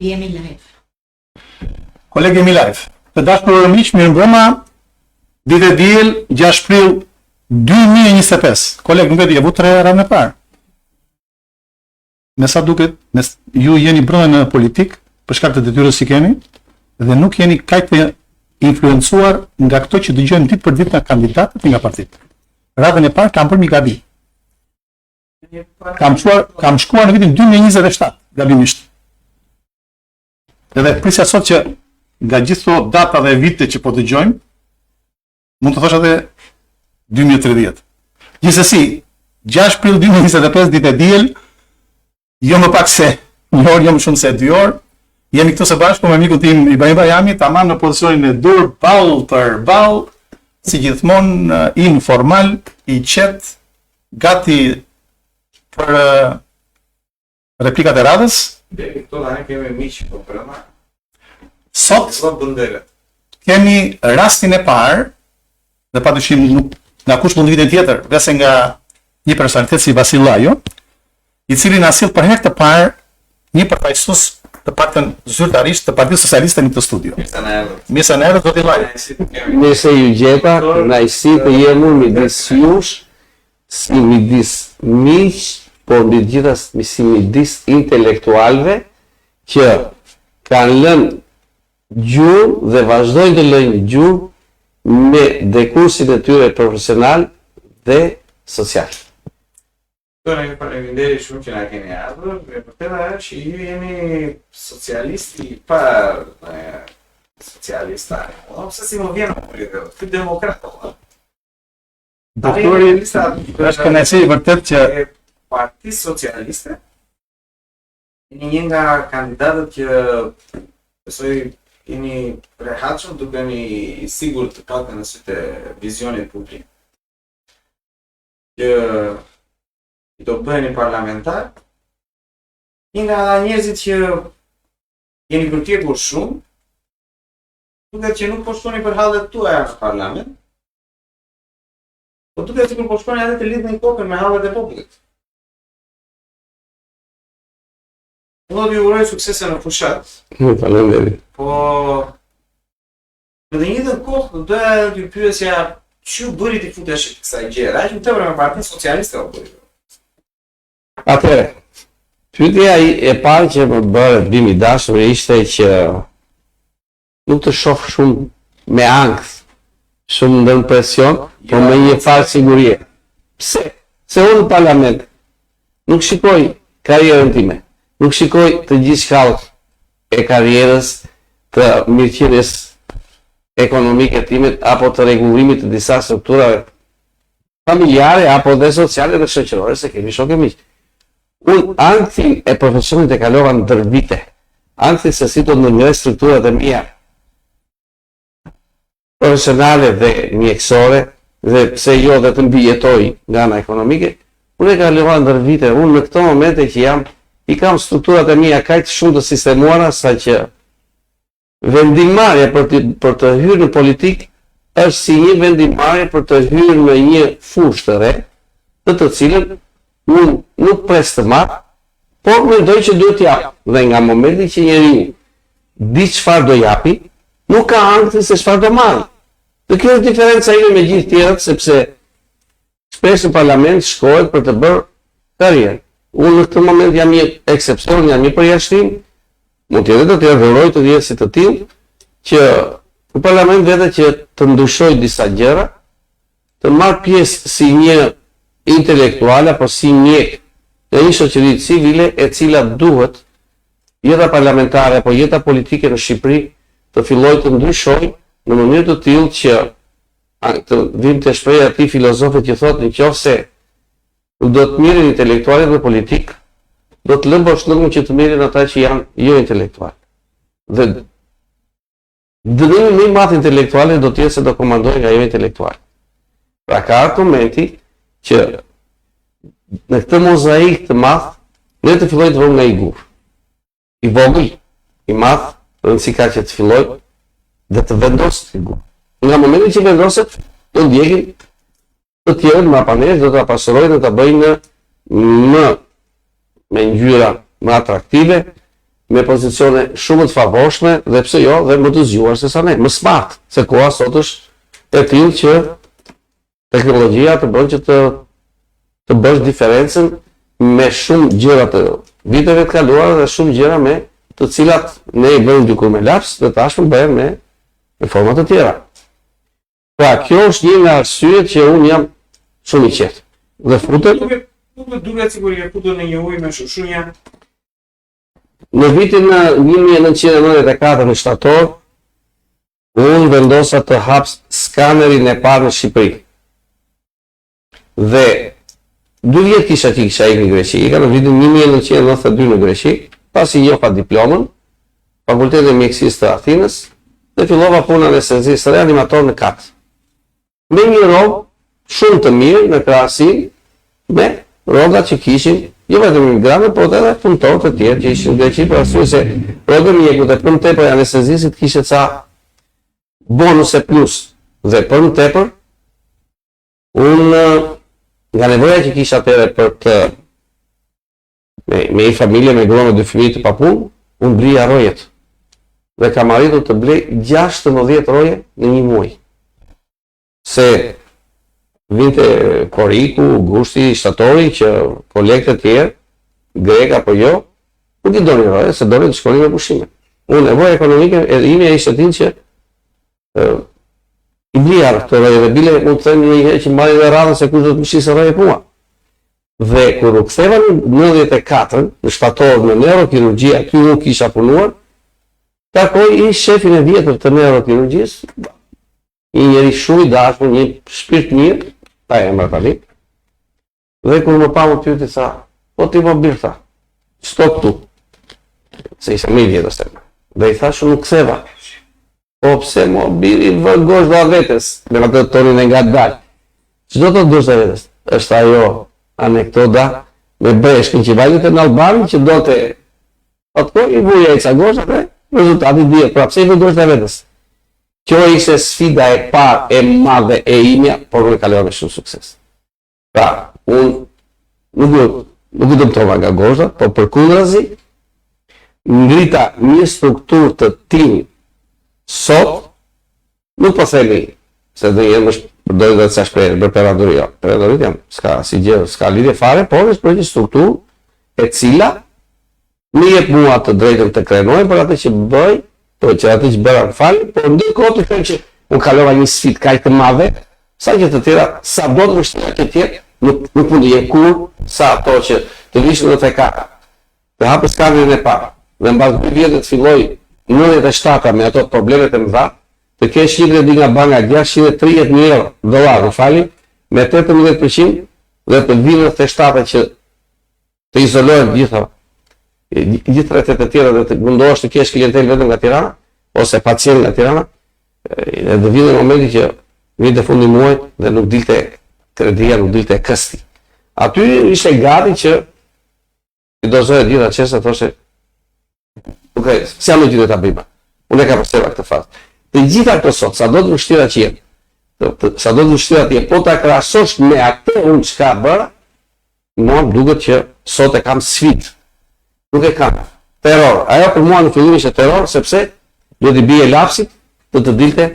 Jemi live. Koleg jemi live. Të dashur miq, mirëmbrëma. Ditë e diel 6 prill 2025. Koleg, nuk e di, e vu 3 herë më parë. Me sa duket, ju jeni brenda në politik për shkak të detyrës që keni dhe nuk jeni kaq të influencuar nga këto që dëgjojmë ditë për ditë nga kandidatët nga partitë. Radhën e parë kam për mi gabi. Kam shkuar në vitin 2027, gabimisht. Edhe prisja sot që nga gjithë këto data dhe vite që po dëgjojmë, mund të thosh edhe 2030. Gjithsesi, 6 prill 2025 ditë e diel, jo më pak se një orë, jo më shumë se 2 orë, jemi këtu së bashku me mikun tim Ibrahim Bajami, tamam në pozicionin e dur, ball për ball, si gjithmonë informal, i qetë, gati për replikat e radhës. Këto tani kemi miq po brenda. Sot bënderet. kemi rastin e parë, dhe padyshim nuk nga kush mund vitin tjetër, vese nga një personalitet si Vasil Llajo, i cili na sill për herë të parë një përfaqësues të paktën zyrtarisht të Partisë Socialiste në këtë studio. Mirë se na erdhët, zoti Llajo. Mirë se ju gjeta, kënaqësi të jemi midis jush, si midis miq, por mbi gjithas si midis intelektualëve që kanë lënë gjuhë dhe vazhdojnë të lënë gjuhë me dekursin e tyre profesional dhe social. Ne faleminderit shumë që na keni ardhur. E vërteta është që ju jeni socialisti pa socialista. Ose si më vjen këtë demokrat. Doktori, është kënaqësi vërtet që Partisë Socialiste jeni një nga kandidatët që besoj jeni rehatshëm duke i sigurt të paktën në sytë e vizionit publik. Që i do bëheni parlamentar, një nga njerëzit që jeni përpjekur shumë, duket që nuk po shkoni për hallet tuaja në parlament, po duket sikur po shkoni edhe të lidhni kokën me hallet e popullit. Do t'ju uroj suksese në fushat. Faleminderit. Po në të njëjtën kohë doja t'ju pyesja çu bëri ti futesh kësaj gjëre, aq më tepër me Partinë Socialiste o bëri. Atëherë, pyetja e parë që më bëre bim i dashur ishte që nuk të shoh shumë me ankth, shumë ndër presion, por me një farë sigurie. Pse? Se unë në parlament nuk shikoj karrierën time, nuk shikoj të gjithë shkallët e karrierës, të mirëqenies ekonomike timit apo të rregullimit të disa strukturave familjare apo dhe sociale dhe shoqërore, se kemi shokë miq. Unë anktin e profesionit e kalova ndër vite. Anktin se si të ndërmjet strukturat e mia profesionale dhe mjekësore, dhe pse jo dhe të mbijetoj nga ana ekonomike, unë e kalova ndër vite. Unë në këto momente që i kam strukturat e mia kaq shumë të sistemuara sa që vendimmarrja për të hyrë në politik është si një vendimmarrje për të hyrë në një fushë të re, të cilën unë nuk pres të marr, por mendoj që duhet t'jap. Dhe nga momenti që njeriu di çfarë do japi, nuk ka ankth se çfarë do marrë. Dhe kjo është diferenca ime me gjithë tjerët, sepse shpesh në parlament shkohet për të bërë karrierë. Unë në këtë moment jam një eksepsion, jam një përjashtim, mund t'jetë të tjerë të jetë si të tillë, që në parlament vete që të ndryshoj disa gjëra, të marr pjesë si një intelektual apo si mjek në një shoqëri civile e cila duhet jeta parlamentare apo jeta politike në Shqipëri të fillojë të ndryshojë në mënyrë të tillë që të vim të shprehja atij filozofët që thotë nëse do të mirën intelektualit dhe politik, do të lëmë boshllëkun që të mirën ata që janë jo intelektual. Dhe dënimi më i madh intelektualit do të jetë se do komandojë nga jo intelektual. Pra ka argumenti që në këtë mozaik të madh ne të fillojmë të vëmë nga i gur. I vogël, i madh, rëndësi ka që të fillojë dhe të vendoset i gur. Nga momenti që vendoset, do ndjekin të tjerët më apanesh, do të pasurojnë dhe të bëjnë me ngjyra më atraktive, me pozicione shumë të favorshme dhe pse jo dhe më të zgjuar se sa ne, më smart, se koha sot është e tillë që teknologjia të bën që të bësh diferencën me shumë gjëra të viteve të kaluara dhe shumë gjëra me të cilat ne i bëjmë dikur me laps dhe tashmë bëhen me forma të tjera. Pra, kjo është një nga arsyet që unë jam shumë i qetë. Dhe futet duket sikur je futur në një ujë me shushunja. në vitin 1994 në shtator, unë vendosa të haps skanerin e parë në Shqipëri. Dhe 2 vjet kisha ikë në Greqi, ika në vitin 1992 në Greqi, pasi njoha diplomën, Fakultetin e Mjekësisë të Athinës, dhe fillova punën në SNZ reanimator në Kat. Me një rrogë shumë të mirë në krahasim me rrogat që kishin jo vetëm imigrantë, por edhe punëtorë të tjerë që ishin në Greqi, për arsye se rroga e mjekut e për më tepër anestezisit kishte ca bonuse plus. Dhe për më tepër, unë nga nevoja që kisha atëherë për të me një familje me gruan me 2 fëmijë të papunë, unë blija rojet. Dhe kam arritur të blej 16 roje në një muaj. Se vinte koriku, gushti, shtatori, që kolegët e tjerë, grek apo jo, nuk i doni roje, se doni të shkonin me pushime. Unë nevoja ekonomike e ime ishte tin që i blija këto roje dhe bile mund të them një herë që mbaj dhe radhën se kush do të më shisë roje puna. Dhe kur u ktheva në 94 në shtator në neurokirurgjia, ky nuk kisha punuar, takoj i shefin e vjetër të neurokirurgjisë, një njeri shumë i dashur, një shpirt mirë, ta emra tani. Dhe kur më pa më pyeti sa, po ti më birë tha, ç'to këtu? Se isha më i vjetër se. Dhe i thashë nuk ktheva. Po pse mo biri vë gosht dhe vetes, me atë tonin e nga dalë. Ç'do të gosht dhe vetes? Është ajo anekdota me breshkën që vajte në Albani që do të atë i vuja i ca gosht dhe rezultati dihet. Pra pse i vë gosht dhe vetes? Kjo ishte sfida e parë e madhe e imja, por unë kalova me shumë sukses. Pra, unë nuk u dëmtova nga goshtat, por përkundrazi, ngrita një strukturë të tillë sot, nuk po themi se do jenë më përdojnë dhe të sa shprejnë, bërë peradori, jo. Peradorit jam, s'ka lidhje fare, por është për një strukturë e cila më jep mua të drejtën të krenoj për atë që bëj, që atë që bëra në falë, por ndërkohë të them që unë kalova një sfidë kaq të madhe, sa që të tjera, sa do të vështira që tjerë, nuk mund të jenë kur, sa ato që të vishin në TK, të hapë skanerin e parë, dhe mbas 2 vjetë të filloj 97 me ato problemet e mëdha, të kesh një kredi nga banka $630,000 në fali, me 18% dhe të vinë të shtata që të izolohen gjithë rrethet e tjera dhe të mundohesh të kesh klientel vetëm nga Tirana, ose pacient nga Tirana, dhe të vinë në momenti që vinë të fundi muajit dhe nuk dilte kredia, nuk dilte kësti. Aty ishte gati që i dozohet gjitha qesa, thoshe, s'jam në gjithë të abima, unë e ka përseva këtë fat. Të gjitha këto sot, sa do të vështira që jenë, sa do të vështira të jenë, po ta krahasosh me atë unë çka bëra, mua duket që sot e kam sfidë. Nuk e kam. Terror. Ajo për mua në fillim ishte terror, sepse do t'i bie lapsit të dilte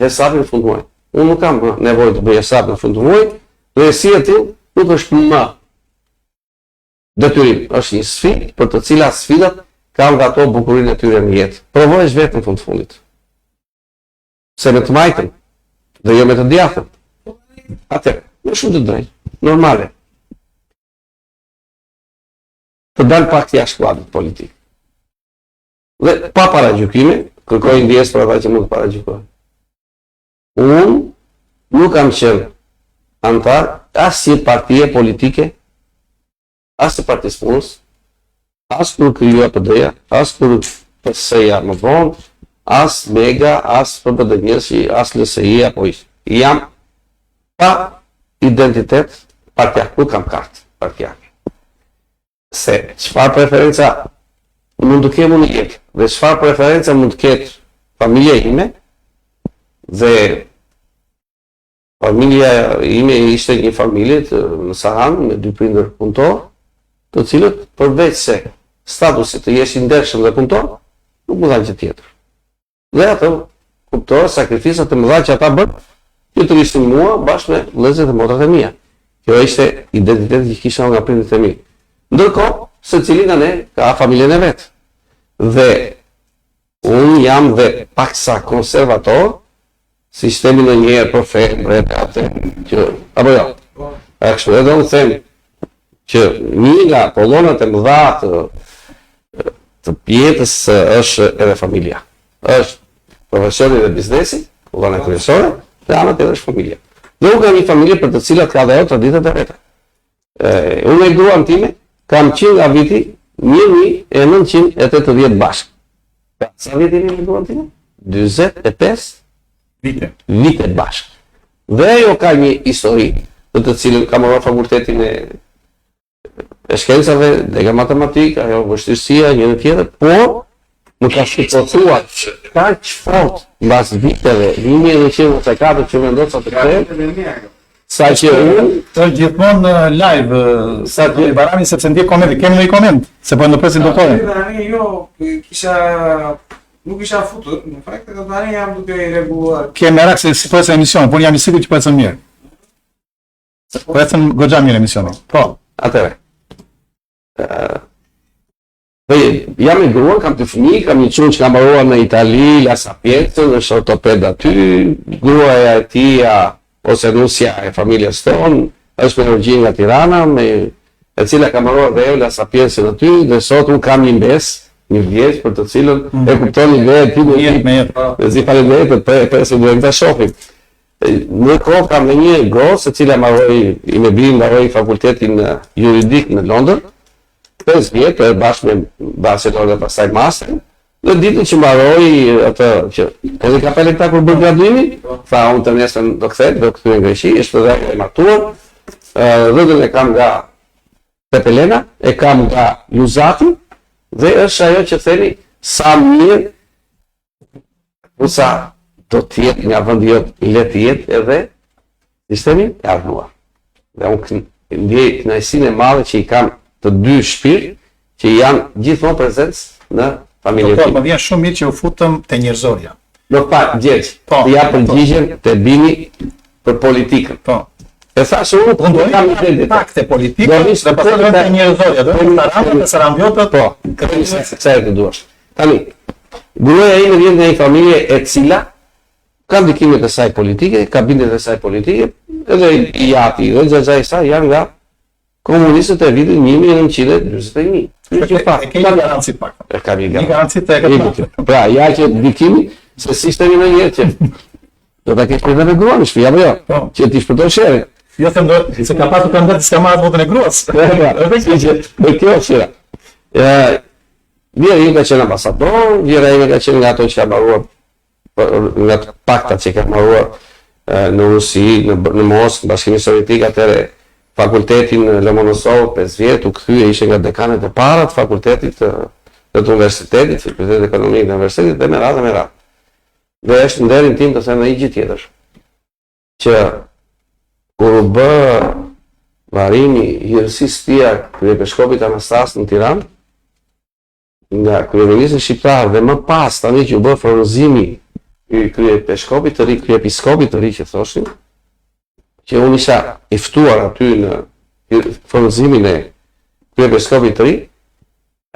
hesabin në fund muajit. Unë nuk kam nevojë të bëj hesab në fund muajit, dhe si e tillë nuk është më detyrim, është një sfidë për të cilat sfidat kanë ato bukurinë e tyre në jetë. Provojesh vetë në fund fundit. Se me të majtën, dhe jo me të djathtën. Atëherë, në shumë të drejtë, normale. Të dalë pak jashtë kuadrit politik. Dhe pa paragjykime, kërkoj ndjesë për ata që mund të paragjykojnë. Unë nuk kam qenë antar as si partije politike, as si partisë punës, as kur kryua PD-ja, as kur PS-ja më vonë, as Mega, as PPD-njësi, as LSI apo ishë. Jam pa identitet partijak, nuk kam kartë partijak. Se çfarë preferenca mund të kemë në jetë dhe çfarë preferenca mund të ketë familja ime, dhe familja ime ishte një familje në Sahan me 2 prindër punëtor, të cilët përveç se statusit të jesh i ndershëm dhe punëtor, nuk më dhanë që tjetër. Dhe atë kuptoj sakrificat e mëdha që ata bën, që të rishin mua bashkë me vëllezërit e motrat e mia. Kjo ishte identiteti që kisha nga prindërit e mi. Ndërkohë, secili nga ne ka familjen e vet. Dhe unë jam dhe paksa konservator, si shtemi në njerë për fe, bretate, që, apo jo, e kështu edhe unë them që një nga kolonat e mëdha të pjetës është edhe familja. Është profesioni dhe biznesi, kolona kryesore, dhe anët edhe është familja. Dhe unë kam një familje për të cilat ka dhe o traditet e vete. Unë e gruan time, kam qenë nga viti 1980 bashkë. Sa viti një me gruan time? 25 vite bashkë. Dhe ajo ka një histori, në të cilën ka marrë fakultetin e shkencave, dhe nga matematika, ajo vështirësia, një në tjetër, por më ka shqiptotuar kaq fort mbas viteve 1994 që vendosa të kthej, sa që unë të gjithmonë live sa të Barami sepse ndjek koment, kemi një koment se po ndërpresin doktorin. Jo, nuk isha futur, në fakt, edhe tani jam duke i rregulluar. Ke merak se si po ecën emisioni, por jam i sigurt që po ecën mirë. Po ecën goxha mirë emisioni. Po, atëre. Jam i gruan, kam të fëmijë, kam një çun që kam mbaruar në Itali, La Sapienza, është ortoped aty, gruaja e tia ose nusja e familjes tonë, është me origjinë nga Tirana, e cila ka mbaruar dhe La Sapienza aty, dhe sot unë kam një mbes, një vjeç për të cilën e kuptoni dhe ti në jetë me jetë. Zi faleminderit për se duhem të shohim. Në kohë kam dhe një gosë, e cila mbaroi fakultetin juridik në Londër, 5 vjetë, bashkë me bachelor dhe pastaj master. Dhe ditën që mbaroi atë që edhe ka pelekta kur bërë graduimin, tha unë të nesër do kthehet, do kthyen në Greqi, është edhe e matuar. Rrugën e kam nga Pepelena, e kam nga Luzati, dhe është ajo që theni sa mirë, sa do t'jetë nga vendi jot le të jetë edhe sistemi e ardhuar. Dhe unë ndjej kënaqësinë e madhe që i kam të dy shpirt që janë gjithmonë prezencë në familjen po, time. më vjen shumë mirë që u futëm te njerëzorja. Do pa gjeç, të ja përgjigjen të bini për politikën. Po. E thash unë Do kam jam ide takte politike, dhe pastaj do të njerëzorja, do të Sarandë, Sarandiotat, po, kërkoj se të duash. Tani, gruaja ime vjen nga një familje e cila ka ndikimet e saj politike, ka bindjet e saj politike, edhe i jati, dhe xhaxha i saj janë nga komunistët e vitit 1941. E ke një garanci pak. E kam një Një garanci të e këtë. Pra, ja që ndikimi se sistemi në njerë që do ta kesh edhe me gruan, shpi, apo jo? Që ti shpëton sherrin. Jo them se ka pasur kandidat që ka marrë votën e gruas. Dhe kjo është. Vjera ime ka qenë ambasador, vjera ime ka qenë nga ato që ka mbaruar, nga paktat që ka mbaruar në Rusi, në Moskë, në Bashkimin Sovjetik, atëre fakultetin në Lomonosov 5 vjet, u kthye, ishte nga dekanet e para të fakultetit të universitetit, fakultetit ekonomik të universitetit, dhe me radhë. Dhe është nderin tim të them në një gjë tjetër, që kur u bë varimi i hirësisë tia kryepeshkopit Anastas në Tiranë, nga kryeministri shqiptar dhe më pas tani që u bë frymëzimi i kryepeshkopit të ri, kryepiskopit të ri që thoshin, që unë isha i ftuar aty në frymëzimin e kryepiskopit të ri,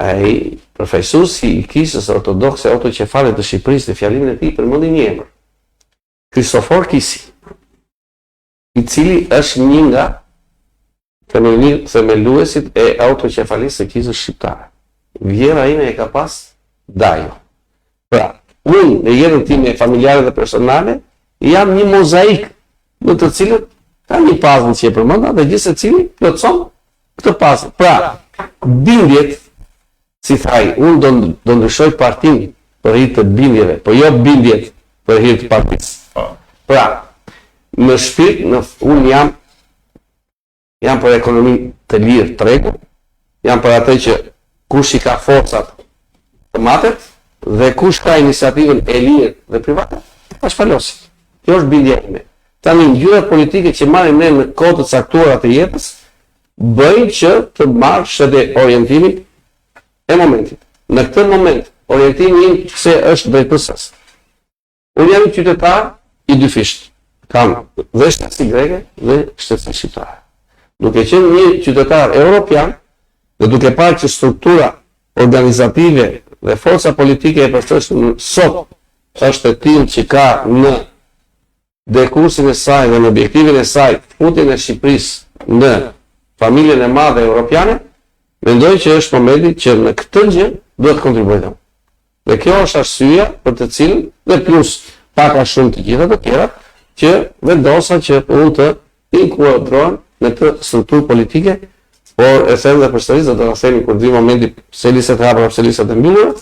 ai profesuesi i Kisës Ortodokse Autoqefale të Shqipërisë në fjalimin e tij përmendi një emër. Kristofor Kisi, i cili është një nga themeluesit e autoqefalisë së Kisës shqiptare. Vjera ime e ka pas Dajo. Pra, unë në jetën time familjare dhe personale jam një mozaik në të cilët ka një puzzle që e përmenda dhe gjithë secili plotson këtë puzzle. Pra, bindjet, si thaj, unë do ndryshoj partinë për hir të bindjeve, po jo bindjet për hir të partisë. Pra, në shpirt, unë jam për ekonominë të lirë tregu, jam për atë që kush i ka forcat të matet dhe kush ka iniciativën e lirë dhe private, pa shfalosi. Kjo është bindja ime. Tani ngjyrat politike që marrim ne në kohë të caktuara të jetës bëjnë që të marrësh edhe orientimin e momentit. Në këtë moment, orientimi im se është drejtësës. Unë jam qytetar i dy fisht. Kam dhe shtetësi greke dhe shtetësi shqiptare. Duke qenë një qytetar europian dhe duke parë që struktura organizative dhe forca politike e përshtatshme sot është e tillë që ka në dekursin e saj dhe në objektivin e saj futjen e Shqipërisë në familjen e madhe europiane, mendoj që është momenti që në këtë gjë duhet të kontribuojmë. Dhe kjo është arsyeja për të cilën dhe plus paka shumë të gjitha të tjera që vendosa që unë të inkuadrohen në këtë strukturë politike, por e them dhe përsëris dhe do ta themi kur vi momenti pse listat e hapura, pse listat e mbyllura,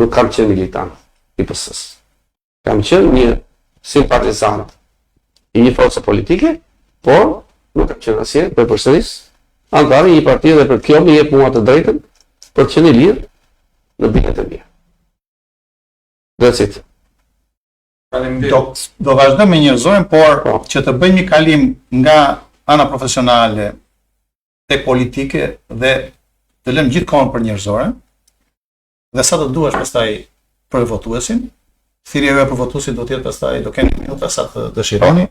nuk kam qenë militant i PS-s. Kam qenë një simpatizant i një force politike, por nuk kam qenë asnjëherë për përsëris antar i një partie dhe për kjo më jep mua të drejtën për të qenë i lirë në bilet e mia. That's it. Do vazhdojmë me njerëzojmë, por që të bëjmë një kalim nga ana profesionale tek politike dhe të lëmë gjithë kohën për njerëzore, dhe sa të duash pastaj për votuesin, thirrja juaj për votuesin do të jetë pastaj do keni minuta sa të dëshironi.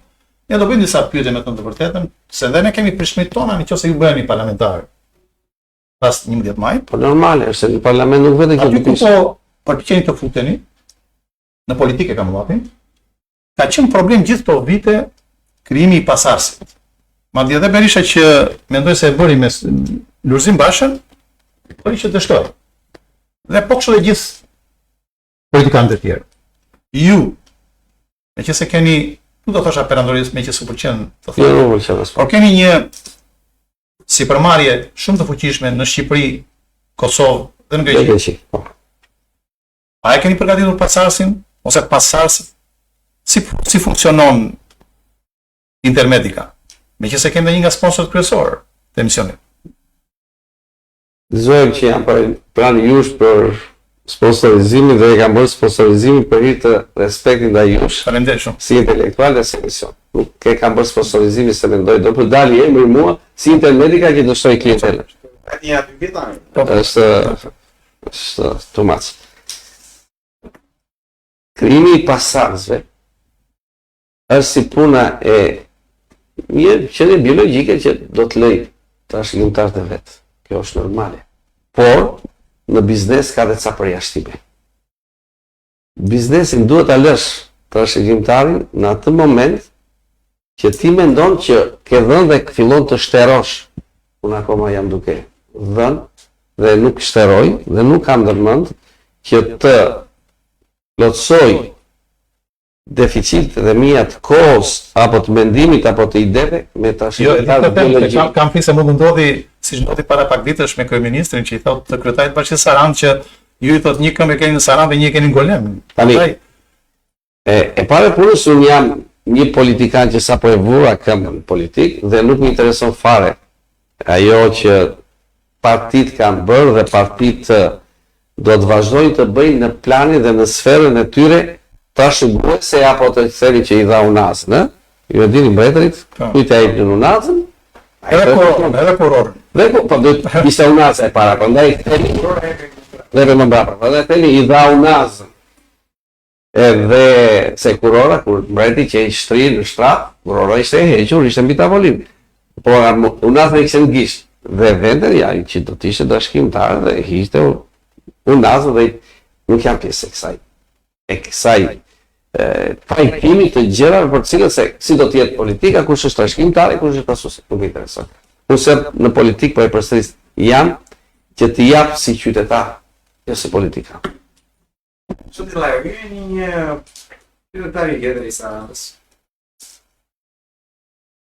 Ne do bëjmë disa pyetje me të vërtetën, se dhe ne kemi prishmit tona nëse ju bëhemi parlamentar pas 11 majit. Po normale, se në parlament nuk vetë kjo gjë. Po përpiqeni të futeni në politikë kam vapin. Ka qenë problem gjithë këto vite krijimi i pasardhësit. Madje edhe Berisha që mendoj se e bëri me Lulzim Bashën, po që dështoi. Dhe po kështu dhe gjithë politikanët e tjerë. Ju, meqense keni, nuk do thosha perandorisë meqense u pëlqen të thonë. Por keni një sipërmarrje shumë të fuqishme në Shqipëri, Kosovë dhe në Greqi. A e keni përgatitur pasardhësin ose pasardhësit? Si funksionon Intermedica? Meqense kemi një nga sponsorët kryesorë të emisionit. Dëzojmë që jam pranë jush për sponsorizimin dhe e kam bërë sponsorizimin për hir të respektit ndaj jush. Faleminderit shumë. Si intelektual dhe si emision. Nuk e kam bërë sponsorizimin se mendoj do të dalë emri mua si Intermedica që dështoi klientelën. Ja ti vitani. Është too much. Krijimi i pasardhësve është si puna e një qenie biologjike që do të lejë trashëgimtarët e vet. Kjo është normale. Por në biznes ka dhe ca përjashtime. Biznesin duhet ta lësh trashëgimtarin në atë moment që ti mendon që ke dhënë dhe fillon të shterosh. Unë akoma jam duke dhënë dhe nuk shteroj dhe nuk kam ndërmend që të plotësoj deficitet e mia të kohës apo të mendimit apo të ideve me trashëgimtarë biologjik. Kam frikë se mund të ndodhi siç ndodhi para pak ditësh me kryeministrin që i thotë të kryetarit të bashkisë Sarandë që ju i thotë një këmbë keni në Sarandë dhe një keni në Golem. Tani e para punës unë jam një politikan që sapo e vura këmbën politik dhe nuk më intereson fare ajo që partitë kanë bërë dhe partitë do të vazhdojnë të bëjnë në planin dhe në sferën e tyre trashëguese apo të thëri që i dha unazën, ë? Ju e dini mbretërit, kujt e jepin unazën? Edhe kurorën. Dhe po do të ishte unaza e para, prandaj dhe më mbrapa. Prandaj thëni i dha unazën. Edhe se kurora kur mbreti që i shtri në shtrat, kurora ishte e hequr, ishte mbi tavolinë. Po unaza ishte në gisht. Dhe vende ja që do të ishte dashkimtar dhe ishte unazë dhe nuk jam pjesë e kësaj pajtimi të gjërave për cilët se si do të jetë politika, kush është trashëgimtar, kush është pasuesi, nuk më intereson. Unë në politikë po e përsëris jam që të jap si qytetar, jo si politikan. Shumë të lajë, vjen një qytetar i tjetër i Sarandës.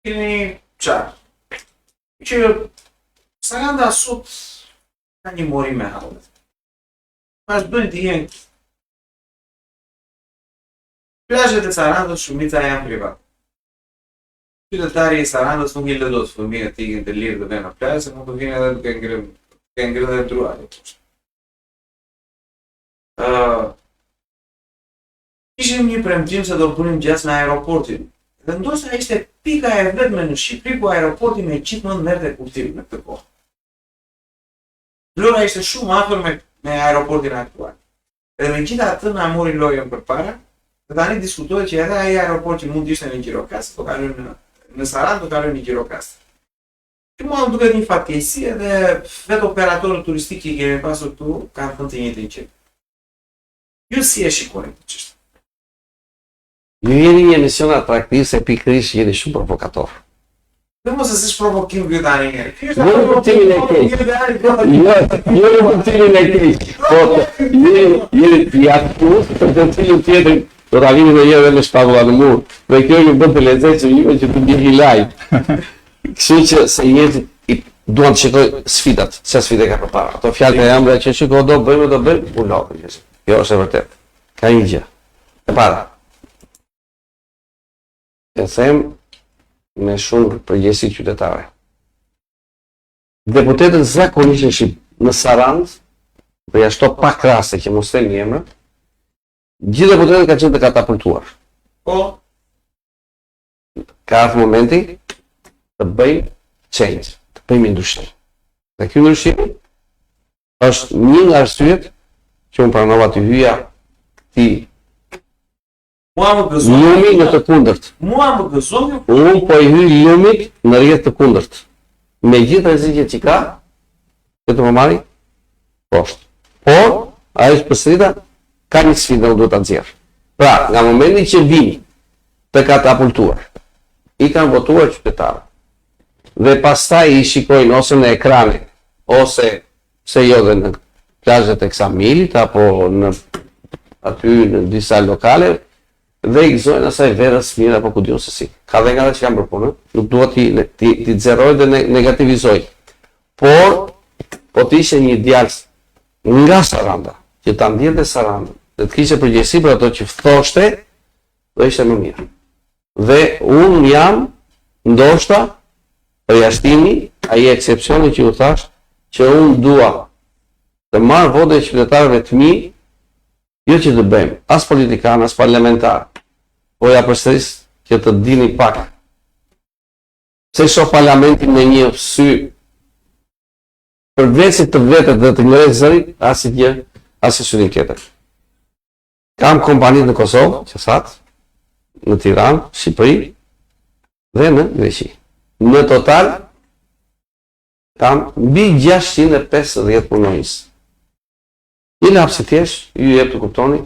Keni qarë, që Saranda sot ka një morim me hallet. Vazhdojnë të jenë plazhet e Sarandës shumica janë private. Qytetari i Sarandës nuk i lë dot fëmijët të ikin të lirë të venë në plazh, se mund të vinë edhe duke ngrënë dhe druari. Ishim një premtim se do punim gjatë në aeroportin. Dhe ndoshta ishte pika e vetme në Shqipëri ku aeroporti me gjithmonë merrte kultiv në këtë kohë. Vlora ishte shumë afër me aeroportin aktual. Edhe me gjitha atë na mori lojën përpara, dhe tani diskutohet që edhe ai aeroporti mund të ishte në Gjirokast, po kalon në Sarandë, do kalon në Gjirokast. Që mua më duket një fatkeqësi edhe vetë operatorët turistik që i kemi pasur këtu kanë thënë të njëjtin gjë. Ju si e shikoni këtë çështje? Ju jeni një emisionat praktikisht se pikërisht jeni shumë provokator. Dhe mos e sish provokim ky tani njerë. Jo në kuptimin e keq. Jo në kuptimin e keq. Po, jeni aktus për të cilën tjetër do ta vini në herë me shpagulla në mur. Dhe kjo ju bën të lezetshëm juve që të ndjeni live. Kështu që se jeni duan të shikoj sfidat, çfarë sfide ka përpara. Ato fjalët e ëmbra që shikoj do bëjmë, u lodhë. Jo, është e vërtet. Ka një gjë. E para. E them me shumë përgjegjësi qytetare. Deputetët zakonisht në Shqip, në Sarandë, dhe ja shto pak raste që mos them emra, gjithë deputetët kanë qenë të katapultuar. Po, Ka ardhur momenti të bëjmë change, të bëjmë ndryshim. Dhe ky ndryshim është një nga arsyet që unë pranova të hyja këtij mua më gëzon. lumi në të kundërt. Mua më gëzon. Unë po i hyj lumit në rrjet të kundërt. Me gjithë rreziqet që ka, që të më marri poshtë. Por, ajo që përsërita, ka një sfidë unë duhet ta nxjerr. Pra, nga momenti që vini të katapultuar, i kanë votuar qytetarë. Dhe pastaj i shikojnë ose në ekrane, ose pse jo dhe në plazhet e Ksamilit apo në aty në disa lokale, dhe i gëzojnë asaj verës mirë apo ku diun se si. Ka dhe nga dhe që kanë bërë punë, nuk duhet ti xheroj dhe negativizoj. Por, po të ishe një djalës nga Saranda, që ta ndjente Saranda, dhe të kishe përgjegjësi për ato që thoshte, do ishte më mirë. Dhe unë jam, ndoshta, përjashtimi, ai eksepsioni që ju thash, që unë dua të marr votë e qytetarëve të mi, jo që të bëjmë, as politikan, as parlamentar, po ja përsëris që të dini pak. Se shoh parlamentin me një sy përveçse të vetët dhe të ngrej zërin, as i gjë, as i syrin tjetër. Kam kompanitë në Kosovë, që thatë, në Tiranë, Shqipëri dhe në Greqi. Në total, kam mbi 650 punonjës. I lapsi thjesht, ju jep të kuptoni,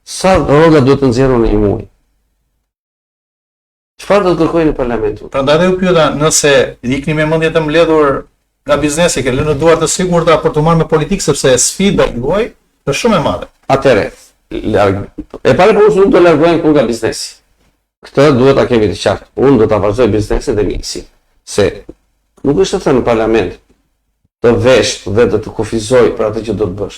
sa rroga duhet të nxjerrën në një muaj. Çfarë do të kërkojnë në parlamentin? Prandaj dhe u pyeta nëse ikni me mendje të mbledhur nga biznesi, ke lënë në duar të sigurta për të marrë me politikë sepse sfida juaj është shumë e madhe. Atëre, e pare për unë do largohen kur nga biznesi. Këtë duhet ta kemi të qartë. Unë do ta vazhdoj biznesin dhe miksi. Se nuk është të thënë në parlament të vesh dhe të kufizoj për atë që do të bësh.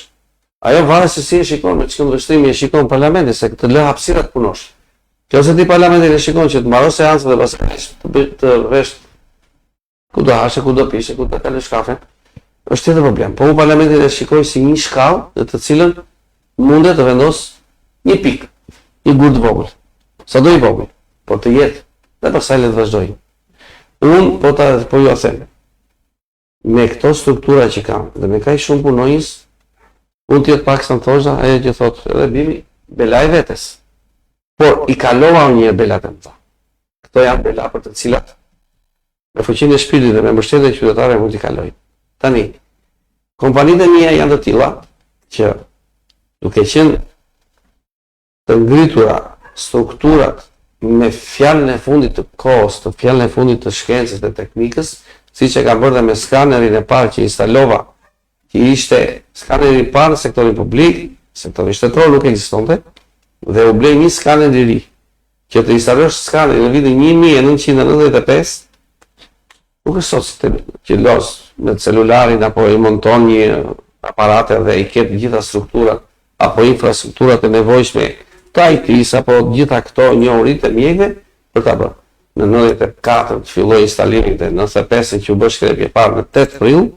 Ajo varet se si e shikon, me çka ndërshtrimi e shikon parlamentin, se të lë hapësirat punosh. Kjo se ti parlamentin e shikon që të mbarosh seancën dhe pastaj të vesh ku do hashe, ku do pishe, ku do kalësh kafen, është tjetër problem. Po u parlamentin e shikoj si një shkallë në të cilën mundet të vendos një pikë, një gur të vogël. Sa do i vogël, por të jetë, dhe pastaj le të vazhdojnë. Unë po ju a them, me këto struktura që kam, dhe me kaq shumë punonjës, unë t'jetë pak së në thosha, ajo që thotë, edhe bimi, bela e vetes. Por, i kalova unë një belat e më tha. Këto janë bela për të cilat, me fuqinë e shpirtit dhe me mbështetjen e qytetarëve mund t'i kaloj. Tani, kompanitë e mia janë të tilla që duke qenë të ngritura strukturat me fjalën e fundit të kohës, të fjalën e fundit të shkencës dhe teknikës, siç e kam bërë dhe me skanerin e parë që instalova, që ishte skaneri i parë në sektorin publik, sektori shtetëror nuk ekzistonte, dhe u blej një skaner i ri, që të instalosh skanerin në vitin 1995, nuk është sot që los me celularin apo i monton një aparate dhe i ketë gjitha strukturat apo infrastrukturat e nevojshme të IT-s apo gjitha këto njohurit e mjekëve për ta bërë. Në 94 që filloi instalimi dhe 95 që u bë shkrepje e parë në 8 prill,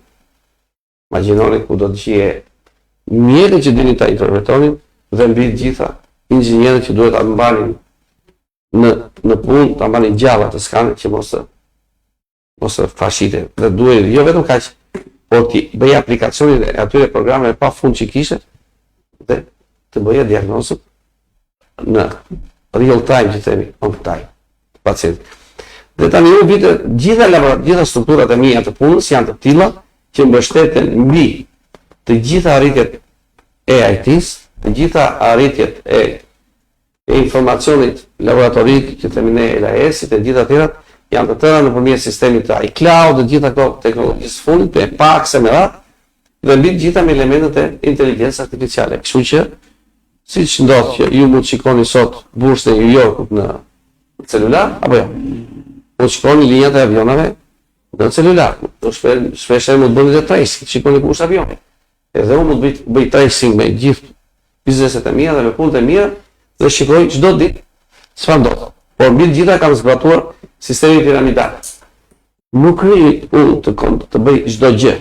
imagjinoni ku do të gjije mjekët që dinin ta interpretonin dhe mbi të gjitha inxhinierët që duhet ta mbanin në punë, ta mbanin gjalla të skanerit që mos fashite. Dhe duhet jo vetëm kaq, por ti bëj aplikacionin e atyre programeve pa fund që kishe dhe të bëje diagnozën në real time, që themi, on time, pacientit. Dhe tani u vite, gjitha strukturat e mia të punës janë të tilla që mbështeten mbi të gjitha arritjet e IT-s, të gjitha arritjet e informacionit laboratorik, që themi ne LAS-it e gjitha tjerat, janë të tëra nëpërmjet sistemit të iCloud, dhe gjitha këto teknologjisë fundit, me PAX, me radhë, dhe mbi gjitha me elementet e inteligjencës artificiale. Kështu që, siç ndodh që ju mund të shikoni sot bursën e New Yorkut në celular, apo jo? Mund të shikoni linjat e avionave në celular. Shpesh mund të bëni tracing, shikoni ku është avioni. Edhe unë mund të bëj tracing me gjithë bizneset e mia dhe me punët e mia dhe shikoj çdo ditë çfarë ndodh. Por mbi të gjitha kam zbatuar sistemin piramidal. Nuk krijoj unë të bëj çdo gjë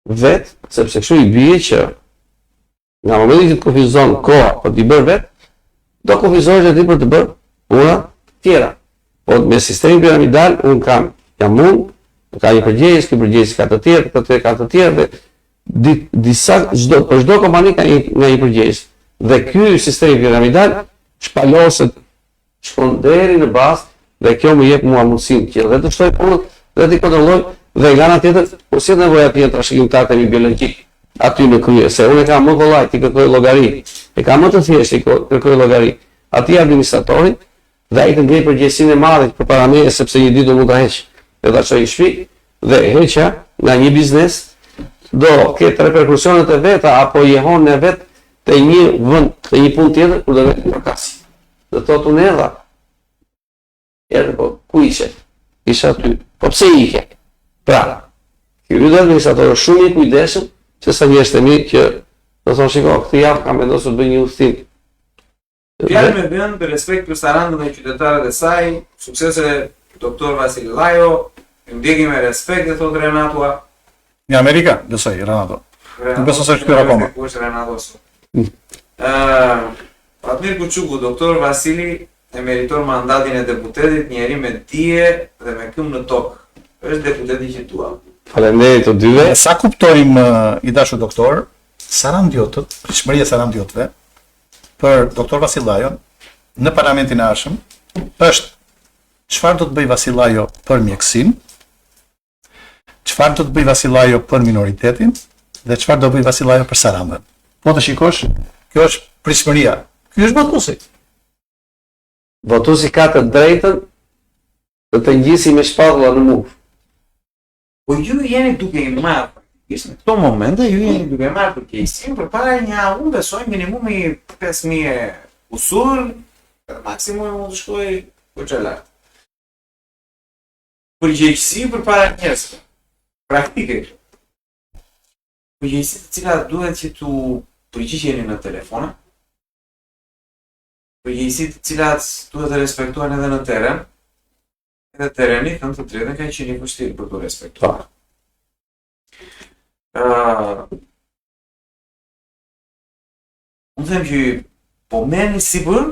vetë, sepse kështu i bie që nga momenti që të kufizon koha për t'i bërë vetë, do kufizohesh edhe ti për të bërë puna tjera. Po me sistemin piramidal unë jam unë, ka një përgjegjës, ky përgjegjës ka të tjerë, këtë tjerë ka të tjerë, dhe për çdo kompani ka një përgjegjës. Dhe ky sistemi piramidal shpaloset, shkon deri në bazë, dhe kjo më jep mua mundësinë që dhe të shtoj punët, dhe të kontrolloj, dhe nga ana tjetër, po si nevoja të jetë trashëgimtar tani biologjik aty në krye, se unë kam më kollaj ti kërkoj llogari, e kam më të thjeshtë ti kërkoj llogari aty administratorit, dhe ai të ndjej përgjegjësinë e madhe përpara meje, sepse një ditë mund ta heq, dhe ta çoj në shtëpi, dhe heqja nga një biznes do ketë reperkusionet e veta apo jehon e vet te një vend, te një punë tjetër kur do të përkasi. Dhe thotë unë erdha. Po ku ishe? Isha aty. Po pse ike? Pra, ky administrator është shumë i kujdesshëm, që sa njerëz të mirë që do thonë shiko, këtë javë kam vendosur të bëj një udhtim. Fjalë me vend për respekt për Sarandën dhe qytetarët e saj, suksese doktor Vasili Llajo, ndjekim me respekt dhe thotë Renatua. Në Amerika, besoj, Renato. Nuk beso se është akoma. Ku është Renato sot? Fatmir Kuçuku, doktor Vasili e meriton mandatin e deputetit, njeri me dije dhe me këmbë në tokë. Është deputeti që tua. Faleminderit të dyve. Sa kuptojmë i dashur doktor, Sarandiotët, pritshmëria e Sarandiotëve për doktor Vasil Llajon në parlamentin e ardhshëm është çfarë do të bëj Vasil Llajo për mjekësinë, çfarë do të bëj Vasil Llajo për minoritetin dhe çfarë do bëj Vasil Llajo për Sarandën. Po të shikosh, kjo është pritshmëria. Ky është votuesi. Votuesi ka të drejtën të ngjisi me shpatulla në muf. Po ju jeni duke i marrë, në këto momente ju jeni duke marrë përgjegjësinë përpara unë besoj minimumi 5.000 usur, maksimumi mund të shkoj goxha lart. Përgjegjësi përpara njerëzve. Praktike. Përgjegjësi të cilat duhet që tu përgjigjeni në telefona. Përgjegjësi të cilat duhet të respektohen edhe në teren. Edhe tereni, thënë të drejtën, ka qenë i vështirë për të respektuar. Unë them që po merrni sipër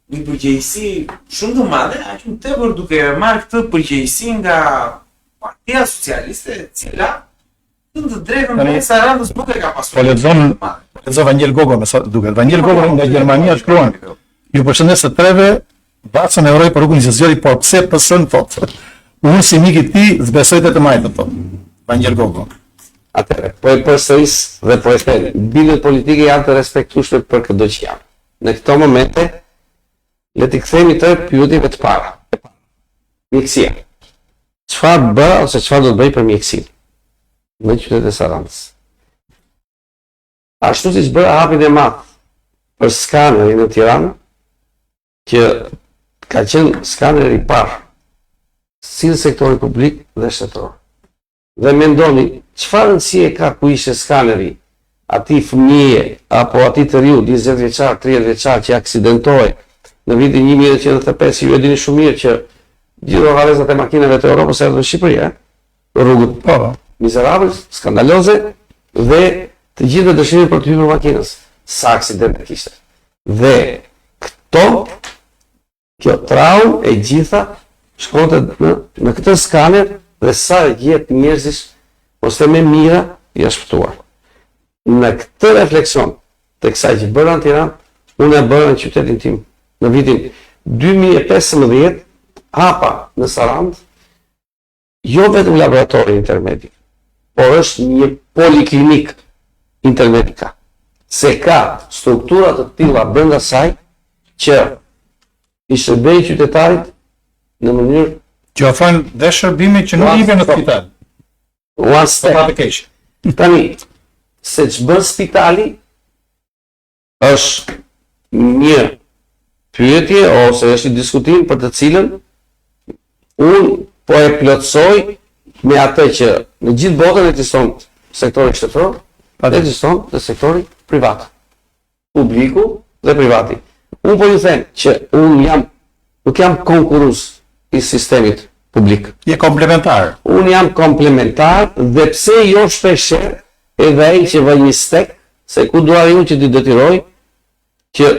një përgjegjësi shumë të madhe, aq më tepër duke marrë këtë përgjegjësi nga Partia Socialiste, e cila thënë të drejtën me Sarandës nuk e ka pasur. Po lexo Vangel Gogo, me sa duket. Vangel Gogo nga Gjermania shkruan: ju përshëndes të treve, Vacën e uroj për rrugën që zgjodhi, por pse PS-n thotë? Unë si mik i tij zbesoj të majtën thotë. Vangel Gogo. Atëre, po e përsëris dhe po e them, bindjet politike janë të respektueshme për çdo që janë. Në këto momente le të kthehemi të pyetjeve të para. Mjekësia. Çfarë bë ose çfarë do të bëj për mjekësinë në qytetin e Sarandës? Ashtu siç bëra hapin e madh për skanerin në Tiranë, që ka qenë skaneri i parë si në sektorin publik dhe shtetëror. Dhe mendoni çfarë rëndësie ka ku ishte skaneri atij fëmijë apo atij të riu 20 vjeçar, 30 vjeçar që aksidentohej në vitin 1995, ju e dini shumë mirë që gjithë rrugëzat e makinave të Europës erdhën në Shqipëri, rrugët Po, mizerabël, skandaloze dhe të gjithë dëshirën për të hyrë makinës. Sa aksidente kishte. Dhe kjo traumë e gjitha shkonte në këtë skaner dhe sa jetë njerëzish ose me mira i shpëtuar. Në këtë refleksion të kësaj që bëra në Tiranë, unë e bëra në qytetin tim. Në vitin 2015 hapa në Sarandë, jo vetëm laboratori intermedik, por është një poliklinik intermedika, se ka strukturat të tilla brenda saj që i shërbej qytetarit në mënyrë Që ofron dhe shërbime që nuk jipen në spital. one step. Pa të keq. Tani, se që bën spitali, është një pyetje ose është një diskutim për të cilën unë po e plotësoj me atë që në gjithë botën ekziston sektori shtetëror, ekziston dhe sektori privat. Publiku dhe privati. Unë po ju them që unë nuk jam konkurrues i sistemit publik. Je komplementar. Unë jam komplementar dhe pse jo shpesher edhe ai që vë një stek, se ku dua unë që t'i detyroj që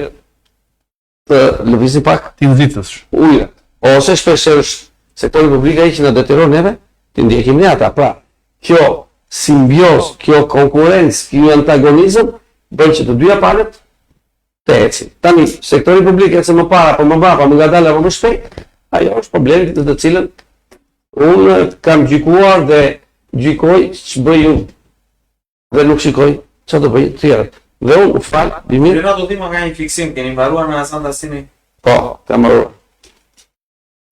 të lëvizim pak Ti nxitësh. ujë. Ose shpesher është sektori publik ai që na detyron neve të ndjekim ne ata. Pra, kjo simbiozë, kjo konkurrencë, kjo antagonizëm bën që të dyja palët të ecin. Tani, sektori publik ecën më para, po më mbrapa, më ngadalë apo më shpejt, ajo është problemi në të cilën unë kam gjykuar dhe gjykoj që bëj unë dhe nuk shikoj që të bëj tjerët. Dhe unë falë, Dimir, Renato Dima ka një fiksim, keni mbaruar me Hasan Tasini? po, kam marruar.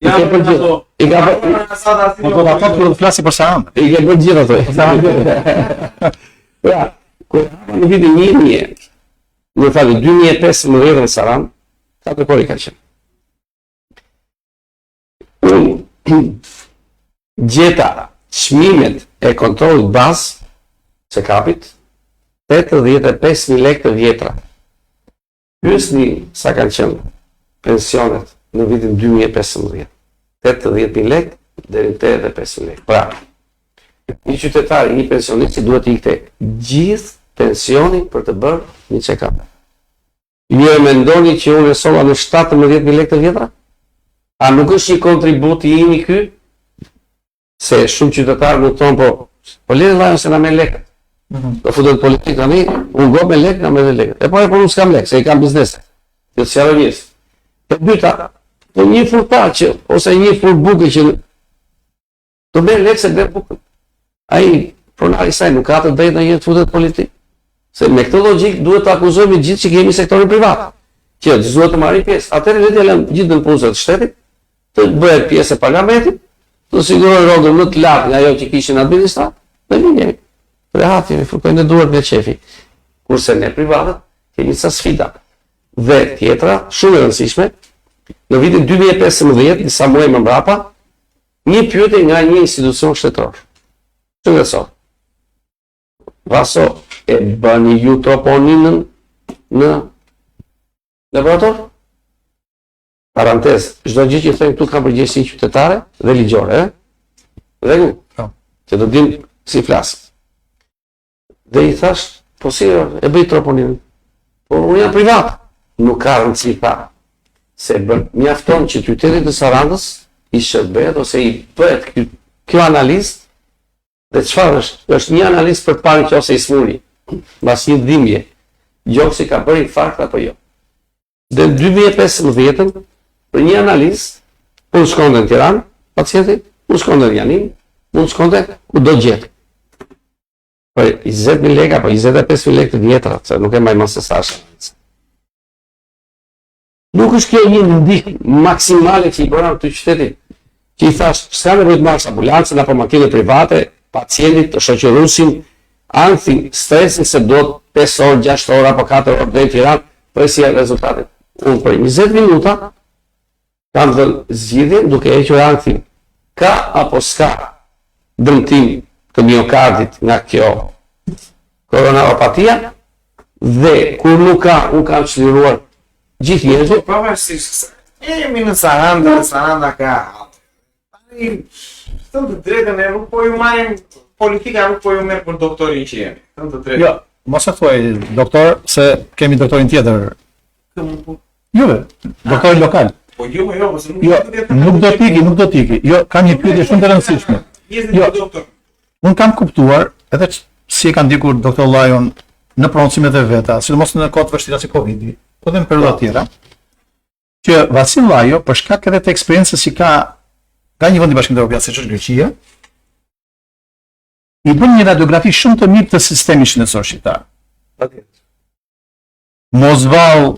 I ke bërë gjithë. I ka bërë Po do ta thotë kur të flasi për Sarandë. I ke bërë gjithë ato. Pra, kur në vitin 1000, në fali 2015 në Sarandë, ka të kori ka qenë. Unë gjeta çmimet e kontrollit bazë së kapit 85.000 lekë të vjetra. Pyesni sa kanë qenë pensionet në vitin 2015. 80.000 lekë deri në 85.000 lekë. Pra, një qytetar, një pensionist që duhet të ikte gjithë pensioni për të bërë një check-up. Ju e mendoni që unë e solla në 17.000 lekë të vjetra? A nuk është një kontribut i imi ky? Se shumë qytetarë më thonë, po lirë lajon se na me lekë. Do futet politikë tani, unë go me lekë, nga me dhe lekë. E po unë s'kam lekë, se i kam biznese. Jo të sjallë njësë. E dyta, po një furtar që, ose një furbuke që do me lekë se dhe bukën. Ai, pronari saj, nuk ka të drejtë në një të futet politikë. Se me këtë logjik duhet të akuzojmë gjithë që kemi sektorin privat. Që duhet të marrin pjesë. Atëherë le të lëm gjithë në punëzat të shtetit, të bëhet pjesë e parlamentit, të sigurojë rrogën më të lartë nga ajo që kishin administrat, dhe jemi rehat, jemi fërkojnë në duart me qefi. Kurse ne privatët kemi ca sfida. Dhe tjetra, shumë e rëndësishme, në vitin 2015, disa muaj më mbrapa, një pyetje nga një institucion shtetëror. Shëndetësor. Vaso, e bëni ju troponinën në laborator? Parantez, çdo gjë që thënë këtu ka përgjegjësi qytetare dhe ligjore, Rregull? Po. Që do dim si flas. Dhe i thash, po si e bëj troponinën? Po unë jam privat. Nuk ka rëndësi tha. Se mjafton që qytetit të Sarandës i shërbehet ose i bëhet kjo analizë. Dhe çfarë është? Është një analizë për të parë nëse i smuri, mbas një dhimbje, gjoksi ka bërë infarkt apo jo. Dhe në 2015, për një analizë, unë shkonde në Tiranë, pacienti, unë shkonde në Janin, unë shkonde ku do gjetë. Për 20.000 lekë apo 25.000 lekë të vjetra, se nuk e maj se sa është. Nuk është kjo një ndihmë maksimale që i bëra në të qytetit, që i thash, s'ka nevojë të marrësh ambulancën apo makinë private, pacientit të shoqërusin anthi stresin se do 5 orë, 6 orë apo 4 orë dhe në Tiranë për si rezultatet. Unë për 20 minuta kam dhënë zgjidhje duke hequr anthi ka apo s'ka dëmtim të miokardit nga kjo koronaropatia dhe kur nuk ka, unë kam çliruar gjithë njerëzit. Pavarësisht jemi në Sarandë, dhe Saranda ka tani të drejtën e nuk po ju marrim politika, nuk po ju merr për doktorin që jemi. Të drejtën. Jo, mos e thuaj doktor se kemi doktorin tjetër. Juve, doktorin lokal. Po jo, se nuk Jo, nuk do t'iki. Jo, kam një pyetje shumë të rëndësishme. Jo, doktor. Unë kam kuptuar, edhe si e ka ndikur Dr. Lajon në prononcimet e veta, sidomos në kohë të vështira si Covidi, po dhe në periudha tjera, që Vasil Lajo, për shkak edhe të eksperiencës që ka nga një vend i Bashkimit Evropian, siç është Greqia, i bën një radiografi shumë të mirë të sistemit shëndetësor shqiptar. Mosvall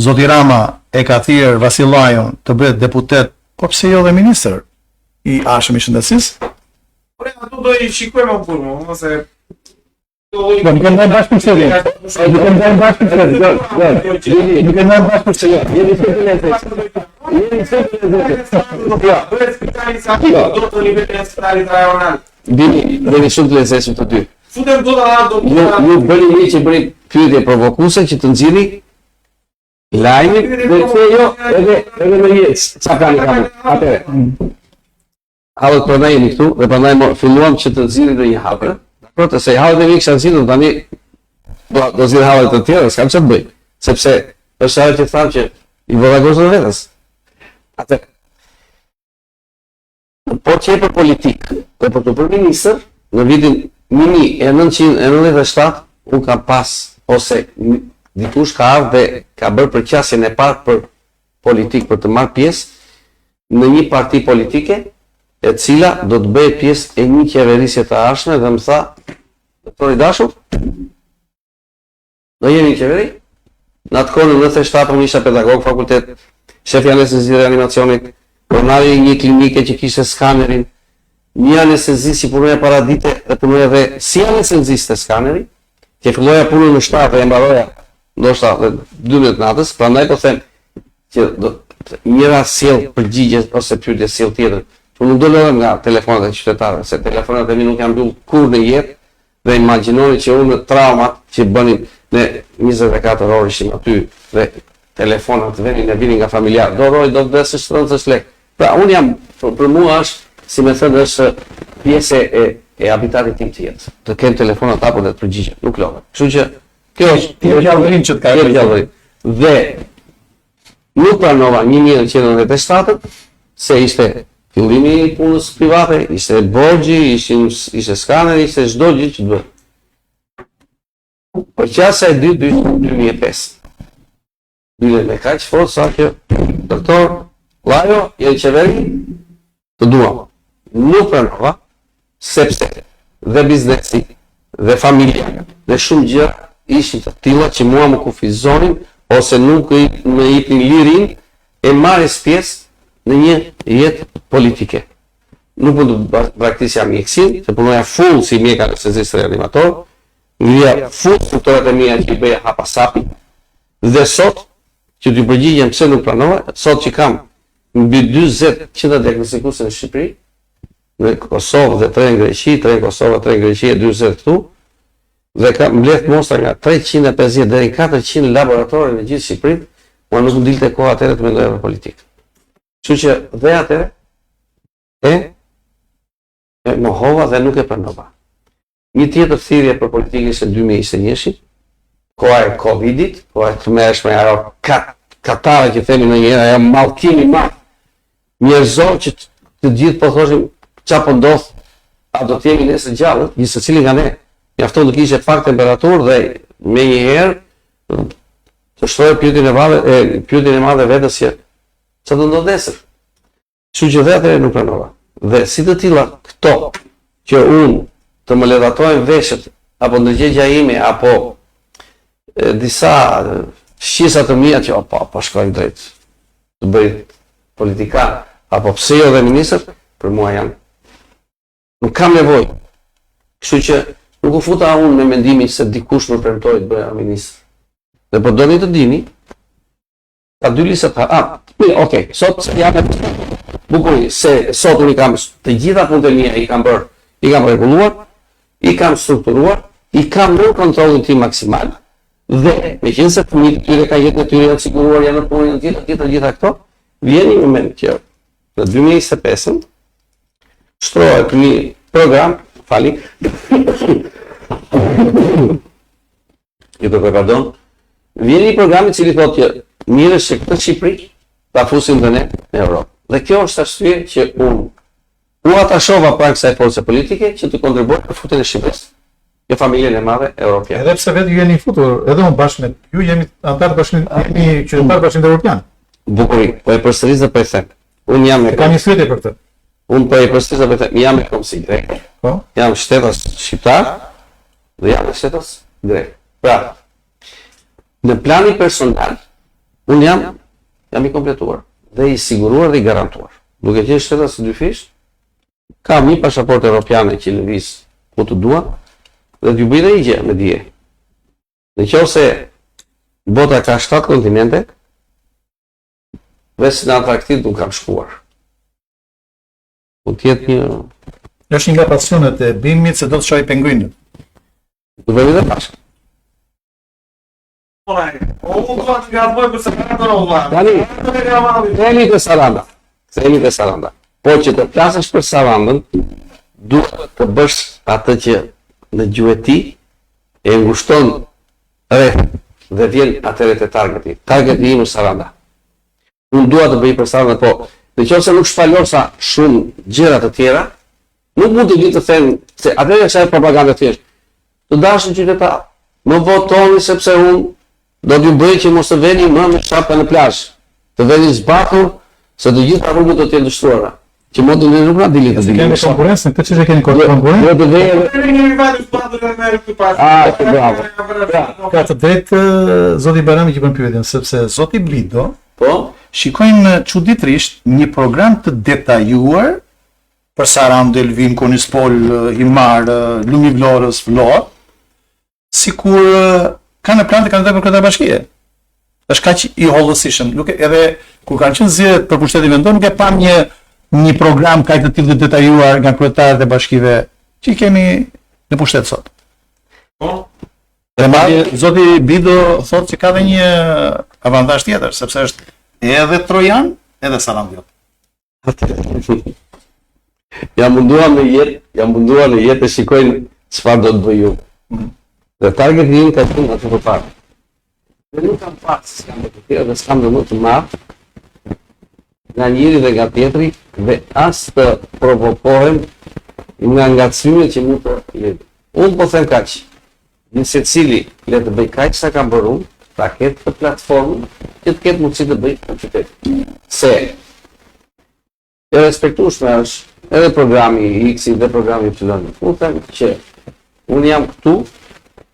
Zoti Rama e ka thirrë Vasil Lajon të bëhet deputet, po pse jo dhe ministër i arshëm i shëndetësisë? Por ato do i shikojmë më punë, ose Do nuk e ndajmë bashkë për sëri. Nuk e ndajmë bashkë për sëri. Nuk e ndajmë bashkë për sëri. Jeni sempre bëhet spitalizatë do të nivelin e spitalit rajonal. Jeni shumë të lezetshëm të dy. Futem do të Ju bëni një që bëni pyetje provokuese që të nxirri lajmin dhe pse jo edhe në jetë. Çka kanë kamë? Atëre. Hallët prandaj jeni këtu dhe prandaj filluam që të nxirri në një hapë. Dakor, se hallët e mi kisha nxirrur tani do zgjidh hallët të tjera, s'kam çfarë të bëj, sepse është ajo që thamë që i vëllagosë dhe vetës. Atë. Po që e për politikë, dhe për të për ministër, në vitin 1997, unë kam pas, ose dikush ka ardhur dhe ka bërë përqasjen e parë për politikë, për të marrë pjesë në një parti politike, e cila do të bëjë pjesë e një qeverisje të ardhshme dhe më tha, doktor i dashur, do jemi në qeveri? Në atë kohë në 97 unë isha pedagog fakultet, shef anestezi dhe animacionit, pronari i një klinike që kishte skanerin, një anestezist që punoja para dite dhe punoja dhe si anestezist e skaneri, që filloja punën në 7 dhe e mbaroja ndoshta dhe 12 natës, prandaj po them që njëra sjell përgjigje ose pyetje sjell tjetër. Unë nuk do lodhem nga telefonat e qytetarëve, se telefonat e mi nuk janë mbyll kur në jetë dhe imagjinoni që unë traumat që bënin në 24 orë ishim aty dhe telefonat venin e vinin nga familjar, do roj, do vdesë shtrëncësh lek. Pra unë jam, për mua është, si me thënë, është pjesë e habitatit tim të jetë. Të kem telefonat apo dhe të përgjigje, nuk lodhem. Kështu që kjo është gjallërin që të ka gjallërin. Dhe nuk pranova 1997 se ishte fillimi i punës private, ishte borxhi, ishte skaneri, ishte çdo gjë që bëhet. Për qasa e 2005. Bile me kaq fort sa që doktor Lajo e qeveri të duam. Nuk pranova, sepse dhe biznesi, dhe familja, dhe shumë gjëra ishin të tilla që mua më kufizonin ose nuk më jepnin lirin e marrjes pjesë në një jetë politike. Nuk mund të praktikisja mjekësinë, se punoja full si mjek anestezist reanimator, ngria full strukturat e mia që i bëja hapasapi, dhe sot që t'ju përgjigjem pse nuk pranova, sot që kam mbi 40 qendra diagnostikuese në Shqipëri, në Kosovë dhe 3 në Greqi, 3 në Kosovë, 3 në Greqi e 40 këtu, dhe kam mbledh mostra nga 350 deri 400 laboratore në gjithë Shqipërinë, mua nuk më dilte koha atëherë të mendoja për politikë. Kështu që dhe atëherë e mohova dhe nuk e pranova. Një tjetër thirrje për politikën ishte 2021, koha e Covidit, koha e tmerrshme ajo katara që themi ndonjëherë, ajo mallkimi madh njerëzor që të gjithë po thoshim çfarë po ndodh, a do të jemi nesër gjallë, gjithë secili nga ne. Mjafton të kishte pak temperaturë dhe me një herë të shtrojë pyetjen e madhe vetes që çfarë do ndodh nesër. Kështu që dhe atëherë nuk pranova. Dhe si të tilla këto që unë të më ledhatojnë veshët apo ndërgjegja ime apo disa shqisa të mia që po shkojnë drejt të bëj politikan apo pse jo dhe ministër, për mua janë. Nuk kam nevojë. Kështu që nuk u futa unë me mendimin se dikush më premtoi të bëja ministër. Dhe po doni të dini, ka dy lista okej, sot jam bukur se sot unë kam të gjitha punët e mia i kam rregulluar, i kam strukturuar, i kam në kontrollin tim maksimal dhe meqense fëmijët tyre ka jetën e tyre janë siguruar, janë në punë, të gjitha këto, vjen një moment që në 2025 shtrohet një program, vjen një program i cili thotë që mirë se këtë Shqipëri ta fusim dhe ne në Europë. Dhe kjo është arsye që unë U atashova pranë kësaj force politike që të kontribuoj për futjen e Shqipërisë në familjen e madhe europiane. Edhe pse vetë ju jeni futur, edhe unë bashkë me ju jemi antar të bashkimit, jemi qytetar të bashkimit evropian. Bukuri, po e përsëris dhe po e them. Unë jam E kam një pyetje për këtë. Unë po e përsëris dhe po e them, jam e komsi grek. Po. Jam shtetas shqiptar dhe jam shtetas grek. Pra, në plani personal, unë jam i kompletuar dhe i siguruar dhe i garantuar. Duke qenë shtetas së dyfish, kam një pasaportë europiane që lëviz ku të dua dhe t'ju bëj dhe i gjë me dije. Në qoftë se bota ka 7 kontinente, veç në Antarktik nuk kam shkuar. Po tjetë një... Është një nga pasionet e Bimit se do të shohë penguinët. Do vëmi dhe bashkë. Themi të Saranda. Po që të plasësh për Sarandën, duhet të bësh atë që në gjuhën e tij e ngushton rreth dhe vjen atëre te targeti. Targeti im është Saranda. Unë dua të bëj për Sarandën, po nëse nuk shpalosa shumë gjëra të tjera, nuk mund të vi të them se atëre është propagandë thjesht. Të dashur qytetar, më votoni sepse unë do t'ju bëj që mos të veni më me shapa në plazh. Të veni zbathur se të gjitha rrugët do të jenë dështuara. Që modin e nuk na dili të dilim. Kemi konkurrencë, në këtë çështje keni konkurrencë. Jo të bravo. Ka të drejtë zoti Barami që bën pyetjen, sepse zoti Blido Po, shikojnë çuditërisht një program të detajuar për Sarandë, Elvin, Konispol, Himar, Lumi Vlorës, Vlorë, sikur kanë në plan të kandidatë për këtë bashkie. Është kaq i hollësishëm. Nuk e, edhe kur kanë qenë zgjedhjet për pushtetin vendor, nuk e pam një program kaq të tillë të detajuar nga kryetarët e bashkive që i kemi në pushtet sot. Po, Dhe madje zoti Bido thotë që ka dhe një avantazh tjetër, sepse është edhe trojan, edhe sarandiot. jam munduar në jetë të shikojnë çfarë do të bëj ju. Dhe targeti im ka qenë atë përpara. Dhe nuk kam pasë, s'kam dhe të tjerë dhe s'kam dhe më të marë nga njëri dhe nga tjetri dhe as të provokohem nga ngacmimet që mund të jetë. Unë po them kaq, në secili le të bëj kaq sa kam bërë unë, ta ketë të platformën që të ketë mundësi të bëj në qytet. Se e respektueshme është edhe programi X dhe programi Y. Unë them që unë jam këtu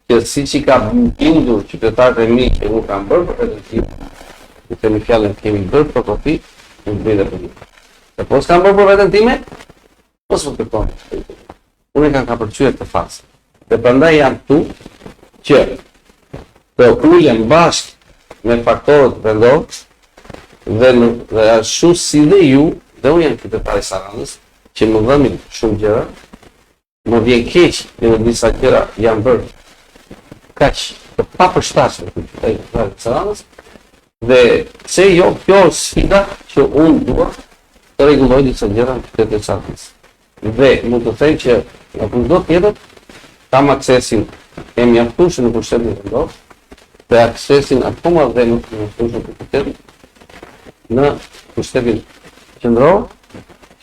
që siç i ka bindur qytetarët e mi që unë kam bërë për vetën time, në themi fjalën kemi bërë protopi, unë bëj dhe për një. Se po s'kam bërë për vetën time, po s'më kërkon. Unë e kam kapërcyer të fazë. Dhe prandaj jam këtu që të ulem bashkë me faktorët vendor dhe ashtu si dhe ju, dhe unë jam qytetar i Sarandës, që më dhëmin shumë gjëra, më vjen keq në disa gjëra janë bërë kaq të papërshtatshme për qytetarët e Sarandës, dhe pse jo kjo sfida që unë dua të rregulloj disa gjëra në qytetin e Sarandës. Dhe mund të them që nga kushdo tjetër kam aksesin e mjaftueshëm në pushtetin vendor, dhe aksesin akoma dhe në mjaftueshëm në pushtetin në pushtetin qendror,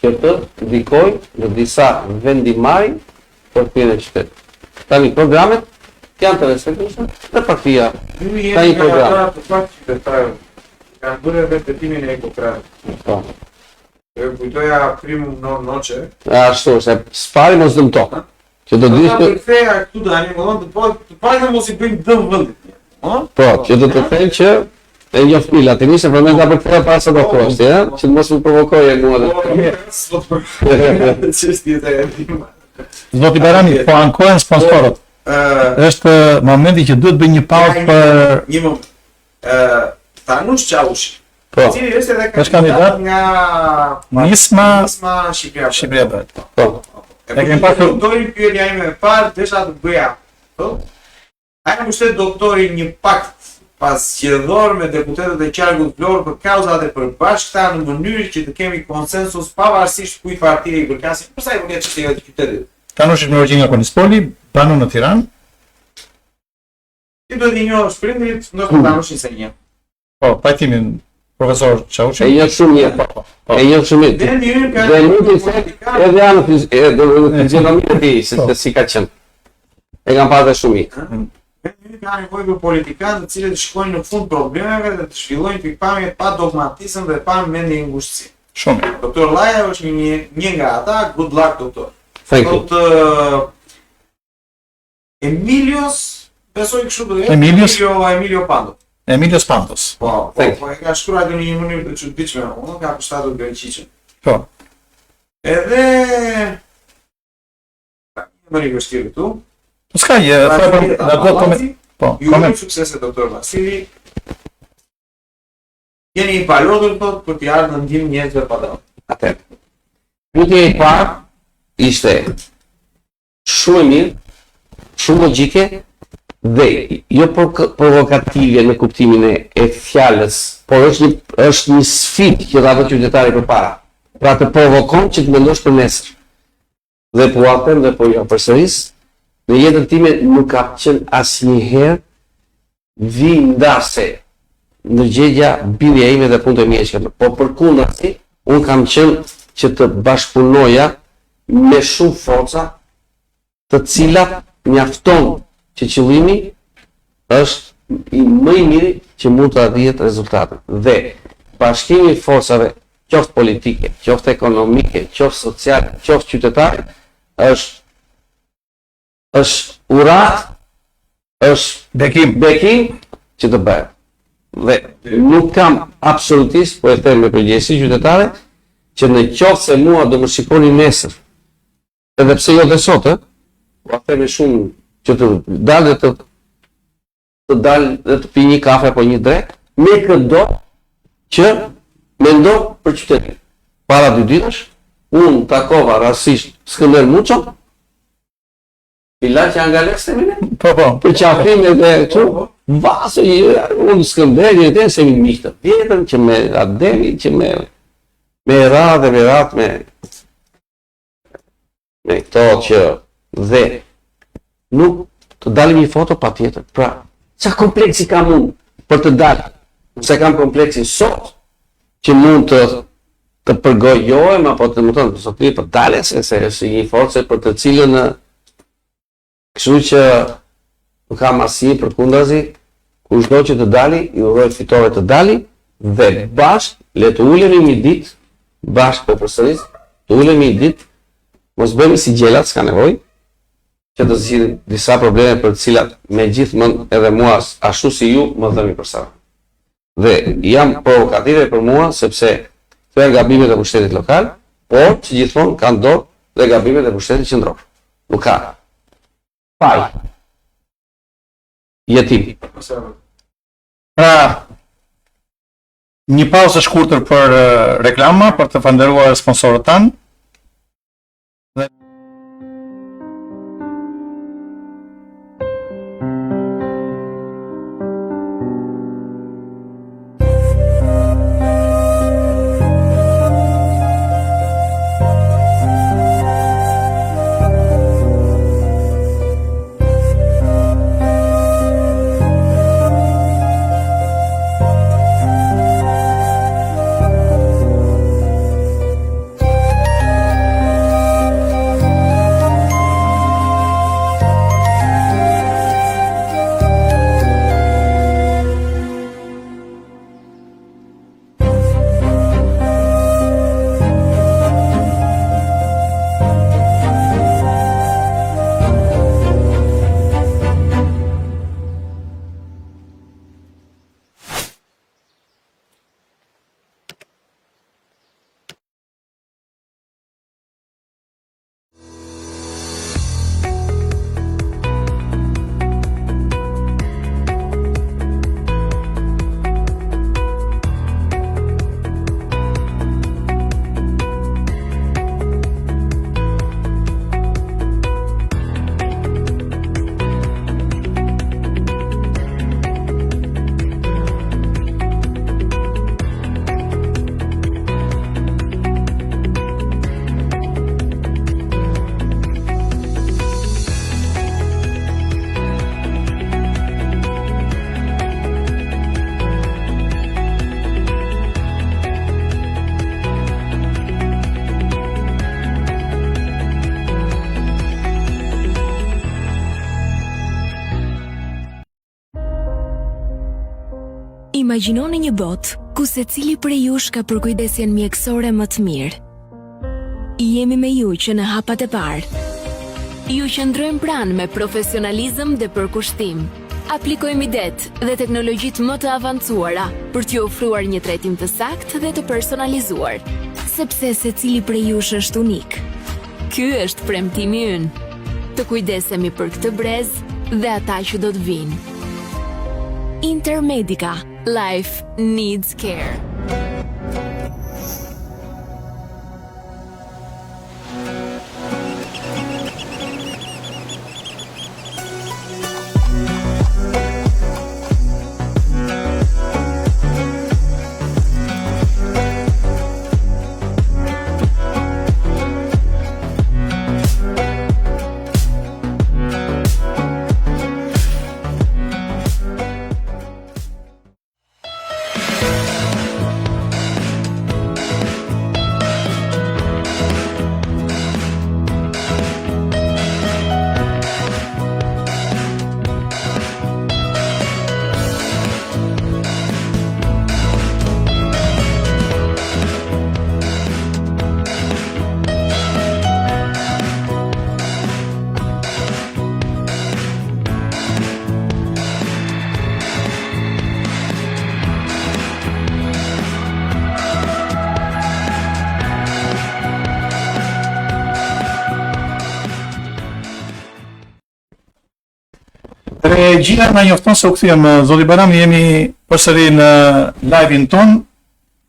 që të ndikoj në disa vendimarrje për pjesën e qytetit. Tani programet janë të respektueshme dhe partia ka një program. Të pak qytetarë kanë bërë vepetimin e ekokradit. Po. E kujtoja primum non noce. Ashtu, se spari mos dëmto. Që do dish Ata të përktheja këtu tani, më thonë të pajtë mos i bëjnë dëm vendit. po, që do të them që e njoh pila, tani se përmend ta përkthej para sa do kosti, ëh, që të mos më provokoje mua. Zoti Barami, po ankohen sponsorët. Është momenti që duhet bëj një pauzë për një moment. Tanush Çavushi. Po. Cili është edhe Është kandidat nga Nisma Shqipëria. Shqipëria bëhet. Po. E kemi pasur doktorin pyetja ime e parë, desha të bëja. Po. Ai më shtet doktorin një pakt pas zgjedhor me deputetët e qarkut Vlorë për kauzat e përbashkëta në mënyrë që të kemi konsensus pavarësisht kujt partie i përkasin. Përsa i vjen çështja e qytetit. Tanush është me origjinë nga Konispoli, banon në Tiranë. Ti do të njohësh prindrit, ndoshta Tanushin se një. Po, pajtimin Profesor Çavuçi. E njeh shumë mirë, po. E njeh shumë mirë. Dhe njërin ka Dhe nuk i the edhe janë fizionominë e tij, se si ka qenë. E kam parë shumë mirë. Dhe njërin ka nevojë për politikanë të cilët shkojnë në fund problemeve dhe të zhvillojnë pikpamje pa dogmatizëm dhe pa mendje ngushtësi. Shumë. Doktor Laja është një nga ata, good luck doktor. Thank you. Thot Emilios, besoj kështu do jetë. Emilio Pando. Emilios Pandos. Po, e ka shkruar në një mënyrë të çuditshme, unë ka përshtatur Greqiçën. Po. Edhe më i vështirë këtu. S'ka gjë, na do koment. Po, Ju koment. suksese doktor Vasili. Jeni i palodhur thot për të ardhur në ndihmë njerëzve pa dëm. Atëherë. Pyetja e parë ishte shumë e mirë, shumë logjike dhe jo provokative në kuptimin e fjalës, por është një sfidë që dha qytetari përpara. Pra të provokon që të mendosh për nesër. Dhe po a them dhe po jo përsëris, në jetën time nuk ka qenë asnjëherë vindase ndërgjegja bindja ime dhe punët e mia që kam. Po përkundrazi, unë kam qenë që të bashkëpunoja me shumë forca, të cilat mjafton që qëllimi është i më i miri që mund të arrihet rezultate. Dhe bashkimi i forcave, qoftë politike, qoftë ekonomike, qoftë sociale, qoftë qytetare, është urat, është bekim që të bëhet. Dhe nuk kam absolutisht, po e them me përgjegjësi qytetare, që në qoftë se mua do më shikoni nesër, edhe pse jo dhe sot, po a them shumë që të dalë dhe të pi një kafe apo një drek, me këdo që mendo për qytetin. Para 2 ditësh, unë takova rasisht Skënder Muço, Pilar që angales të mine, për qafime dhe që, vasë, unë Skënderi e të se mi miqë të vjetën, që me ademi, që me radhe, me këto që dhe nuk të dalim një foto pa tjetër. Pra, qa kompleksi kam unë për të dalë, se kam kompleksin sot, që mund të përgojohem, apo të më tonë, të sotiri për dalë, se është një force për të cilën kështu që nuk kam asnjë përkundrazi, kushdo që të dali, i uroj fitore të dali, dhe bashkë le të ulemi një ditë, bashkë po përsëris, të ulemi një ditë, mos bëhemi si gjelat, s'ka nevojë, që të zgjidhim disa probleme për të cilat megjithmonë edhe mua ashtu si ju më dhëmi përsa. Dhe jam provokative për mua sepse këto janë gabimet e pushtetit lokal, por që gjithmonë kanë dorë dhe gabimet e pushtetit qendror. Nuk ka faj. Jetim. Pra, një pauzë e shkurtër për reklama, për të falënderuar sponsorët tanë. Imagjinoni një botë ku secili prej jush ka përkujdesjen mjekësore më të mirë. Jemi me ju që në hapat e parë. Ju qëndrojmë pranë me profesionalizëm dhe përkushtim. Aplikojmë idet dhe teknologjit më të avancuara për t'ju ofruar një trajtim të saktë dhe të personalizuar, sepse secili prej jush është unik. Ky është premtimi ynë. Të kujdesemi për këtë brez dhe ata që do të vinë. Intermedica. Life needs care. Regjia na njofton se u kthyem zoti Bajrami, jemi përsëri në live-in ton.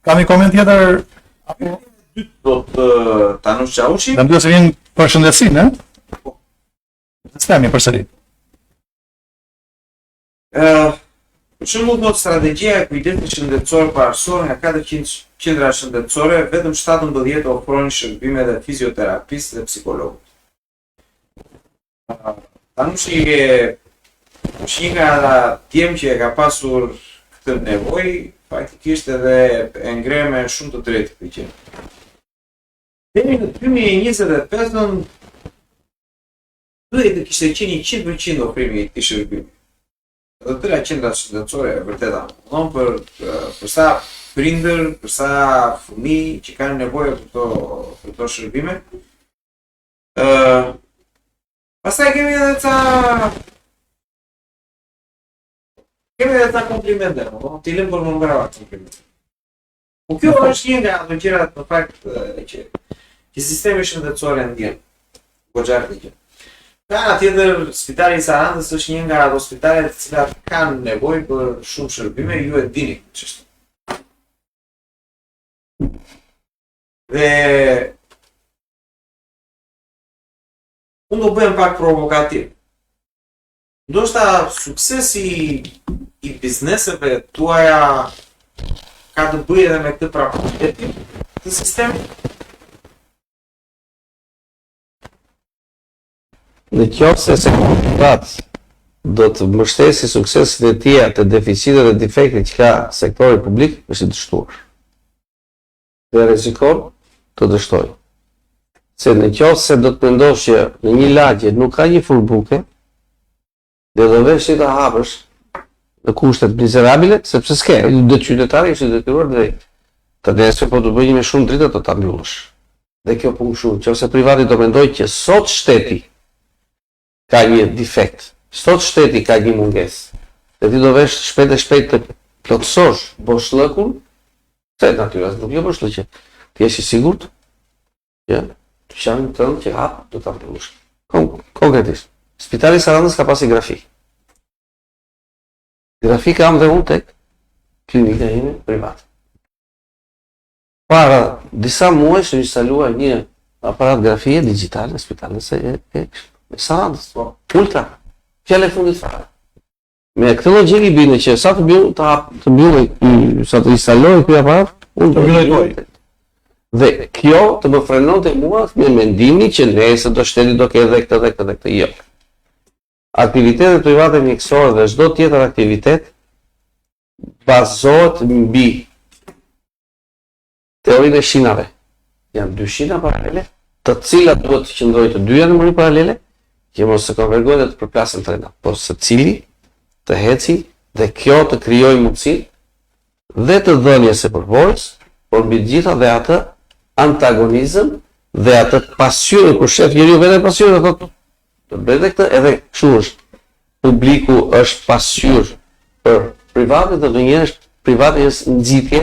Kam një koment tjetër apo Do të Tanush Çauçi. do të vjen përshëndetësi, ne? Stemi përsëri. Për shembull, do strategjia e kujdesit shëndetësor parësor nga 400 qendra shëndetësore, vetëm 17 ofrojnë shërbime dhe fizioterapistë dhe psikologë. Tanushi është një nga tjemë që e ka pasur këtë nevojë, faktikisht edhe e ngre me shumë të drejtë këtë gjë. Deri në 2025 duhet të kishte qenë 100% ofrimi i shërbimit. Dhe tëra qendra shëndetësore vërtet anon për sa prindër, për sa fëmijë që kanë nevojë për këto shërbime. Pastaj kemi edhe ca komplimente, ti lëm për më brava komplimente. Po kjo është një nga ato gjërat në fakt që sistemi shëndetësor e ndjen. Goxha këtë. Nga tjetër, spitali i Sarandës është një nga ato spitalet të cilat kanë nevojë për shumë shërbime, ju e dini ç'është. Dhe unë do bëhem pak provokativ. Ndoshta suksesi i bizneseve tuaja ka të bëjë edhe me këtë praktiketim të sistemit. Në qoftë se komunitat do të mbështesi suksesin e tij të deficitet dhe defektet që ka sektori publik, është i dështuar. Dhe rrezikon të dështoj. Se në qoftë se do të mendosh që në një lagje nuk ka një furbuke, dhe do vesh që ta hapësh në kushtet mizerabile, sepse s'ke, dhe qytetari është i detyruar drejt. Të nesër po të bëjnë me shumë drita të ta mbyllësh. Dhe kjo punë shumë, qoftë se privati do mendoj që sot shteti ka një defekt, sot shteti ka një mungesë, dhe ti do vesh shpejt e shpejt të plotësosh boshllëkun, se natyra nuk jo boshllëqe, ti je i sigurt që të qamin tënd që hap do ta mbyllësh. Konkretisht, Spitali i Sarandës ka pasi grafi. Grafi kam dhe unë tek klinika ime private. Para disa muajsh u instalua një aparat grafie digjitale në Spitalin e Sarandës, ultra, fjale fundit fare. Me këtë logjik i binde që sa të mbyllej, sa të instaloj ky aparat, unë të mbylloj. Dhe kjo të më frenonte mua me mendimin që nesër do shteti do ketë dhe këtë. Jo. Aktivitetet private mjekësore dhe çdo tjetër aktivitet bazohet mbi teorinë e shinave. Janë dy shina paralele, të cilat duhet të qëndrojnë të dyja në mënyrë paralele, që mos të konvergojnë dhe të përplasen trena, por secili të heci dhe kjo të krijojë mundësi dhe të dhënjes së përvojës, por mbi gjitha dhe atë antagonizëm dhe atë pasqyrë, kur shef njeriu vetë pasqyrë, thotë të bëjë këtë, edhe kështu është. Publiku është pasqyrë për privatet dhe ndonjëherë privati është nxitje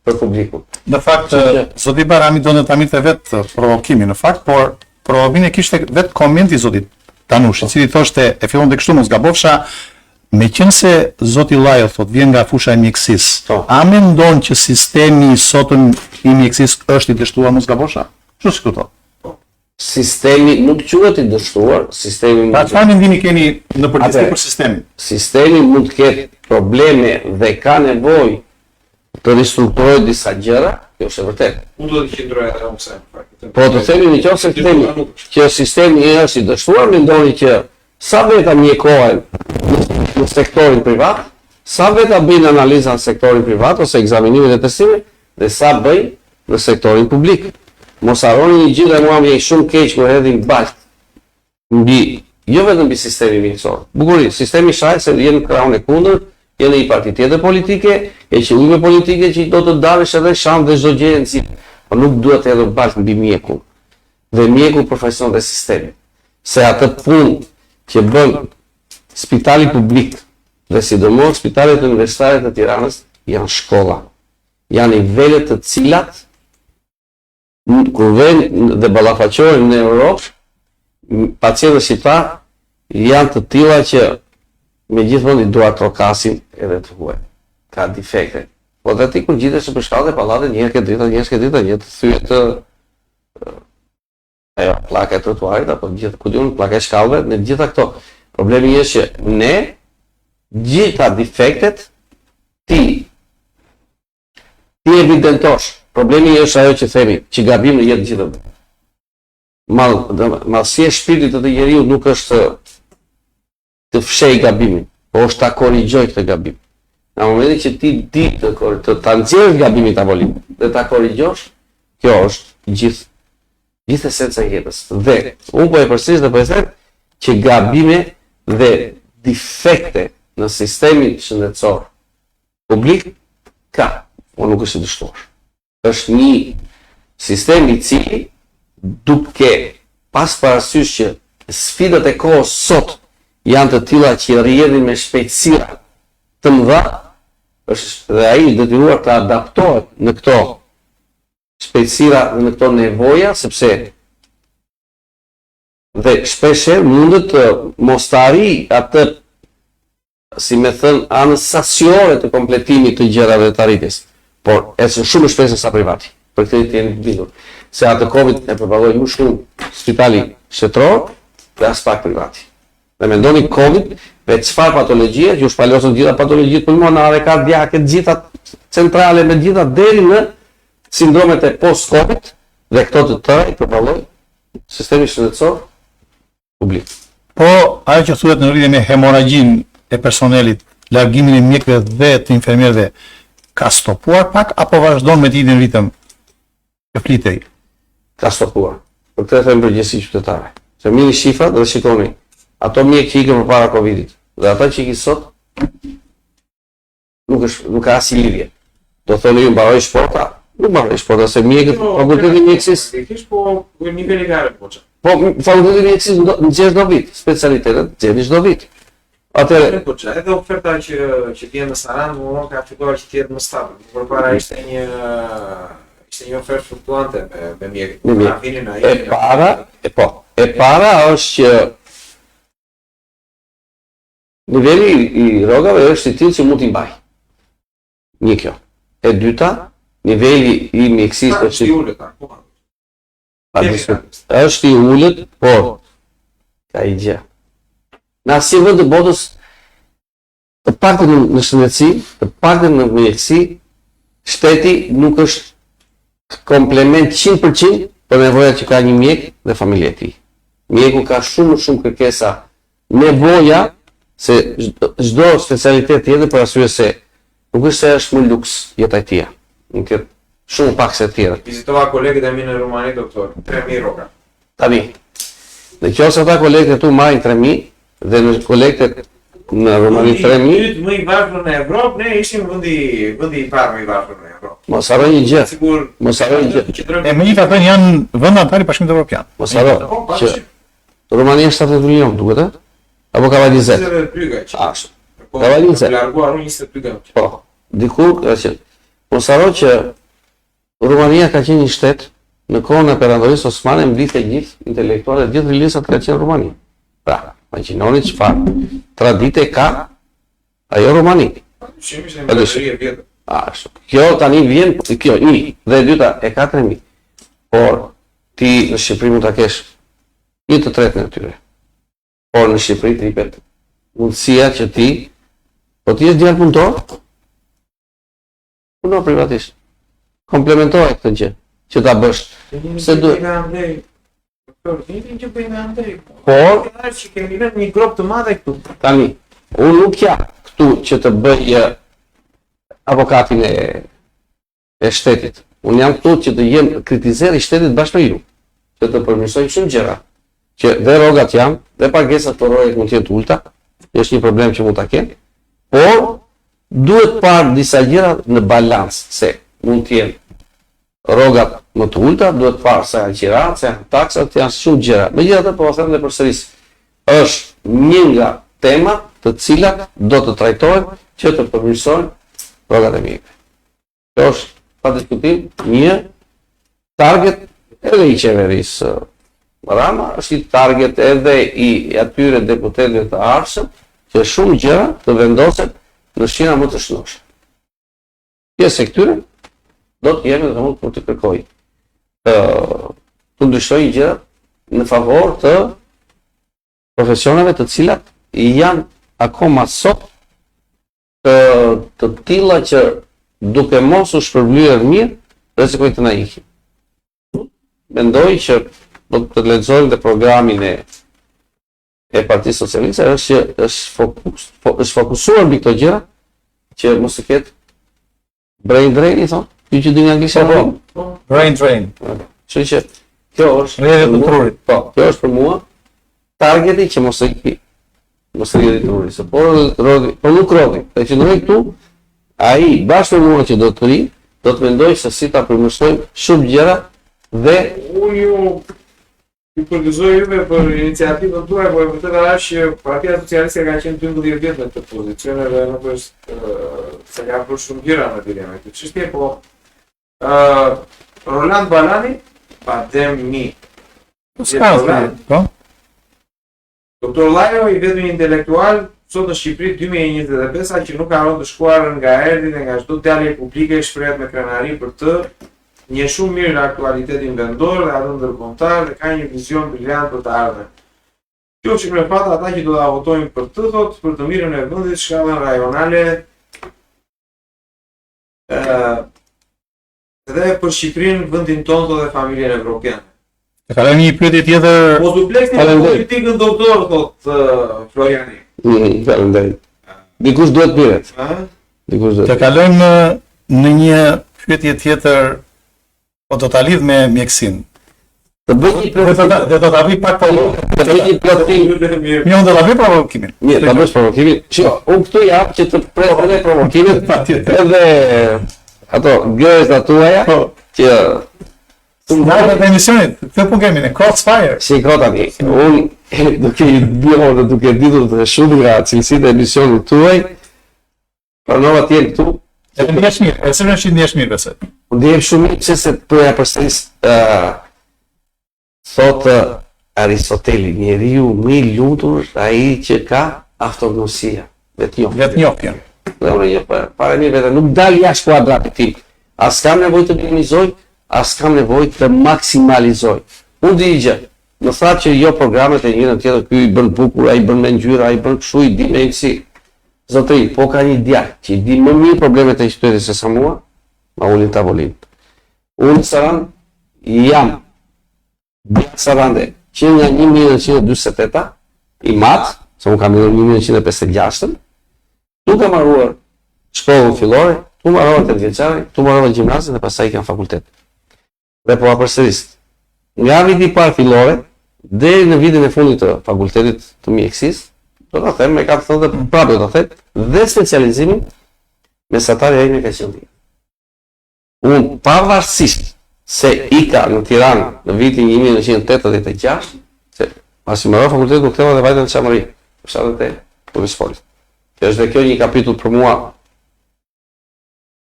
për publikun. Në fakt, zoti Barami do në ta mirë vetë provokimin, në fakt, por provokimin e kishte vetë komenti zotit Tanushi, i cili thoshte e fillon të kështu mos gabofsha, meqense zoti Llajo thot vjen nga fusha e mjekësisë, a mendon që sistemi sotëm i mjekësisë është i dështuar mos gabofsha? Çu si këto? Sistemi nuk quhet i dështuar, sistemi Pa çfarë mendimi keni në përgjithësi për sistemin? Sistemi mund të ketë probleme dhe ka nevojë të ristrukturohet disa gjëra, kjo është e vërtetë. Unë do të qëndroj atë mëse. Po të themi që sistemi është i dështuar, mendoni që sa veta mjekohen në sektorin privat, sa veta bëjnë analiza në sektorin privat ose ekzaminimin e testimit dhe sa bëjnë në sektorin publik. Mos harroni një gjë dhe mua më jep shumë keq kur hedhin balt mbi jo vetëm mbi sistemin mjekësor. Bukurisht, sistemi shaj se jeni krahun e kundërt, jeni një parti tjetër politike, e qëllime politike që do të dalësh edhe sham dhe çdo gjë e nxit. Po nuk duhet të hedhë balt mbi mjekun. Dhe mjeku profesion dhe sistemi. Se atë punë që bën spitali publik dhe sidomos spitalet universitare të Tiranës janë shkolla. Janë nivele të cilat kur vjen dhe ballafaqohen në Europë, pacientët shqiptar janë të tilla që me gjithmonë i duan trokasin edhe të huaj. Ka defekte. Po dhe ti kur gjitesh për shkallë pallate, një herë ke drita, një herë ke drita, një të thyet ajo pllaka e trotuarit apo gjithë ku diun pllaka e shkallëve, në gjitha këto. Problemi është që ne gjitha defektet ti evidentosh. Problemi është ajo që themi, që gabim në jetë gjithë. Mallësia e shpirtit të njeriu nuk është të fshej gabimin, po është ta korrigjoj këtë gabim. Në momentin që ti di të ta nxjerrësh gabimin tavolin dhe ta korrigjosh, kjo është gjithë esenca e jetës. Dhe unë po e përsëris dhe po e them që gabime dhe defekte në sistemin shëndetësor publik ka, po nuk është i dështuar. Është një sistem i cili duke pas parasysh që sfidat e kohës sot janë të tilla që rrjedhin me shpejtësira të mëdha, është dhe ai detyruar të adaptohet në këto shpejtësira dhe në këto nevoja, sepse dhe shpeshherë mundet të mos të arrijë atë, si me thënë, anës sasiore të kompletimit të gjërave të arritjes. Por është shumë më shpejt se sa privati. Për këtë të jeni të bindur. Se atë Covid e përballoi më shumë spitali shtetëror dhe as pak privati. Dhe mendoni Covid me çfarë patologjie, ju shpalosën gjitha patologjitë pulmonare, kardiake, gjitha centrale me gjitha deri në sindromet e post-Covid dhe këto të tëra i përballoi sistemi shëndetësor publik. Po, ajo që thuhet në lidhje me hemorragjin e personelit, largimin e mjekëve dhe të infermierëve, ka stopuar pak apo vazhdon me të njëjtin ritëm? Që flitej. Ka stopuar. Për këtë them përgjegjësi qytetare. Se mirë shifrat dhe shikoni, ato mjekë që ikën përpara Covidit dhe ata që ikin sot nuk ka asnjë lidhje. Do thonë ju mbaroj shporta, nuk mbaroj shporta se mjekët fakulteti i mjekësisë, po niveli i garë po. Po fakulteti i mjekësisë nxjerr çdo vit, specialitetet nxjerr çdo vit. Atëherë edhe oferta që vjen në Saran, më ka fituar që tjetë më stabil. Përpara ishte një ofertë fluktuante me mjekë. E para është që niveli i rrogave është i tillë që mund t'i mbaj. Një kjo. E dyta, niveli i mjekësisë është i ulët. Është i ulët, por ka i gjë. Në asnjë vend të botës, të paktën në shëndetësi, të paktën në mjekësi, shteti nuk është komplement 100% për nevojat që ka një mjek dhe familja e tij. Mjeku ka shumë kërkesa, nevoja se çdo specialitet tjetër për arsye se nuk është se është më luks jeta e tij. Nuk është shumë pak se të tjerët. Vizitova kolegët e mi në Rumani, doktor, 3.000 roka. Tani, nëse ata kolegët e tu marrin 3.000, dhe në kolektet Në Romani 3.000. Dytë më i varfër në Evropë, ne ishim vendi I parë më I varfër në Evropë. Mos harro një gjë. Sigur. Mos harro një gjë. E megjithatë janë vende anëtar I Bashkimit Evropian. Mos harro që Romania 70 milion, duket ë? Apo ka 20? 20 plyga. Ashtu. Ka 20. Larguar 20 plyga. Po. Dikur ka qenë. Mos harro që Romania ka qenë një shtet në kohën e perandorisë osmane mblidhte gjithë intelektualët, gjithë rilisat ka qenë Romani. Pra, imagjinoni çfarë tradite ka ajo Romani. Ishim ishte mbretëri e vjetër. Ashtu. Kjo tani vjen, kjo I, dhe e dyta e 4.000. Por ti në Shqipëri mund ta kesh 1/3 në tyre. Por në Shqipëri të ripet mundësia që ti, po ti jesh djalë punëtor, puno privatisht. Komplementoje këtë gjë që ta bësh. Pse duhet? Që bëjmë andej. Por Që kemi lënë një grop të madhe këtu. tani, unë nuk jam këtu që të bëj avokatin e shtetit. Unë jam këtu që të jem kritizer I shtetit bashkë me ju. Që të përmirësoj shumë gjëra. Që dhe rrogat janë, dhe pagesat për rrogat mund të jenë të ulta. Është një problem që mund ta kenë. Por duhet parë disa gjëra në balans, se mund të jenë rrogat më të ulta, duhet parë sa janë qirat, sa janë taksat, janë shumë gjëra. Megjithatë, po them dhe përsëris, është një nga temat të cilat do të trajtohen që të përmirësojnë rrogat e mjekëve. Kjo është pa diskutim një target edhe I qeverisë Rama, është I target edhe I atyre deputetëve të ardhshëm, që shumë gjëra të vendosen në shina më të shëndoshme. Pjesë e këtyre do të jemi dhe mund për të kërkoj të ndryshoj gjëra në favor të profesioneve të cilat janë akoma sot të tilla që duke mos u shpërblyer mirë, rrezikojnë të na ikin. Mendoj që do të lexojmë dhe programin e Partisë Socialiste është fokusuar mbi këto gjëra që mos të ketë brain drain, thonë. Ju që dini anglisht Brain drain. Kështu që kjo është Rrjedhja e trurit. Po, kjo është për mua targeti që mos e ki. Mos e rrjedhja e trurit. Por nuk rrodhi. Të qëndroj këtu, ai bashkë me mua që do të ri, do të mendoj se si ta përmirësojmë shumë gjëra dhe Unë ju përgëzoj juve për iniciativën tuaj, por e vërtet është që Partia Socialiste ka qenë 12 vjet në këtë pozicion dhe nuk është se ka bërë shumë gjëra në lidhje me këtë çështje, po Roland Balani, Pandemi. Po. Doktor Lajo I vetë një intelektual sot në Shqipëri 2025 që nuk ka rënë të shkuar nga erdhi dhe nga çdo djalë publike shprehet me krenari për të një shumë mirë në aktualitetin vendor dhe atë ndërkombëtar dhe ka një vizion briljant për të ardhmen. Qofshin me fat ata që do ta votojnë për të thotë për të mirën e vendit shkallën rajonale dhe për Shqipërinë, vendin tonë dhe familjen evropiane. E kaloj një pyetje tjetër. Po dupleksin e politikën doktor, thotë Floriani. Faleminderit. Dikush duhet pyet. Dikush duhet. Të kalojmë në një pyetje tjetër, po do ta lidh me mjekësinë. Të bëj një Dhe do ta bëj pak po. të bëj një plotim. Unë do ta bëj provokimin. Mirë, ta bësh provokimin. Shiko, unë këtu jam që të pres edhe provokimin, edhe ato gjërat tuaja që Nga dhe emisionit, të po kemi në Crossfire. shiko tani, unë duke I bërë dhe duke ditur të shumë nga cilësitë e emisionit tuaj, pranova të jenë këtu. Edhe ndjesh mirë, e sërën që ndjesh mirë besoj. Unë ndjehem shumë mirë pse se përja përsëris thotë Aristoteli, njeriu më I lutur ai që ka autognosia, Vetnjohjen. Dhe unë një para mirë vetë, nuk dal jashtë kuadratit tim. As kam nevojë të minimizoj, as kam nevojë të maksimalizoj. Unë di gjë, më thatë që jo programet e njërën tjetër, ky I bën bukur, ai bën me ngjyrë, ai bën kështu, I di me si. Zotëri, po ka një djalë që I di më mirë problemet e qytetit se sa mua, ma ulin tavolinë. Unë Saran jam djalë Sarande që nga 1948 I matë, se unë kam në 1956, tu kam marruar shkollën fillore, tu marrova 8 vjeçare, tu marrova gjimnazin dhe pastaj kam fakultet. Dhe po përsëris. Nga viti I parë fillore deri në vitin e fundit të fakultetit të mjekësisë, do ta them, me ka thënë dhe prapë do ta them, dhe specializimin mesatarja ime ka qenë. Unë pavarësisht se ika në Tiranë në vitin 1986, se pasi më ra fakultetin u ktheva dhe vajta në Çamëri, fshatet e Polisporit. Që është dhe kjo një kapitull për mua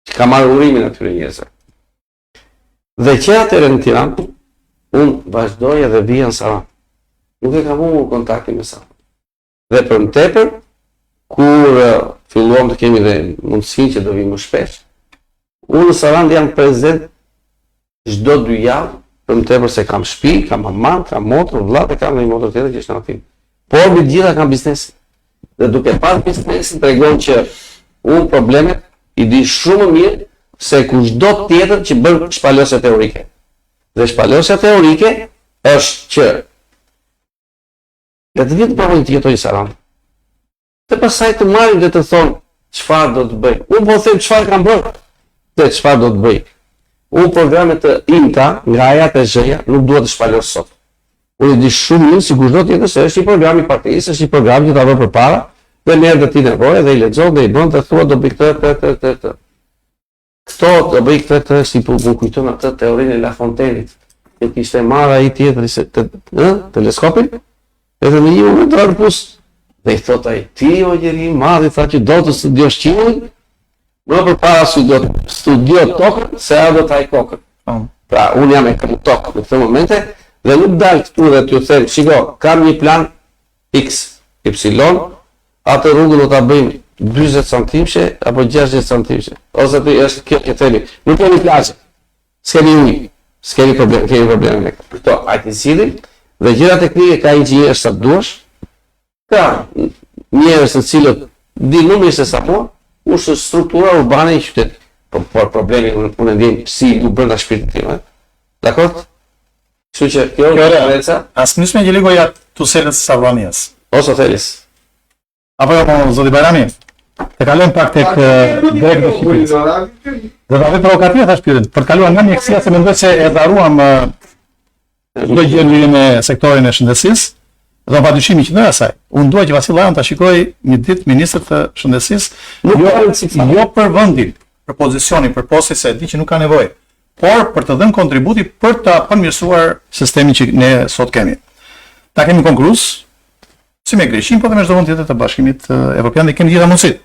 që ka marrë urimin atyre njerëzve. Dhe që atëherë në Tiranë, unë vazhdoja dhe vija në Saran. Nuk e kam humbur kontaktin me Saran. Dhe për më tepër, kur filluam të kemi dhe mundësinë që do vi më shpesh, unë në Sarand jam prezent çdo 2 javë, për më tepër se kam shtëpi, kam maman, kam motor, vëllat e kam dhe një motor tjetër që është në atim. Por mbi të gjitha kam biznesin. Dhe duke pas biznesin tregon që unë problemet i di shumë më mirë se kushdo tjetër që bën shpalosje teorike. Dhe shpalosja teorike është që le të vjetë provojnë të jetoj Sarand. Dhe pasaj të marrin dhe të thonë çfarë do të bëj. Unë po them çfarë kam bërë. Dhe çfarë do të bëj. Unë programet të INTA nga Aja të Zhëja nuk duhet të shpalos sot. Unë di shumë mirë si kushdo tjetër se është një program i partisë, është një program që ta vë përpara dhe merr dhe ti nevojë dhe i lexon dhe i bën dhe thua do bëj këtë. Këto do bëj këtë si po më kujton atë teorinë e La Fontaine'it. Që kishte marrë ai tjetri se teleskopin. Edhe në një moment rarpus dhe i thot ai ti o njeri i madh i tha që do të studiosh qiellin. Më përpara studio tokën, se ajo do të haj kokën. Pra, unë jam e kam tokë në këtë momente, dhe nuk dal këtu dhe t'ju them, shiko, kam një plan X, Y, atë rrugën do ta bëjmë 40 centimshe apo 60 centimshe. Ose ti është kjo që themi, nuk kemi plazhe. S'kemi ujë, s'kemi problem, kemi probleme me këtë. Këto ajti sillim dhe gjëra teknike ka inxhinier sa duash. Ka njerëz të cilët di më mirë se sa mua, është struktura urbane e qytetit. Por problemi unë ndjem si u brenda shpirtit tim, Dakor? Kështu që kjo është diferenca. As nisme që ligoja tu selës së Savanias. Ose thelis. Apo jo, zoti Bajrami. Të kalojmë pak tek drejt të Shqipërisë. Do ta vë provokative thash pyetën. Për të kaluar nga mjekësia se mendoj se e dharuam çdo gjë në lidhje me sektorin e shëndetësisë. Dhe padyshimi që në asaj. Unë dua që Vasil Llajon ta shikoj një ditë ministër të shëndetësisë, jo për vendin, për pozicionin, për postin se e di që nuk ka nevojë, por për të dhënë kontributi për ta përmirësuar sistemin që ne sot kemi. Ta kemi konkluz, si me Greqinë, po dhe me çdo vend tjetër të Bashkimit Evropian dhe kemi gjitha mundësitë.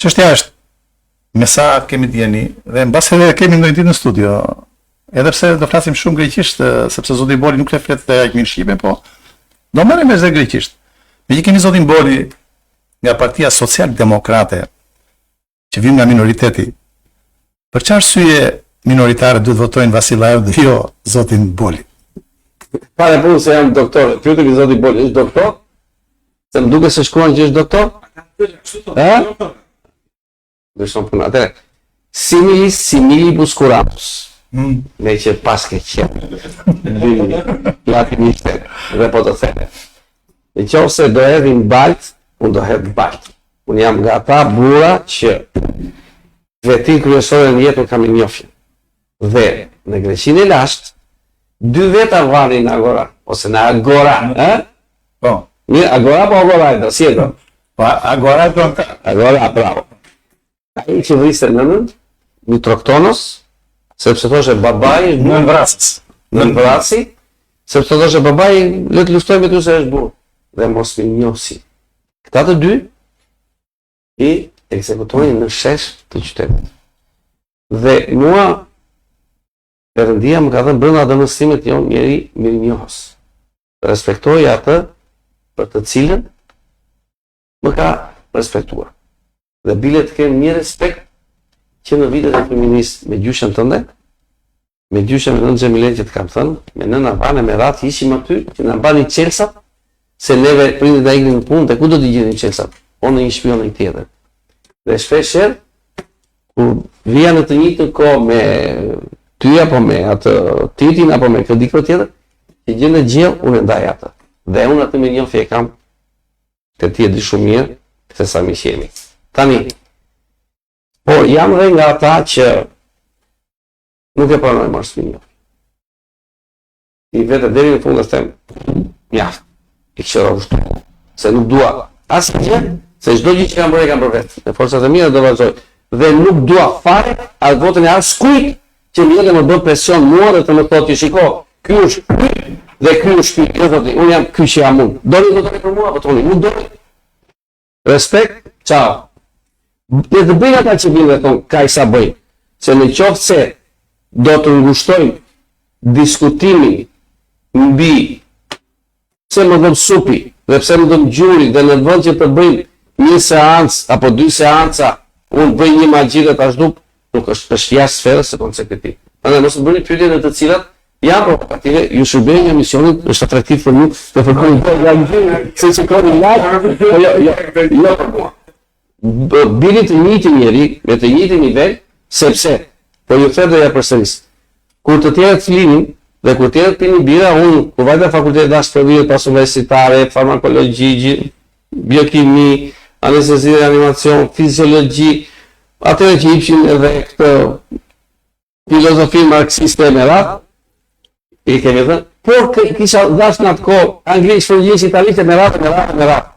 Çështja është me sa kemi djeni dhe mbas edhe kemi ndonjë ditë në studio, edhe pse do flasim shumë greqisht, sepse zoti Boli nuk le flet të mirë shqipe, po do marrim vesh greqisht. Me që kemi zotin Boli nga Partia Social-Demokrate, që vjen nga minoriteti, për çfarë arsye minoritarët duhet votojnë Vasil Llajon dhe jo zotin Boli? Pare punë se jam doktor, pyetëm që zoti Boli është doktor? Se më duket se shkruan që është doktor? Dëshon punë. Atëre, similibus curatus. Me që pas ke qenë. Latiniste, dhe po të theme. Në qoftë se do hedhin balt, unë do hedh balt. Unë jam nga ata burra që vetin kryesore në jetë kam i njofjen. Dhe në Greqinë e lashtë, 2 veta vanin në Agora, ose në Agora, Po. Mirë, Agora po Agora e do, si e do? Po, Agora e do. Agora, bravo. Ai që vriste nënën, Mitroktonos, sepse thoshe babai Në vrasës. në vrasi, sepse thoshe babai le të luftojmë me ty se është burr dhe mos më njohsi. Këta të dy i ekzekutonin në shesh të qytetit. Dhe mua Perëndia më ka dhënë brenda domosdoshmërit jon njëri mirënjohës. Respektoj atë për të cilën më ka respektuar. Dhe bile të kem një respekt që në vitet e feminist me gjyshen tënde, me gjyshen e nënë Xhemilen që të kam thënë, me nëna Vane, me ratë ishim aty, që në bani qelsat, se neve prindit da ikni në punë, dhe ku do t'i gjithin qelsat? O në një shpion në një tjetër. Dhe shpesher, kur vija në të njëjtën kohë me ty apo me atë titin apo me këtë dikë tjetër, që gjë në gjell, unë ndaj atë. Dhe unë atë me njohje kam, të ti e di shumë mirë, se sa mi qemi. Tani, por jam dhe nga ata që nuk e pranoj marrëdhënien. I vetë deri në fund them, mjaft, i kishë ushtu. se nuk dua asgjë, se çdo gjë që kam bërë kam për vetë. Me forcat e mia do vazhdoj. Dhe nuk dua fare atë votën e askujt që vjen dhe më bën presion mua dhe të më thotë shiko, ky është ky dhe ky është ky. Jo thotë, unë jam ky që jam unë. Doni do të për mua apo toni? Nuk doni. Respekt, ciao. Ne të bëjnë ata që vinë dhe thonë, kaj sa bëjnë. Se në qoftë se do të ngushtojnë diskutimi mbi pse më dhëm supi dhe pse më dhëm gjuri dhe në vend që të bëjmë një seancë apo 2 seanca, unë bëj një magji dhe tash nuk është jashtë sferës së konceptit tim. Prandaj mos bëni pyetje në të cilat janë provokative, ju shërbej një misionit, është atraktiv për ju të fërkoni se që koni lajë, jo për mua. Bini të njëjti njeri, me të njëjti nivel, sepse, po ju them dhe ja përsëris, kur të tjerët flinin dhe kur të tjerët pini bira, unë kur vajta fakultetit dashtërive pas universitare, farmakologji, biokimi, anestezi dhe animacion, fiziologji, atëre që ishin edhe këtë filozofi marksiste me radhë, i kemi thënë, por kisha dash në atë kohë anglisht, frëngjisht, italisht me radhë.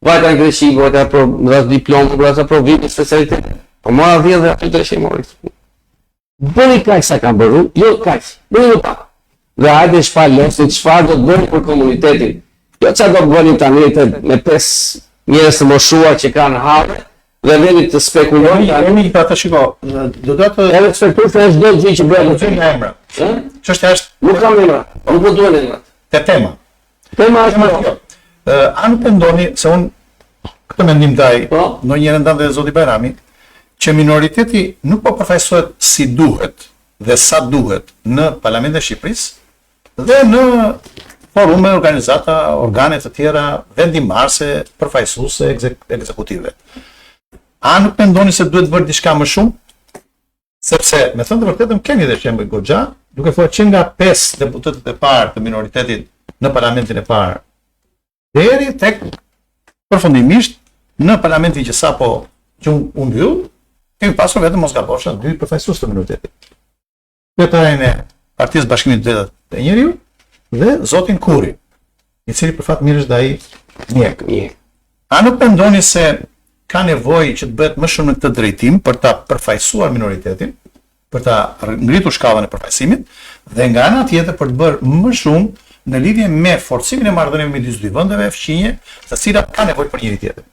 Vajta në Greqi, vajta në diplomë, vajta provimi, specialitet. Po mora 10 dhe aty të reshe mori. Bëni kaq sa kam bërru, jo kaq, bëni në pak. Dhe hajde shpalosit, çfarë do të bëni për komunitetin. Jo çfarë do të bëni tani me 5 njerëz të moshuar që kanë harë dhe veni të spekulojnë. Jemi pa të shiko, do të edhe spektur se çdo gjë që bëhet të nga emra. Çështja është nuk kam emra, nuk po duhen emra. te tema. Tema është A nuk mendoni se unë këtë mendim taj, Po. ndonjëherë ndan dhe zoti Bajrami, që minoriteti nuk po përfaqësohet si duhet dhe sa duhet në Parlamentin e Shqipërisë dhe në forume, organizata, organe të tjera vendimmarrëse, përfaqësuese, ekzekutive. A nuk mendoni se duhet bërë diçka më shumë? Sepse, me thënë të vërtetën, kemi dhe shembuj goxha, duke thënë që nga 5 deputetët e parë të minoritetit në Parlamentin e parë deri tek përfundimisht në Parlamentin që sapo që u mbyll, kemi pasur vetëm mos gabosha 2 përfaqësues të minoritetit. Kryetarin e Partisë Bashkimit të Drejtave të Njeriut dhe zotin Kurri, i cili për fat mirë është dhe ai mjek. A nuk mendoni se ka nevojë që të bëhet më shumë në këtë drejtim për ta përfaqësuar minoritetin, për ta ngritur shkallën e përfaqësimit dhe nga ana tjetër për të bërë më shumë në lidhje me forcimin e marrëdhënieve midis dy vendeve fqinje, të cilat kanë nevojë për njëri tjetrin.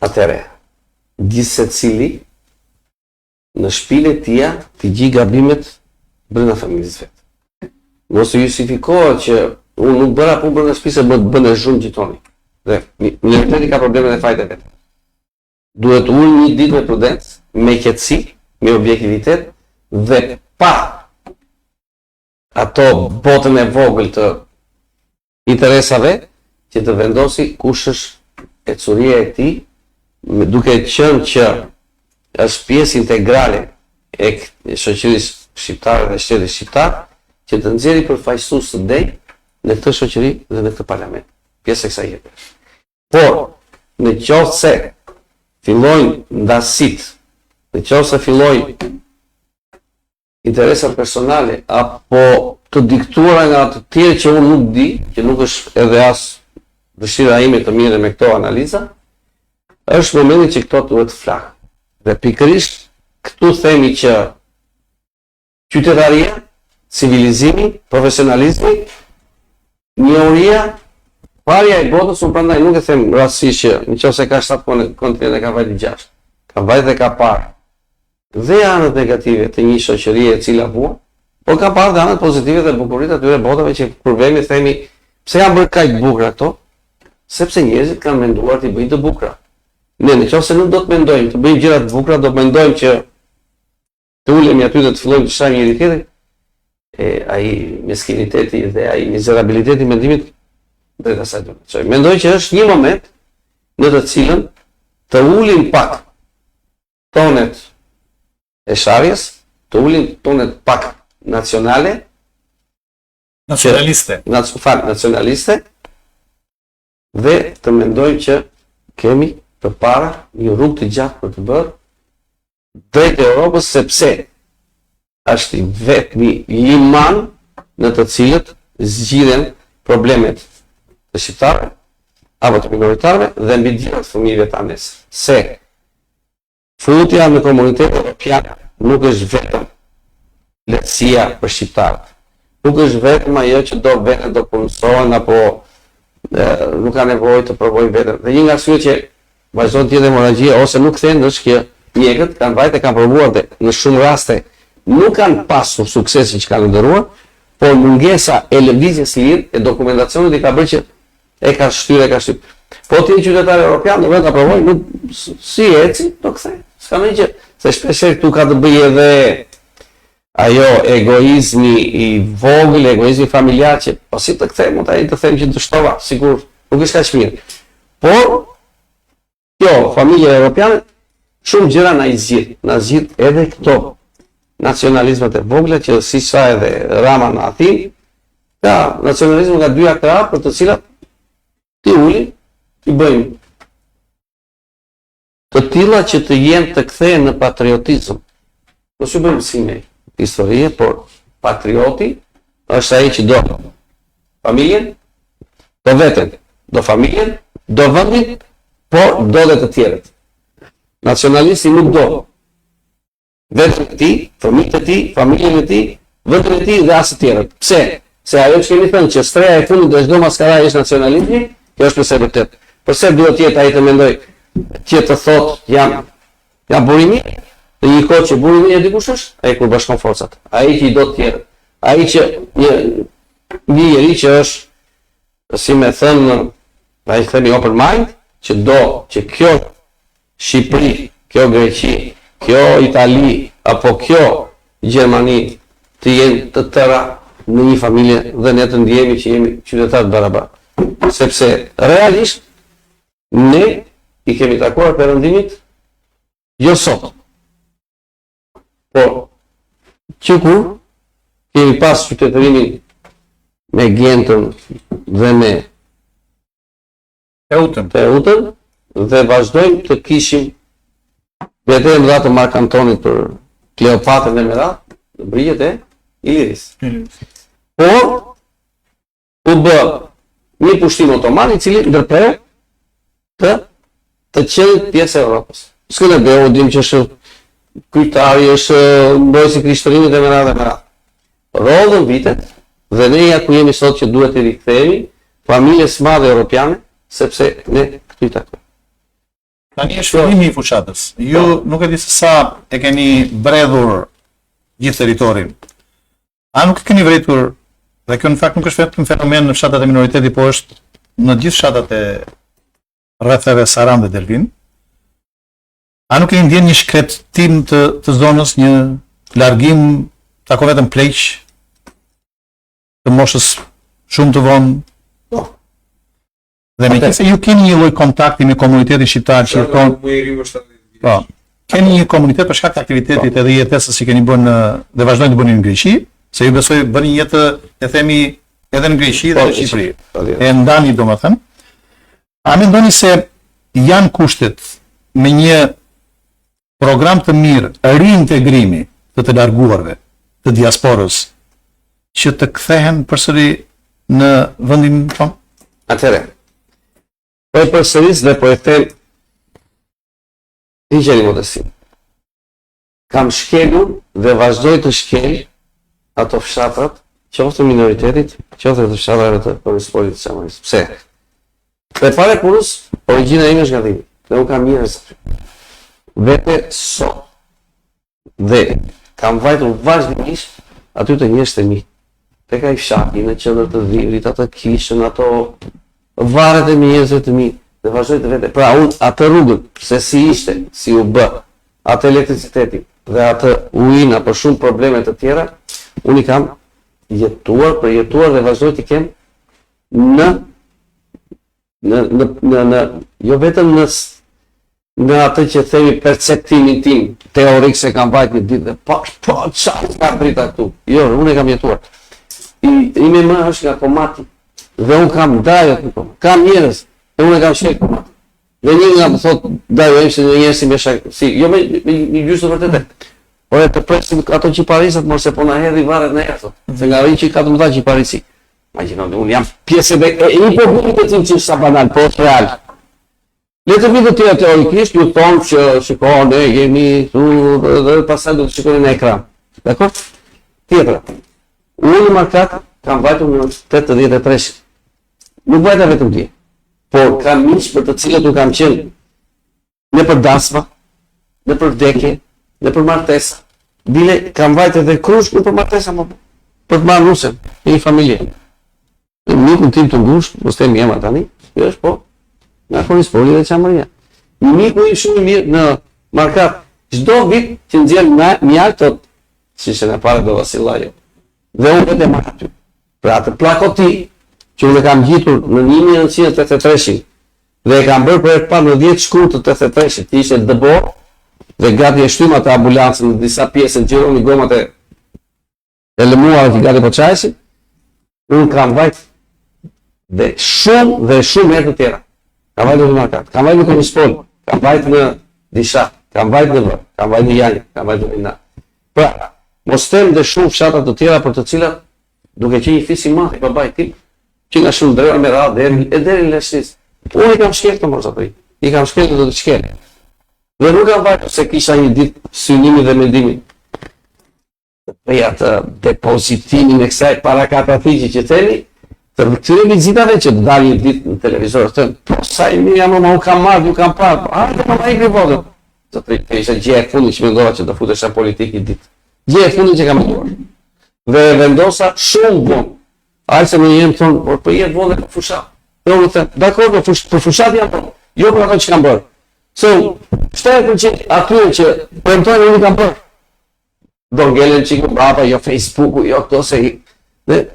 Atëre, gjithsecili në shtëpinë e tij të gjej gabimet brenda familjes vet. Mos u justifikohet që unë nuk bëra punë brenda shtëpisë, më të bënë zhurmë gjithoni. Dhe minoriteti ka probleme dhe fajte vet. Duhet unë një ditë me prudencë, me qetësi, me objektivitet dhe pa ato botën e vogël të interesave që të vendosi kush është ecuria e tij, duke qenë që është pjesë integrale e shoqërisë shqiptare dhe shtetit shqiptar, që të nxjerrë përfaqësues të drejtë në këtë shoqëri dhe në këtë parlament, pjesë e kësaj jete. Por, në qoftë se fillojnë ndasit, në qoftë se fillojnë interesat personale apo të diktuara nga të tjerë që unë nuk di, që nuk është edhe as dëshira ime të mirë me këto analiza, është momenti që këto duhet flak. Dhe pikërisht këtu themi që qytetaria, civilizimi, profesionalizmi, njohuria, parja e botës, unë prandaj nuk e them rastësisht që nëse ka 7 kontinente ka vajtë 6, ka vajtë dhe ka parë. Dhe anët negative të një shoqërie e cila bua, por ka parë dhe anët pozitive dhe bukurit atyre botave që problemi themi pse janë bërë kaq bukura këto, sepse njerëzit kanë menduar të bëjnë të bukura. Ne nëse nuk do të mendojmë të bëjmë gjëra të bukura, do të mendojmë që të ulemi aty dhe të fillojmë të shajmë njëri tjetrin, ai meskiniteti dhe ai mizerabiliteti i mendimit drejt asaj do të çojmë. Mendoj që është një moment në të cilën të ulim pak tonet e sharjes, të ulim tonet pak nacionale, nacionaliste, dhe të mendojmë që kemi përpara një rrugë të gjatë për të bërë drejt Europës, sepse është vetëm liman në të cilët zgjidhen problemet të shqiptarëve apo të minoritarëve dhe mbi gjithë fëmijëve tanë. Se futja në komunitetin evropian nuk është vetëm lehtësia për shqiptarët. Nuk është vetëm ajo që do veten do punësohen apo nuk ka nevojë të provojnë veten. Dhe një nga arsyet që vazhdon të jetë hemoragjia ose nuk kthehen është që mjekët kanë vajtë kanë provuar dhe në shumë raste nuk kanë pasur suksesin që kanë ndërruar, por mungesa e lëvizjes së lirë e dokumentacionit i ka bërë që e ka shtyr. Po ti qytetar evropian do ta provojë, nuk si eci, do kthej. S'ka më gjë, se shpesh këtu ka të bëjë edhe ajo egoizmi i vogël, egoizmi familjar që po si të kthej, mund të them që të shtova, sigur nuk është kaq mirë. Por kjo familja evropiane shumë gjëra na zgjidh edhe këto nacionalizmat e vogla që si sa edhe Rama në Athinë, ka nacionalizëm nga dy aktorë për të cilat ti uli, ti bëjmë të tilla që të jenë të kthehen në patriotizëm. Mos u bëjmë si ne historie, por patrioti është ai që do familjen, do veten, do familjen, do vendin, por do dhe të tjerët. Nacionalisti nuk do vetëm ti, fëmijët e ti, familjen e ti, vendin e ti dhe as të tjerët. Pse? Se ajo që kemi thënë që streha e fundit do çdo maskara është nacionalizmi, kjo është pse vërtet. Përse duhet të jetë ai të mendoj që të thotë jam burimi, dhe një kohë që burimi e dikush është, ai kur bashkon forcat, ai që i do të tjerët, ai që një njeri që është, si me thënë, ai themi open mind, që do që kjo Shqipëri, kjo Greqi, kjo Itali, apo kjo Gjermani të jenë të tëra në një familje dhe ne të ndjehemi që jemi qytetarë barabartë. Sepse realisht ne i kemi takuar Perëndimit jo sot. Por kur kemi pas qytetërimin me Gjentën dhe me Teutën dhe vazhdojmë të kishim vetëm dha të Mark Antonit për Kleopatrën dhe Merat, brigjet e Iliris. Por u bë një pushtim otoman i cili ndërpreu të qenë pjesë e Europës. Skënderbeu dim që është kryetari, është mbrojtësi i Krishterërimit dhe Merat. Rodhën vitet dhe ne ja ku jemi sot që duhet të rikthehemi familjes së madhe europiane, sepse ne këtu i takojmë. Tani është fillimi i fushatës. Ju nuk e di se sa e keni bredhur gjithë territorin. A nuk e keni vritur, dhe kjo në fakt nuk është vetëm fenomen në fshatat e minoriteti, po është në gjithë fshatat e rrethave Saran dhe Delvin. A nuk keni ndjen një shkretëtim të zonës, një largim tako vetëm pleq të moshës shumë të vonë? Dhe me qëse ju keni një lloj kontakti me komunitetin shqiptar që jeton. Po. Keni një komunitet për shkak të aktivitetit edhe jetesës që keni bën dhe vazhdojnë të bëni në Greqi, se ju besoj bëni jetë e themi edhe në Greqi dhe në Shqipëri. E ndani domethënë. A mendoni se janë kushtet me një program të mirë reintegrimi të larguarve të diasporës që të kthehen përsëri në vendin tonë? Atëherë, po e përsëris dhe po e them i gjeni modestin. Kam shkelur dhe vazhdoj të shkel ato fshatrat, qoftë minoritetit, qoftë të fshatrave të polisporit të Çamanit. Pse? Dhe pare punës, origjina ime është nga dhimi, dhe unë kam njerëz vete sot. Dhe kam vajtur vazhdimisht aty të njerëz të mi. Tek ai fshati në qendër të Dhivrit, ato kishën, ato varet e njerëzve të mi, dhe vazhdoj të vete. Pra unë atë rrugën, se si ishte, si u bë, atë elektriciteti dhe atë ujin apo shumë probleme të tjera, unë i kam përjetuar dhe vazhdoj të kem në jo vetëm në atë që themi perceptimin tim teorik se kam vajt një ditë dhe qatë ka brita këtu. Jo, unë e kam jetuar. Ime më është nga komati. Dhe unë kam dajot në komat. Kam njerëz, dhe unë e kam shek komat. Dhe një nga më thot, dajo e se një njerëz si me shak, jo me gjysë të vërtetet. Por e të presim ato qiparisat, mor se po na hedhi varet në erë, se nga rinë që 14 qiparisi. Imagjinoni, unë jam pjesë e një problemi të tim që është sa banal, po është real. Le të vitë tjera teorikisht, ju thonë që shikon, ne jemi tu, dhe pasaj do të shikoni në ekran. Dakor? Tjetra. Unë në markat kam vajtur në 83. Nuk vajta vetëm ti, por kam miq për të cilët u kam qenë në për dasma, në për vdekje, në për martesa. Bile kam vajtur edhe krush në për martesa, për të marrë nusën, në një familje. Mikun tim të ngushtë, mos them emra tani, kjo është po nga Konispoli dhe Qamëria. Një miku im shumë i mirë në markat, çdo vit që nxjerr mjalë tot, siç e na para do Vasillajo. Dhe unë vetë marr aty. Pra atë plakoti që unë kam gjitur në 1983 dhe e kam bërë për pa në 10 shkurt të 83, që ishte dëbo dhe gati e shtym atë ambulancën në disa pjesë në gjironi gomat e lëmuara që gati po çajsi, unë kam vajt dhe shumë herë të tjera. Kam vajt në markat, kam vajt në Konispol, kam vajt në Dishat, kam vajt në Vër, kam vajt në Janjë, kam vajt në Ina. Pra, mos them dhe shumë fshatra të tjera për të cilat duke qenë një fis i madh i babait tim, që nga shumë drejt me radhë deri në Leshnis. Unë i kam shkel të mos ato. I kam shkel të shkel. Dhe nuk kam vajtur se kisha një ditë synimi dhe mendimi. Për atë depozitimin e kësaj para katafiki që themi, të këtyre vizitave që të dalë një ditë në televizor, të thënë, po sa i mirë jam më u kam marrë, ju kam parë, hajde më ma ikri votën. Të ishte gjë e fundit që mendova që do futesh në politikë një ditë. Gjë e fundit që kam menduar. Dhe vendosa shumë vonë. Ai se më jam thonë, por po jetë vonë për fushat. Dhe unë thënë, dakor, për fushat jam po, jo për ato që kam bërë. So, 70% atyre që premtojnë unë kam bërë. Do ngelen çikë brapa, jo Facebooku, jo këto se dhe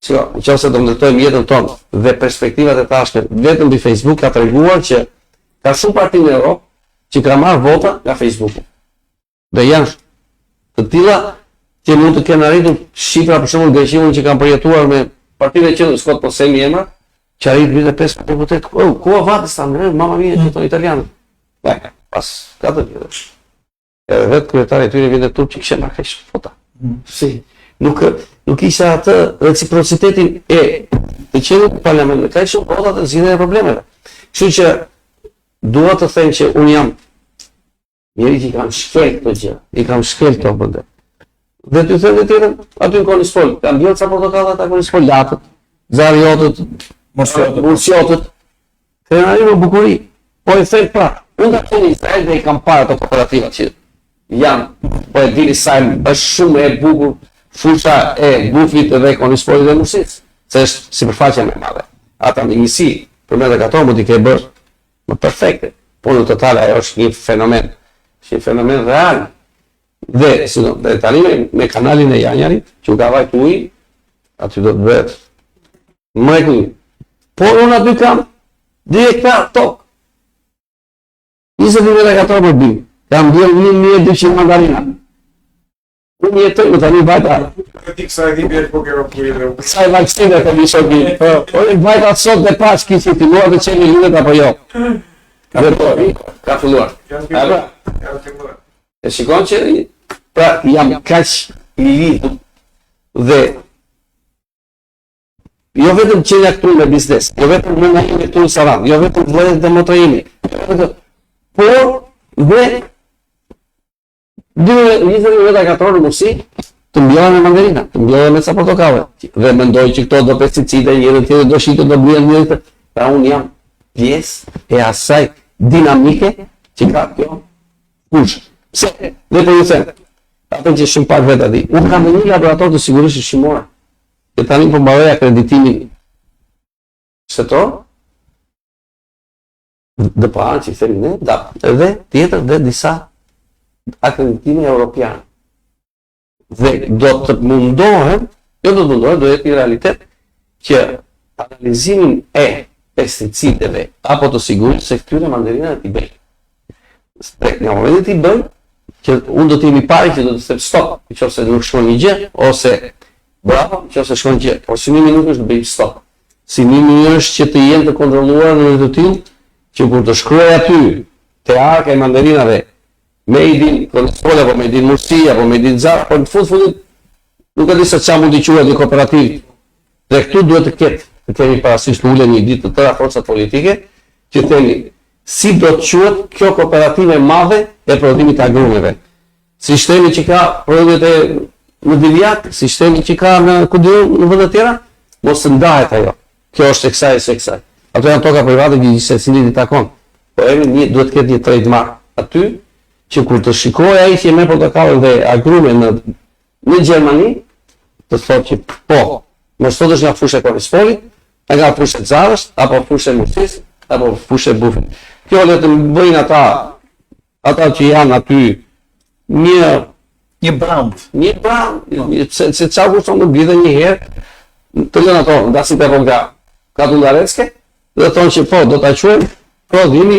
nëse do ndërtojmë jetën tonë dhe perspektivat e tashme vetëm mbi Facebook ka treguar që ka shumë parti në Europë që ka marrë vota nga Facebooku. Dhe janë të tilla që mund të kenë arritur shifra për shembull Greqiun që kanë përjetuar me partinë e qendrës, kot po semi emra, që arrit 25 deputet. Ku Vatistan, mamma mia, që tonë italianë. Pas 4 vjet. Edhe vetë kryetari i tyre vjen turp që kishte marrë kaq vota. Si nuk isha atë reciprocitetin e të qenë parlament me kaq shumë vota të zgjidhjen e problemeve. Kështu që dua të them që unë jam njëri që kam shkel këto gjë, i kam shkel këto bënde. Dhe t'ju them dhe tjetër, aty në Konispol, kam bjellë ca portokallat ta Konispol, latët, zariotët, mursiotët, kanë arritur bukuri. Po e them pra, unë ka qenë Izrael dhe i kam parë ato kooperativat që janë, po e dini sa është shumë e bukur fusha e Bufit dhe Konispolit dhe Mursis, se është sipërfaqja më e madhe. Ata me njësi, përmes ato mund t'i ke bërë më perfekte, por në total ajo është një fenomen real. Dhe dhe tani me kanalin e Janjarit, që u ka vajt ujë, aty do të bëhet mrekulli. Por unë aty kam 2 hektar tokë. 20 metra katror për bimë. Kam bjell 1200 mandarina. Unë jetoj në tani vajta. Kësa e di bjerë po kero kujë. Kësa e vaksine të një shoki. Unë vajta sot dhe pas kisi filluar dhe qeni lunet apo jo. Ka filluar. E shikon që pra jam kaq i lidhur dhe jo vetëm që këtu me biznes, jo vetëm në nga ime këtu në Saran, jo vetëm vëllet dhe moto imi, por dhe 20 metra katror në Mursi të mbjellën me mandarina, të mbjellën me ca portokale, dhe mendoj që këto do pesticide, njërën tjetër do shite, do blien njërën, pra unë jam pjesë e asaj dinamike që ka kjo kush. Pse? Dhe për ju them, atë që shumë pak vetë ati, unë kam një laborator të sigurisht shqimore, dhe tani për mbaroj akreditimin shtetëror, dhe pa që i themi ne, dhe tjetër dhe disa akreditime europiane. Dhe do të mundohen, do jetë një realitet, që analizimin e pesticideve apo të sigurisht se këtyre mandarinave t'i bëjnë. Në momentin t'i bëjnë, që unë do t'jemi pari që do të them stop, nëse nuk shkon një gjë, ose bravo, nëse shkon gjë, por synimi nuk është të bëjmë stop. Synimi është që të jenë të kontrolluar në të tillë që kur të shkruaj aty te arka e mandarinave made in Konispol apo made in Mursi apo made in Zara, por në fundit nuk e di se çfarë mund të quhet një kooperativ Dhe këtu duhet të kemi parasysh të ulen një ditë të tëra forcat politike, që të themi si do të quhet kjo kooperative madhe e prodhimit të agrumeve. Sistemi që ka prodhimet në Divjak, sistemi që ka në në vende të tjera, mos të ndahet ajo. Kjo është e kësaj e kësaj. Ato janë toka private që secili i takon. Po duhet të ketë një trademark aty, që kur të shikojë ai që merr portokallën dhe agrume në Gjermani, të thotë që po, mos thotë nga fusha e Konispolit, nga fusha e Zarës, apo fusha e Mursis, apo fusha e Bufit. Kjo le të bëjnë ata që janë aty një brand, se çfarë kushton të bidhe një herë, të lënë ato ndasin të nga Katundarecke, dhe thonë që po, do ta quajmë prodhimi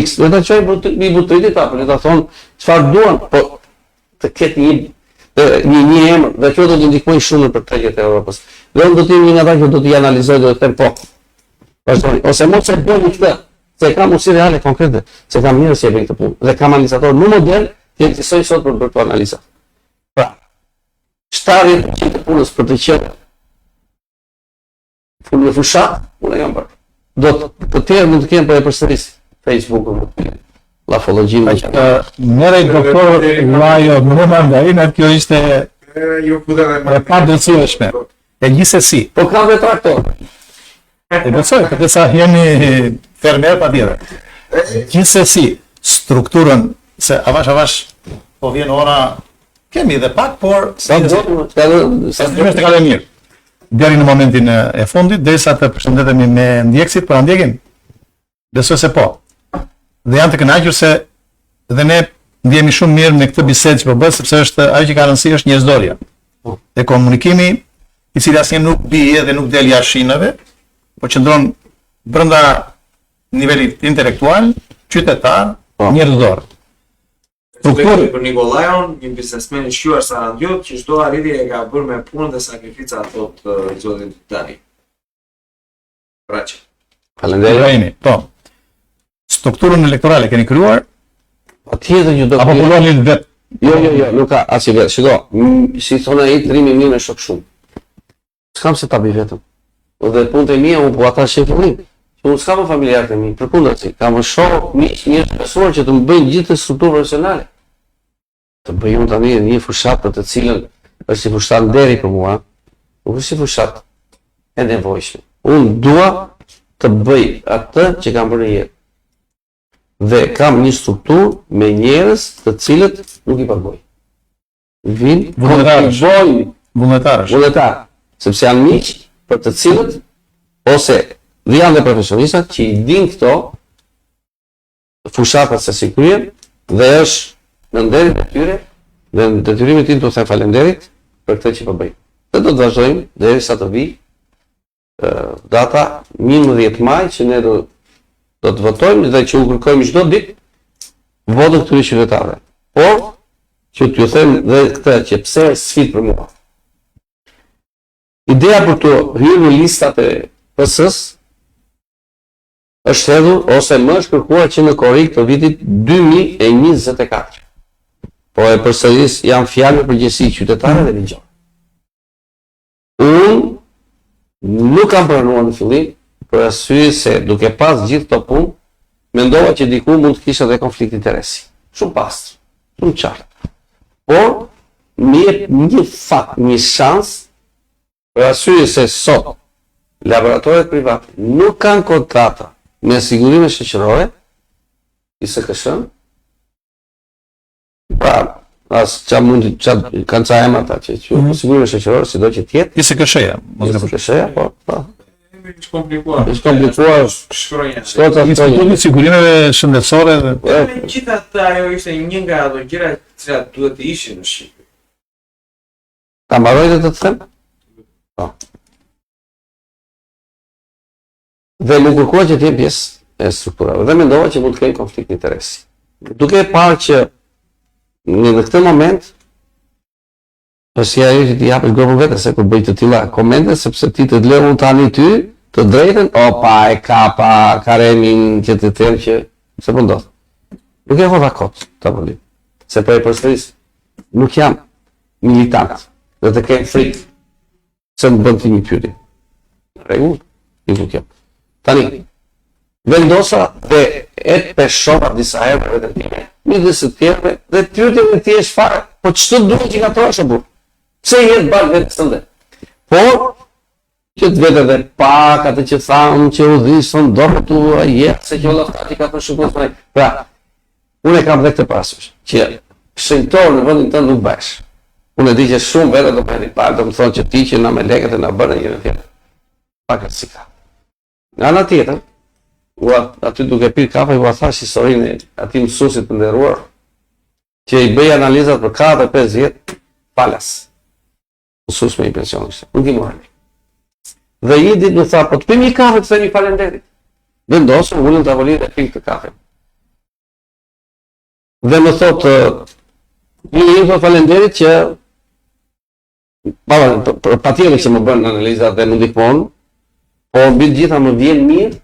X, do ta quajmë i butritit apo le ta thonë çfarë duan, po të ketë një emër, dhe kjo do të ndikojnë shumë për tregjet e Europës. Dhe unë do të jemi nga ata që do t'i analizoj dhe do të them po. Vazhdoni, ose mos e bëni këtë, se kam mundësi reale konkrete, se kam njerëz që e bëjnë këtë punë, dhe kam analizator në model që ekzistojnë sot për të analizuar. Pra, 70% të punës për të qenë punë në fushat, unë e kam bërë. Do të tjerë mund të kenë për e përsëris Facebook-un, lafologjin. Nërej doktor Lajo, më mandarin, kjo ishte e padësueshme. E gjithsesi. Po kam dhe traktor. E besoj, për sa jeni fermer pa tjetër. Gjithsesi, strukturën, se avash, po vjen ora, kemi dhe pak, por sa të kaloj mirë. Deri në momentin e fundit, derisa të përshëndetemi me ndjekësit, për ndjekin? Besoj se po. Dhe janë të kënaqur se dhe ne ndjehemi shumë mirë në këtë bisedë që po bëhet, sepse është ajo që ka rëndësi është njerëzdoria. Dhe komunikimi, i cili asnjë nuk bie dhe nuk del jashtë shinave, por qëndron brenda nivelit intelektual, qytetar, njerëzor. Strukturë për Nikolajon, një biznesmen i shquar Sarandiot, që çdo arritje e ka bërë me punë dhe sakrifica, thotë zotin Dani. Braçi. Faleminderit. Po. Strukturën elektorale keni krijuar? Patjetër që do apo pulloni vetë? Jo, nuk ka asnjë vetë. Shiko, si thonë ai trimi mirë me shok shumë. S'kam se ta bëj vetëm. Dhe punët e mia unë po ata shefullim. Unë s'kam familjarët e mi, përkundërsi, kam shok, miq, njerëz besuar që të më bëjnë gjithë strukturë profesionale. Të bëj unë tani një fushat për të cilën është si fushat nderi për mua, nuk është si fushat e nevojshme. Unë dua të bëj atë që kam bërë në jetë. Dhe kam një strukturë me njerëz të cilët nuk i paguaj. Vinë, vullnetarësh, sepse janë miq për të cilët ose dhe janë dhe profesionistat që i din këto fushatat se si kryen dhe është në nderin e tyre dhe në detyrimin tim të them falenderit për këtë që po bëjmë. Dhe do të vazhdojmë derisa të vi data 11 maj që ne do të votojmë dhe që u kërkojmë çdo ditë votën këtyre qytetarëve. Por që t'ju them dhe këtë që pse është sfidë për mua. Ideja për të hyrë në listat e PS-s është hedhur ose më është kërkuar që në korrik të vitit 2024. Po e përsëris janë fjalë me përgjegjësi qytetare dhe ligjore. Unë nuk kam pranuar në fillim për arsye se duke pas gjithë këto punë, mendova që diku mund të kisha dhe konflikt interesi. Shumë pastër, shumë qartë. Por më jep një fakt, një shans për arsye se sot laboratoret private nuk kanë kontrata me sigurime shoqërore, ISKSH, pra, që kanë ca emra ta që sigurime shoqërore, si do që tjetë. ISKSH-ja, ISKSH-ja, po. Është komplikuar. Shkronja. Instituti sigurimeve shëndetësore dhe... Gjithatë ajo ishte një nga ato gjëra që duhet të ishin në Shqipëri. Ta mbaroj të them? Po. Dhe më kërkua që t'jem pjesë e strukturave. Dhe mendova që mund të kenë konflikt interesi. Duke parë që në këtë moment është ajo që t'i japësh grupën vetë se kur bëj të tilla komente, sepse ti të lë unë tani ty të drejtën, opa e kapa Karemin që të them që se po ndodh. Nuk e hodha kot ta volim. Se po e përsëris nuk jam militant dhe të kem frikë se më bën ti një pyetje. Rregull, diku kjo. Tani, vendosa dhe e peshova disa herë vetën time, midis të tjerëve, dhe pyetjen e thjesht fare, po ç'të duhet që gatrosh apo? Pse jetë bal vetes tënde? Por që të vetë dhe pak atë që thamë që u dhisën dorë tua, jetë se që ollafati ka të shukos. Pra, unë e kam dhe këtë parasysh, që shenjtor në vendin tënd nuk bësh. Unë e di që shumë vete do bëni parë, do më thonë që ti që na me lekët e na bërë njëri tjetër. Pak si ka. Nga ana tjetër, aty duke pirë kafe, u thash historinë e atij mësuesit të nderuar, që i bëj analizat për 4-5 vjet, falas. Mësues me i pension ishte, nuk i morën. Dhe i ditë më tha, po të pim një kafe të themi falenderit. Vendosëm, ullën tavolinë dhe pim këtë kafe. Dhe më thotë, një për falenderit që pa tjere që më bënë analizat dhe më ndihmonë, po mbi gjitha më vjen mirë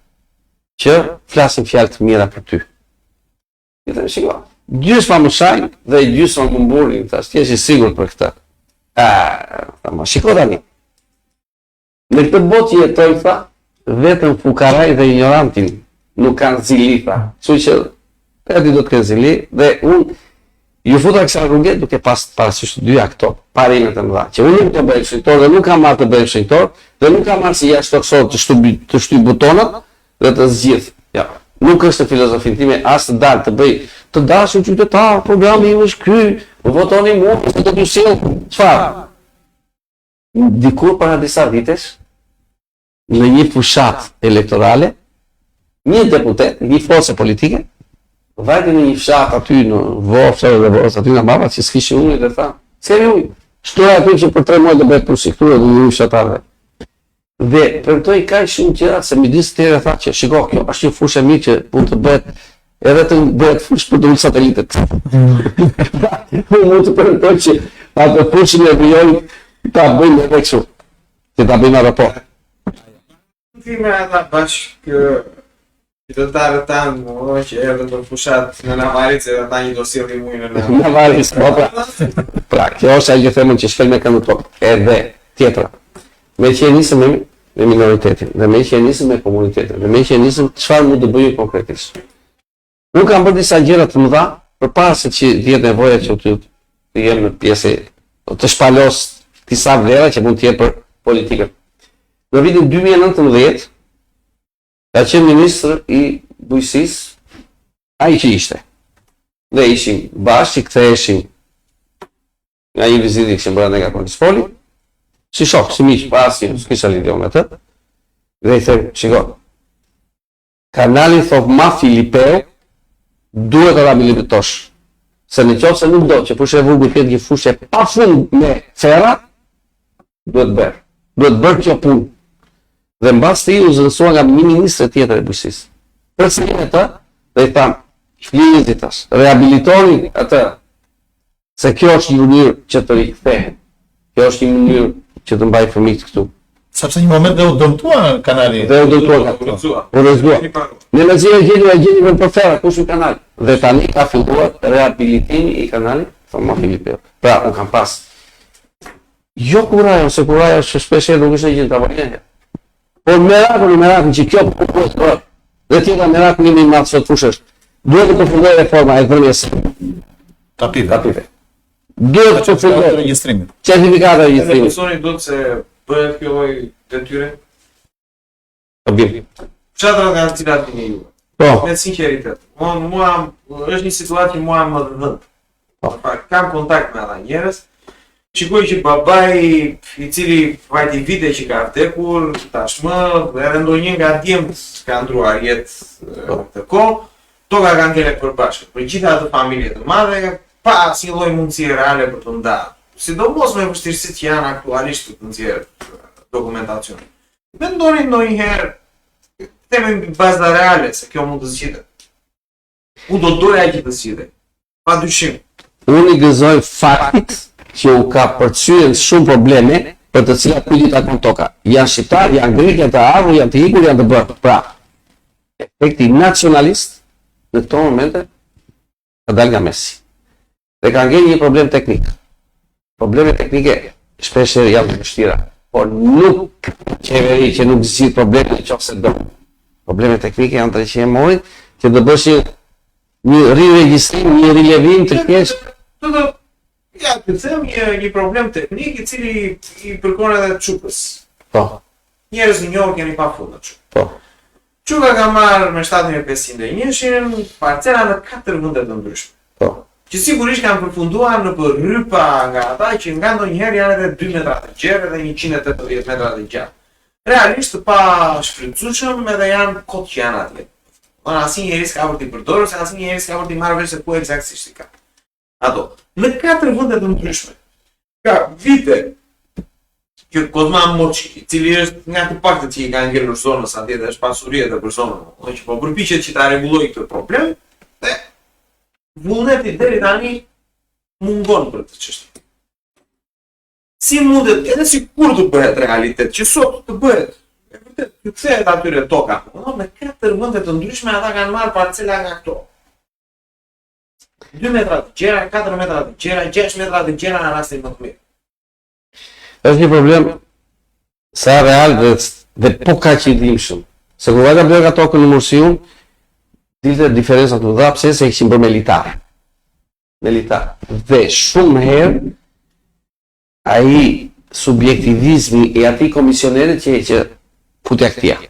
që flasim fjalë të mira për ty. I thëmë, shiko, gjysma më shajnë dhe gjysma më mburin, thash, ti je i sigurt për këtë. Ma shiko tani. Në këtë botë jetoj, tha, vetëm fukaraj dhe ignorantin nuk kanë zili, tha. Kështu që ti do të kenë zili dhe unë ju futa kësa rrugë duke pas parasysh të dyja këto parimet e mëdha. Që unë nuk të bëj shenjtor dhe nuk kam marrë të bëj shenjtor dhe nuk kam marrë si jashtë toksor të shtyp butonat dhe të zgjidh. Ja, nuk është filozofin time as të dalë të bëj të dashur qytetar, programi im është ky, votoni mua, se do t'ju sjell çfarë. Dikur para disa vitesh, në një fushat elektorale, një deputet, një forcë politike, vajti në një fshat aty në Vofër dhe Vos, aty nga baba që s'kishin ujë dhe tha, s'kemi ujë. Shtoja aty që për 3 muaj do bëhet përsiktura dhe një fshatarëve. Dhe premtoi kaq shumë gjëra se midis tyre tha që shiko, kjo është një fushë mirë që mund të bëhet edhe të bëhet fushë për të ulë satelitet. Unë mund të premtoj që atë fushën e Brionit ta bëjmë edhe kështu. Që ta bëjmë raport. Time ata bashkë qytetarët tanë, që erdhën për fushat në Navaric edhe ata një do sillin ujë në Navaric, po pra, kjo është ajo që themën që shkel me këmbë tokë. Edhe tjetra. Me që e nisëm me minoritetin, dhe me që e nisëm me komunitetin, dhe me që e nisëm çfarë mund të bëjë konkretisht. Unë kam bërë disa gjëra të mëdha, përpara se që vjet nevoja që të jem në pjesë të shpalos disa vlera që mund të jetë për politikën. Në vitin 2019, ka qenë ministër i bujqësisë, ai që ishte. Dhe ishim bashkë, ktheheshim nga një vizitë që bëra nga Konispoli, si shok, si miq, pasi s'kisha lidhje me atë. Dhe i them, shiko, kanali thot ma Filipeu duhet të rehabilitosh. Se në qoftë se nuk do që fushë e vogël të jetë një fushë pafund me ferra, duhet bërë kjo punë. Dhe mbas të u zëvendësua nga një ministër tjetër e bujqësisë. Përsëri atë dhe i tham, flizi tash, rehabilitoni atë. Se kjo është një mënyrë që të rikthehet. Kjo është një mënyrë që të mbaj fëmijët këtu. Sepse një moment dhe u dëmtua kanali. Dhe u dëmtua. U rrezgua. Në Lazio gjeni për ferra kush u kanal. Dhe tani ka filluar rehabilitimi i kanalit Thoma Filipeu. Pra, unë kam pas. Jo kuraja, se kuraja që shpesh nuk është gjë tavolinë. Por mirakulli që kjo po bëhet. Dhe tjetra mirakulli më i madh sot fushësh. Duhet të përfundojë reforma e dhënies. Tapive. Duhet të përfundojë regjistrimin. Certifikata e regjistrimit. Personi duhet se bëhet kjo lloj detyre. Po bim. Çfarë nga citat një ju? Po. Me sinqeritet. Mua është një situatë që mua më dhënë. Po, kam kontakt me ata njerëz. Shikoj që babai i cili vajti vite që ka vdekur, tashmë edhe ndonjë nga djemt ka ndruar jetë të kohë, toka kanë ngele përbashkët. Për gjitha ato familje të madhe, pa asnjë lloj mundësie reale për të ndarë. Sidomos me vështirësitë që janë aktualisht për të nxjerrë dokumentacion. Mendoni ndonjëherë themi mbi baza reale se kjo mund të zgjidhet. Unë do doja që të zgjidhet. Padyshim. Unë i gëzoj faktit që u ka përcyen shumë probleme për të cilat kujt i takon toka. Janë shqiptar, janë grek, janë të ardhur, janë të ikur, janë të bërë. Pra, efekti nacionalist në këto momente ka dalë nga mesi. Dhe ka ngel një problem teknik. Probleme teknike shpesh janë të vështira. por nuk qeveri që nuk zgjidh problemet nëse do. Problemet teknike janë të që e morin, që do bësh një riregjistrim, një rilevim të kesh. Ja, të them një problem teknik i cili i përkon edhe Çukës. Po. Njerëz në njohur keni pa fund atë. Po. Çuka ka marrë me 7501 parcela në 4 vende të ndryshme. Po. Që sigurisht kanë përfunduar në rrypa nga ata që nga ndonjëherë janë edhe 2 metra të gjerë dhe 180 metra të gjatë. Realisht pa shfrytzueshëm edhe janë kot që janë atje. Asnjëri s'ka për t'i përdorur, se asnjëri s'ka për t'i marrë vesh se ku eksaktësisht i ka. Ato. Në 4 vende të ndryshme. Ka vite që Kozma Moçi, i cili është nga të paktët që i ka ngelur zonës atje dhe është pasurie edhe për zonën, që po përpiqet që ta rregullojë këtë problem, dhe vullneti deri tani mungon për këtë çështje. Si mundet, edhe si kur të bëhet realitet, që sot të bëhet, e vërtet, të kthehet atyre toka, në 4 vende të ndryshme ata kanë marrë parcela nga këto. 2 metra të gjera, 4 metra të gjera, 6 metra të gjera në rastin më të mirë. Është një problem sa real dhe po kaq i dhimbshëm. Se kur vajta blerë tokën në Mursiun, dilte diferencat më dha pse se kishin bërë me litar. Me litar. Dhe shumë herë ai subjektivizmi i atij komisionerit që futja këtia.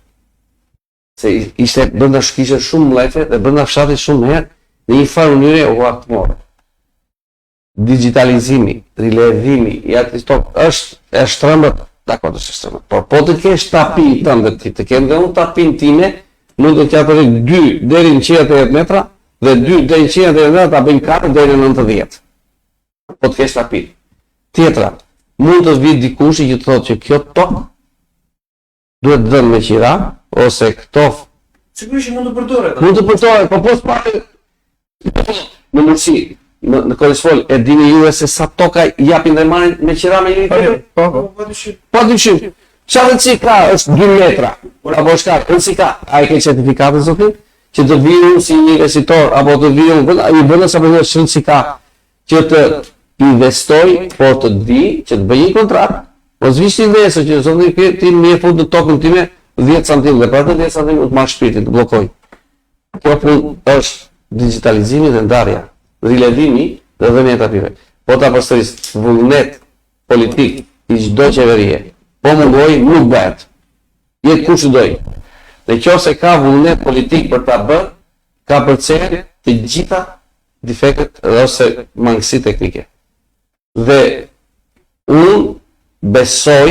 Se ishte brenda shkishe shumë mlajfe dhe brenda fshatit shumë herë në një farë mënyre u aktumore. Digitalizimi, rilevimi i atij tokë është shtrëmbët, dakor është shtrëmbët. Por po të kesh tapin tënd ti, të kemë dhe unë tapin time, mund të qatëri 2 deri në 180 metra dhe 2 deri në 180 metra ta bëjmë 4 deri në 90. Po të kesh tapin. Tjetra, mund të vijë dikush që të thotë që kjo tokë duhet dhënë me qira ose këto sigurisht mund të përdoret. Mund të përdoret, po po s'pare në Mursi, në Korisfol, e dini ju se sa toka japin dhe marrin me qira me njëri tjetër? Po dyshim. Çfarë rëndësi ka është 2 metra? Apo s'ka, rëndësi ka? Ai ka certifikatën zotin që të vijë si një investitor apo të vijë i bënë sa për rëndësi ka që të investoj, por të di që të bëj një kontratë. Po zvish ti investo që zotin ti më fut në tokën time 10 cm dhe për atë 10 cm të marr shpirtin, të bllokoj. Kjo punë është digitalizimi dhe ndarja, rilevimi dhe dhënia e tapave. Po ta përsëris vullnet politik i çdo qeverie. Po mungoj nuk bëhet. Jetë kush doj. Dhe nëse ka vullnet politik për ta bërë, ka përcjell të gjitha defektet ose mangësitë teknike. Dhe unë besoj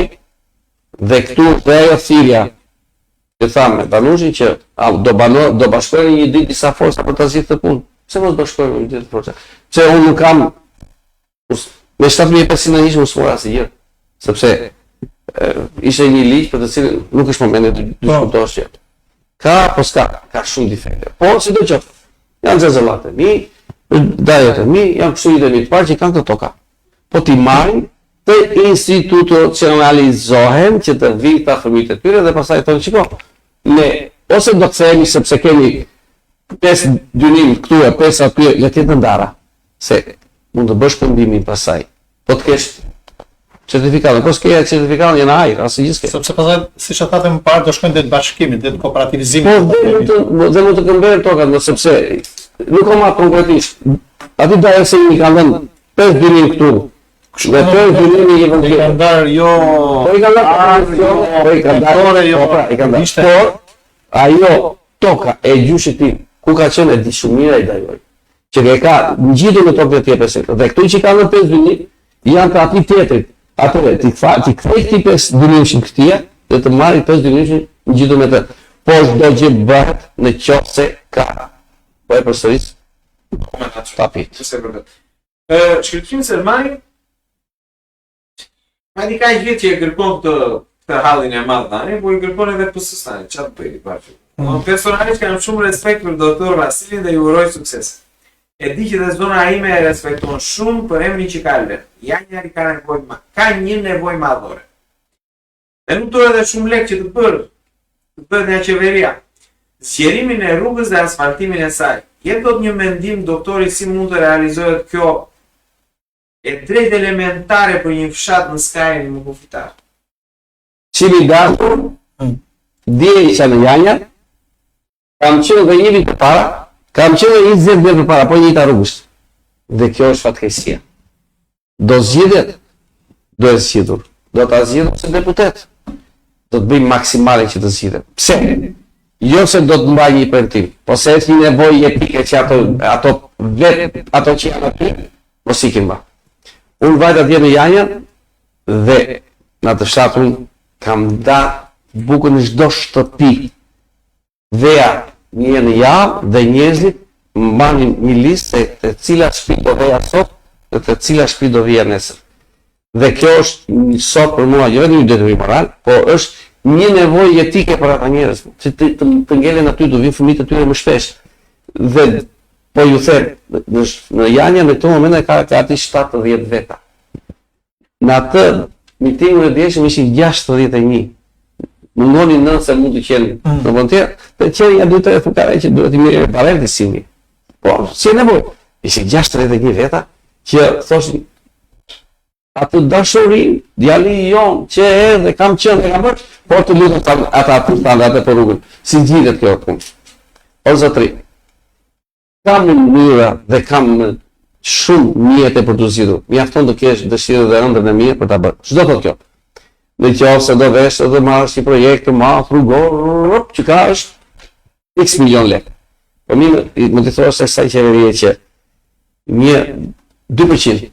dhe këtu dhe ajo thirrja që thamë Banushin që do bashkojnë një ditë disa forca për ta zgjidhur këtë punë. Pse mos bashkojnë një ditë forca? Pse unë nuk kam me 7500 ishte usmora si gjë. Sepse ishte një ligj për të cilin nuk është momenti të diskutosh që. Ka po s'ka, ka shumë defekte. Po sidoqoftë, janë zezëllate mi, dajet e mi, janë këshillit e mi të parë që kanë këto toka. Po ti marrin të institucionalizohen që të vinë ta fëmijët e tyre dhe pastaj thonë shiko, ne ose do të themi sepse kemi 5 dynim këtu e 5 aty, le të jetë ndara. Se mund të bësh këndimin pastaj. Po të kesh certifikatën, po s'ke certifikatën janë ajër, asnjë gjë s'ke. Sepse pastaj siç e thatë më parë do shkojnë te bashkimi, te kooperativizimi. Po dhe mund të këmbejnë tokat, sepse nuk ka marrë konkretisht. Aty daja se i kanë dhënë 5 dynim këtu. Dhe të dynimi i vëndë. I kanë darë jo... Po i kanë darë, por ajo toka e gjushit tim, ku ka qenë e di shumë mira i dajoj. Që ke ka në gjithë në tokë dhe tje 5 dhe këtu që ka në 5 dynim, janë të ati tjetërit. Atëre, ti kthej këti 5 dynimshin këtia dhe të marri 5 dynimshin në gjithë me të. Por do që bëhet në qofse ka. Po e përsëris tapit. Shkëlqim Selmani ma di ka i vjetë që e kërkon këtë hallin e madh tani, po i kërkon edhe PS-s, çfarë bëj bashkë. Personalisht kam shumë respekt për doktor Vasilin dhe ju uroj sukses. E di që dhe zona ime e respekton shumë për emrin që ka lënë. Ja njëri ka një nevojë madhore. Dhe nuk duhet edhe shumë lekë që të bëhet nga qeveria. Zgjerimin e rrugës dhe asfaltimin e saj. Jep dot një mendim doktori si mund të realizohet kjo e drejt elementare për një fshat në skajin më kufitar. Cili dashur, dje isha në Janja, kam qenë dhe 1 vit përpara, kam qenë dhe 20 vjet përpara, po njëjta rrugës. Dhe kjo është fatkeqësia. Do zgjidhet, do e zgjidhur. Do ta zgjidhur si deputet. Do të bëjmë maksimale që të zgjidhet. Pse? Jo se do të mbaj një premtim, po se është një nevojë epike që ato që janë aty, mos ikin më. Unë vajta atje në Janja dhe në atë fshat unë kam da bukën në çdo shtëpi. Veja një në javë dhe njerëzit mbanin një listë se të cila shtëpi do veja sot dhe të cila shtëpi do vija nesër. Dhe kjo është sot për mua, jo vetëm një detyrë moral, po është një nevojë etike për ata njerëz, që të ngelen aty, do vinë fëmijët e tyre më shpesh. Dhe po ju them, në Janja në këtë moment ka aty 70 veta. Në atë mitingun e djeshëm ishin 61. Mungoni 9 se mund të qenë në vend tjetër, të qenë ja 2-3 fukare që duhet i mirë barevë si mi. Po, si e nevojë. Ishin 61 veta që thoshin atë dashurin, djali jon që erdhe, kam qenë e kam bërë, por të lutem ata atë për rrugën. Si gjithet kjo punë. O zotri, kam mënyra dhe kam shumë mjete për të zgjidhur. Mjafton të kesh dëshirë dhe ëndrrën e mirë për ta bërë. Çdo thotë kjo. Në qoftë se do vesh edhe marrësh një projekt të madh rrugor, që ka është X milion lekë. Po më të thosh se sa qeveria që 2%,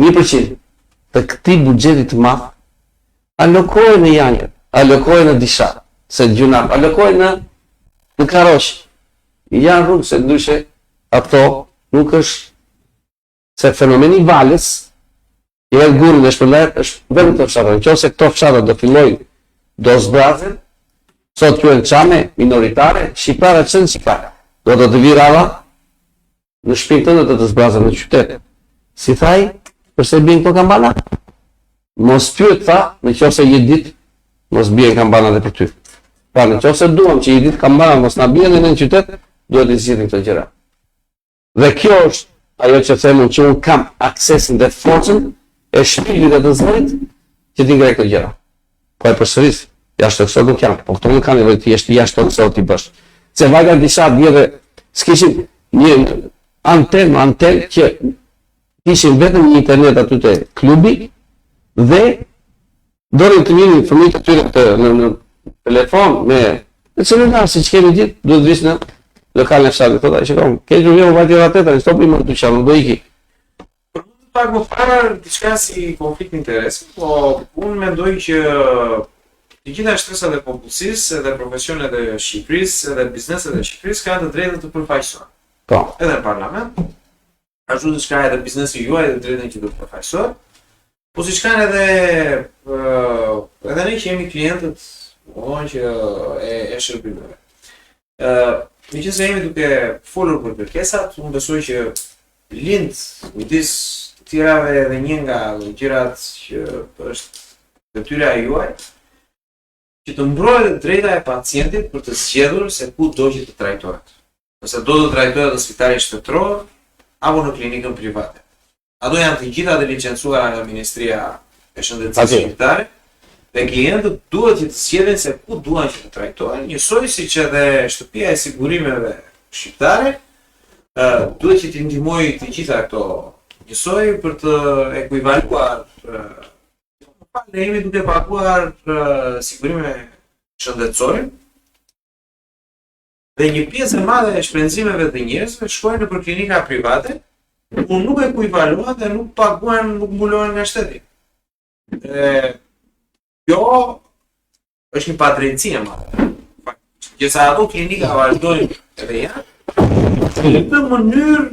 1% të këtij buxheti të madh alokohen në Janja, alokohen në disha, se gjuna, alokohen në Karrosh. Janë rrugë se ndryshe ato nuk është se fenomeni valës i vetë gurin e shpërlajt është vetëm të fshatën. Nëse këto fshata do fillojnë, do zbrazën, sot quhen çame minoritare, shqiptarët çën shqiptar. Do të vi rava në shtëpinë tënde të zbrazën në qytet. Si thaj, përse bien këto kambana? Mos pyet tha, nëse një ditë mos bien kambana edhe për ty. Pra nëse duam që një ditë kambana mos na bien në qytet, duhet të zgjidhim këto gjëra. Dhe kjo është ajo që themun që unë kam aksesin dhe forcën e shpirtit e të Zotit që t'i ngrej këto gjëra. Po e përsëris, jashtë kësaj nuk janë, po këto nuk kanë nevojë të jesh jashtë kësaj ti bësh. Se vajta disa dje s'kishin një antenë që kishin vetëm një internet aty te klubi dhe dorin të vinë fëmijët e tyre në telefon me celular siç kemi ditë, duhet vish në lokalin e fshatit, thotë ai shikon, ke problem vajtë rreth tjetër, stopi më të çam, do iki. Pak më parë diçka si konflikt interesi, po unë mendoj që të gjitha shtresat e popullsisë, edhe profesionet e Shqipërisë, edhe bizneset e Shqipërisë kanë të drejtën të përfaqësohen. Po. Edhe në parlament, ashtu siç ka edhe biznesi juaj dhe drejtën që do të përfaqësohet. Po siç kanë edhe ne që jemi klientët, që e shërbimeve. Meqenëse jemi duke folur për kërkesat, unë besoj që lind midis të tjerave dhe një nga gjërat që është detyra juaj, që të mbrohet drejta e pacientit për të zgjedhur se ku do që të trajtohet. Nëse do të trajtohet në spitalin shtetëror apo në klinikën private. Ato janë të gjitha të licencuara nga Ministria e Shëndetësisë Shqiptare. Dhe klientët duhet që të zgjedhin se ku duan që të trajtohen, njësoj siç edhe shtëpia e sigurimeve shqiptare duhet që të ndihmojë të gjitha këto njësoj për të ekuivaluar ne jemi duke paguar sigurime shëndetësore dhe një pjesë e madhe e shpenzimeve të njerëzve shkojnë nëpër klinika private, ku nuk ekuivalohen dhe nuk paguhen, nuk mbulohen nga shteti. Kjo është një padrejtësi e madhe. Që sa ato klinika vazhdojnë edhe janë, në këtë mënyrë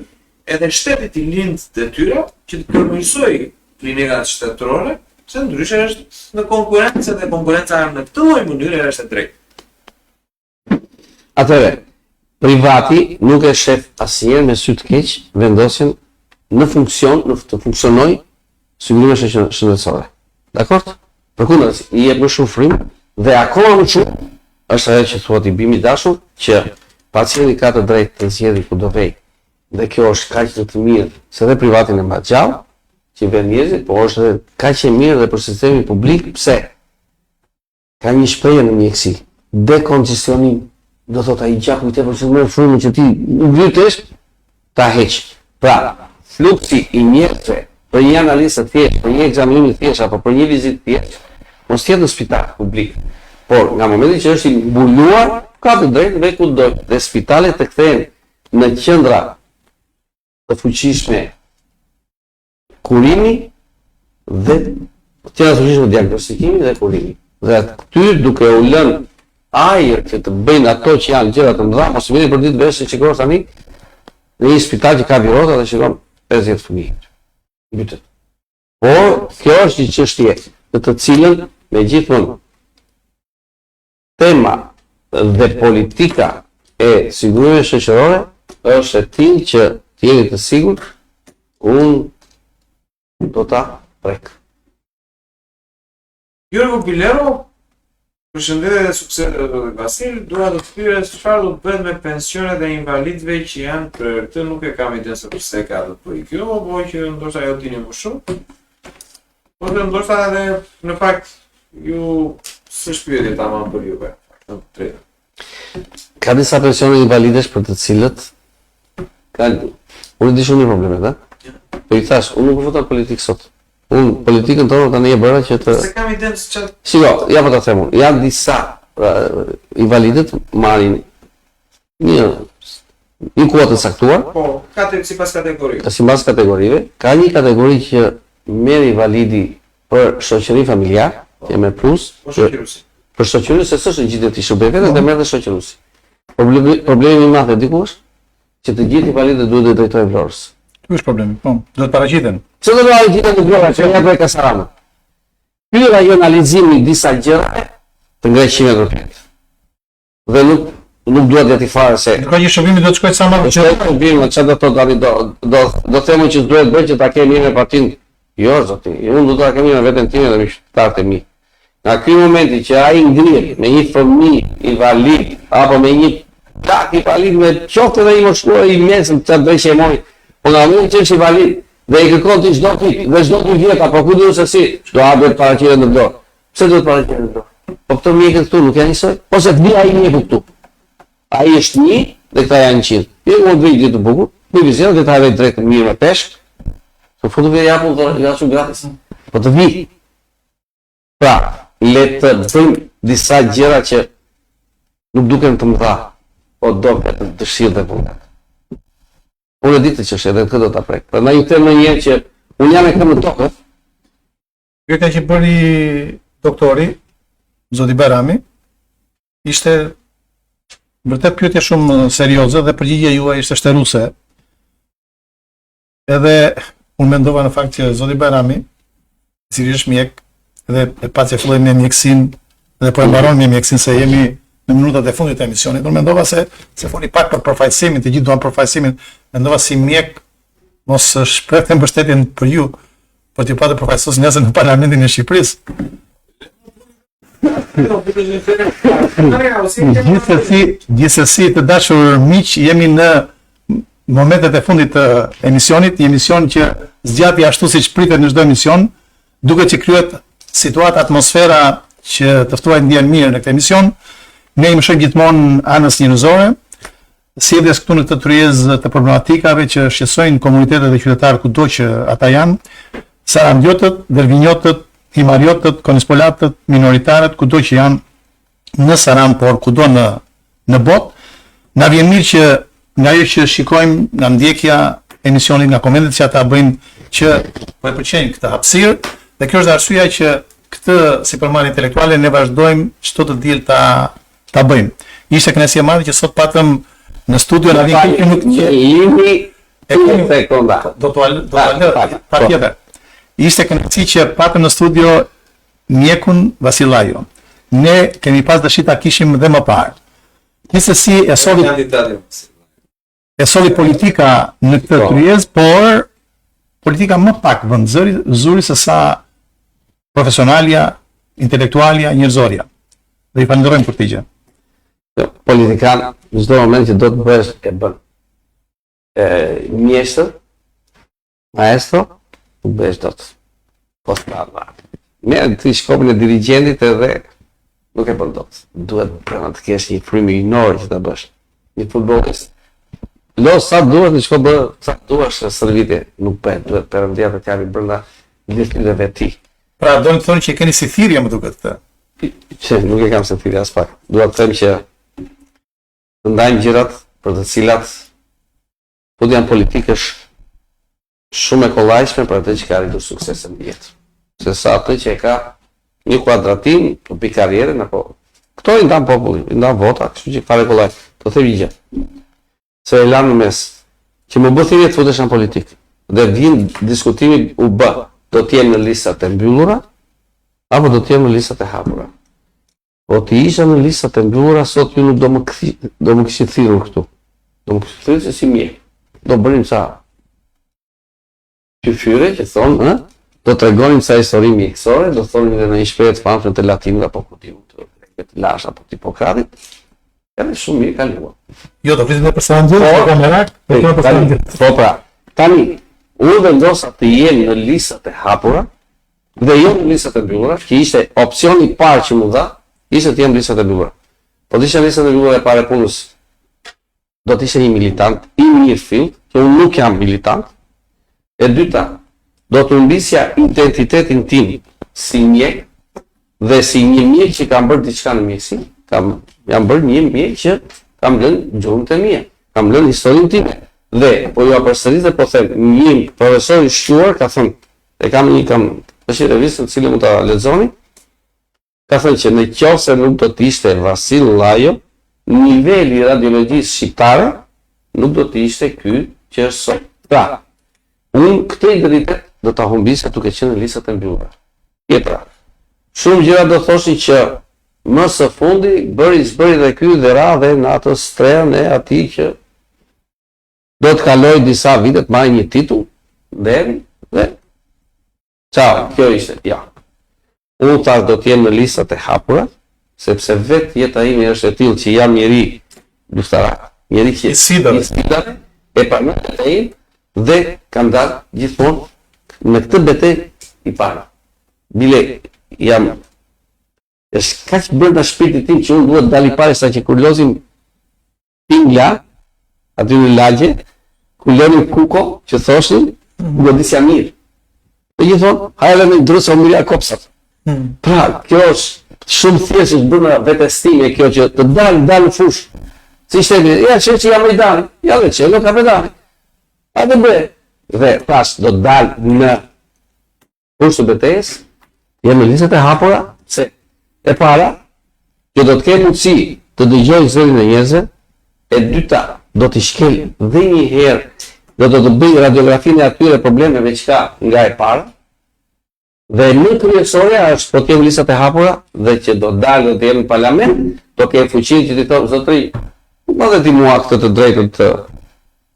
edhe shteti i lind detyra që të përmirësoj klinikat shtetërore, se ndryshe është në konkurrencë dhe konkurenca në këtë lloj mënyre është e drejtë. Atëherë, privati nuk e shef asnjëherë me sy të keq vendosjen në funksion, në të funksionojë sigurimet shëndetësore. Dakor? Përkundër, i jep më shumë frymë dhe akoma më shumë është ajo që thuat i bimi dashur që pacienti ka të drejtë të zgjedhë ku do vej. Dhe kjo është kaq të mirë se dhe privatin e mba gjallë që vjen njerëzit, por është edhe kaq e mirë dhe për sistemin publik. Pse? ka një shprehje në mjeksi, dekongestionim, do thot ai gjaku i tepër që merr frymën që ti ngrytesh, ta heq. Pra, fluksi i njerëzve për një analizë të thjeshtë, për një ekzaminim të thjeshtë apo për një vizitë të thjeshtë, mos jetë në spital publik. Por nga momenti që është i mbuluar, ka të drejtë dhe kudo. Dhe spitalet të kthehen në qendra të fuqishme kurimi dhe qendra të fuqishme diagnostikimi dhe kurimi. Dhe aty duke u lënë ajër që të bëjnë ato që janë gjëra të mëdha, mos vini për ditë vesh që shikosh tani në një spital që ka birota dhe shikon 50 fëmijë. Mbytet. Por kjo është një çështje të cilën megjithmonë tema dhe politika e sigurimit shoqërore është e tillë që të jeni të sigurt unë do ta prek. Jorgo Bilero, përshëndetje dhe sukses Vasil, dua të pyes çfarë do të bëhet me pensionet e invalidëve që janë për këtë nuk e kam idenë se pse ka të bëjë kjo, apo që ndoshta ajo dini më shumë. Por ndoshta edhe në fakt ju së shpyetje tamam për juve. Ka disa pensione invalidesh për të cilët unë di shumë një probleme, da? Po i thash, unë nuk voton politikë sot. Unë politikën tonë tani e bëra që të... Se kam idenë se çfarë... Shiko, ja po ta them unë. Janë disa invalidet marrin një kuotë të caktuar. Po, sipas kategorive. Sipas kategorive, ka një kategori që merr invalidi për shoqëri familjar, që merr plus. Po shoqëruesi. Për shoqëruesi se s'është gjithë ti shërbej vetë dhe merr dhe shoqëruesi. Problemi i madh e diku është që të gjithë invalidët duhet të drejtojnë Vlorës. Ky është problemi, po, do të paraqiten. Ço do të paraqiten në Vlorë, që ja bëj Kasaramën. Ky është ajo analizimi i disa gjëra të ngreqime kërket. Dhe nuk duhet të fare se Ka një shërbimi do të shkojë sa më që çfarë do të thotë tani do themi që duhet bëj që ta kemi me partinë. Jo, zoti, unë do ta kemi me veten time dhe me qytetarët e mi. Në ky momenti që ai ngrihet me një fëmijë invalid apo me një tak invalid me qoftë edhe i moshuar i mesëm çfarë bëj që moj. Po nga mund që është invalid dhe i kërkon ti çdo pik dhe çdo dy vjet apo ku diun se si, do hapet paraqitet në dorë. Pse do të paraqitet në dorë? Po këto mjekët këtu nuk janë njësoj? Ose të di ai mjeku këtu. Ai është një dhe këta janë 100. Ju mund të vini të bukur, po vizionë dhe ta havë drejt mirë me peshk. Po foto vjen japun do ja shumë gratis. Po të vi. Pra, le të bëjmë disa gjëra që nuk duken të mëdha, po duken të dëshirë dhe punë. Unë e di të që është edhe këtë do ta prek. Prandaj ju them ndonjëherë që unë jam e kam në tokë. Pyetja që bëri doktori Zoti Barami ishte vërtet pyetje shumë serioze dhe përgjigjja juaj ishte shtërruese. Edhe unë mendova në fakt që Zoti Barami, i cili është mjek dhe e pa që filloi me mjeksin dhe po e mbaron me mjeksin se jemi në minutat e fundit të emisionit. Unë mendova se foli pak për përfaqësimin, të gjithë duan përfaqësimin. Mendova si mjek mos shpreh mbështetjen për ju, por ti patë përfaqësues nesër në Parlamentin e Shqipërisë. Gjithsesi të dashur miq, jemi në momentet e fundit të emisionit, një emision që zgjati ashtu siç pritet në çdo emision, duke që kryhet situata, atmosfera që të ftuar ndjen mirë në këtë emision. Ne jemi shumë gjithmonë anës njerëzore, sjelljes këtu në këtë tryezë të problematikave që shqetësojnë komunitetet e qytetarë kudo që ata janë, saramgjotët, dervinjotët, himariotët, konispolatët, minoritarët, kudo që janë në Saram, por kudo në botë. Na vjen mirë që nga ajo që shikojmë nga ndjekja emisionit, nga komentet që ata bëjnë që po e pëlqejnë këtë hapësirë, dhe kjo është arsyeja që këtë sipërmarrje intelektuale ne vazhdojmë çdo të diel ta bëjmë. Ishte kënaqësi e madhe që sot patëm në studio na vjen këtu nuk jemi do patjetër. Ishte kënaqësi që patëm në studio mjekun Vasil Llajo. Ne kemi pas dëshirë ta kishim dhe më parë. Gjithsesi e solli politika në këtë kryes, por politika më pak vëndzëri se sa profesionalia, intelektualia, njerëzoria. Dhe i falenderojmë për këtë gjë. Politikan, në çdo moment që do të bësh e bën. Mjeshtër, maestro, nuk bësh dot. Po s'ka. Merë ti shkopin e dirigentit edhe nuk e bën dot. Duhet pranë të kesh një frymë minor që ta bësh. Një futbollist. Lo sa duhet të shko bë, sa duash servite, nuk bëhet, duhet Perëndia të japi brenda lidhjeve të tij. Pra do të thonë që keni si thirrje më duket këtë. Që nuk e kam se thirrje as pak. Dua të them që të ndajmë gjërat për të cilat po janë politikësh shumë e kollajshme për atë që ka arritur suksese në jetë. Se sa atë që e ka një kuadratim të pi karrierën apo këto i ndan populli, i ndan vota, kështu që fare kollaj. Do them një gjë. Se e lanë në mes që më bë thirrje të futesh në politikë dhe vjen diskutimi u bë, do të jenë në listat e mbyllura apo do të jenë në listat e hapura. Po të isha në listat e mbyllura sot ju nuk do më kishit thirrur këtu. Do më kishit thirrur si mjek. Do bënim sa fyre që thonë, do të tregonim sa histori mjekësore, do thonim edhe në një shprehje të famshme të latinëve apo të Lash apo të Hipokratit. Edhe shumë mirë kaluan. Jo, do flisim për sa nxjerr, po merak, po pra. Tani, unë vendosa të jem në listat e hapura dhe jo në listat e mbyllura, që ishte opsioni i parë që më dha, ishte të jem në listat e mbyllura. Po të isha në listat e mbyllura e parë punës, do të ishe një militant i mirë fill, që unë nuk jam militant. E dyta, do të mbisja identitetin tim si mjek dhe si një mjek që kam bërë diçka në mjekësi. Jam bërë një mjek që kam lënë gjurmët e mia, kam lënë historinë time. Dhe po ju përsërit dhe po them, një profesor i shquar ka thënë, është një revistë në cilën mund ta lexoni, ka thënë që në qoftë se nuk do të ishte Vasil Llajo, niveli i radiologjisë shqiptare nuk do të ishte ky që është sot. Pra, unë këtë identitet do ta humbisja duke qenë në listat e mbyllura. Tjetra, shumë gjëra do thoshin që më së fundi bëri dhe ky dhe ra dhe në atë strehën e atij që do të kaloj disa vite të marrë një titull dhe ciao, kjo ishte, ja. Unë thash do të jem në listat e hapura, sepse vetë jeta ime është e tillë që jam njeri luftarak, njeri që e pranoj të jem dhe kam dalë gjithmonë në këtë betejë i para. Bile jam është kaq brenda shpirtit tim që unë duhet dal i parë sa që kur lozim pingla aty në lagje, ku lënim kuko që thoshin, godisja mirë. Dhe gjithmonë, hajde në drusë o mirja kopsat. Pra, kjo është shumë thjesht është bërë vetes time kjo që të dalë në fush. Si shteti, ja që jam Majdani, ja dhe që nuk ka Majdani. A dhe bre. Dhe pas do të dalë në fush të betejës, jam në listat e hapura, se e para, që do të kemë mundësi të dëgjoj zërin e njerëzve, e dyta, do t'i shkel dhe një herë, do të bëj radiografinë e atyre problemeve që ka nga e para, dhe më kryesorja është po të kemë listat e hapura dhe që do dalë dhe të jemë në parlament, do kemë fuqinë që t'i thonë zotëri, nuk më dhe ti mua këtë të drejtën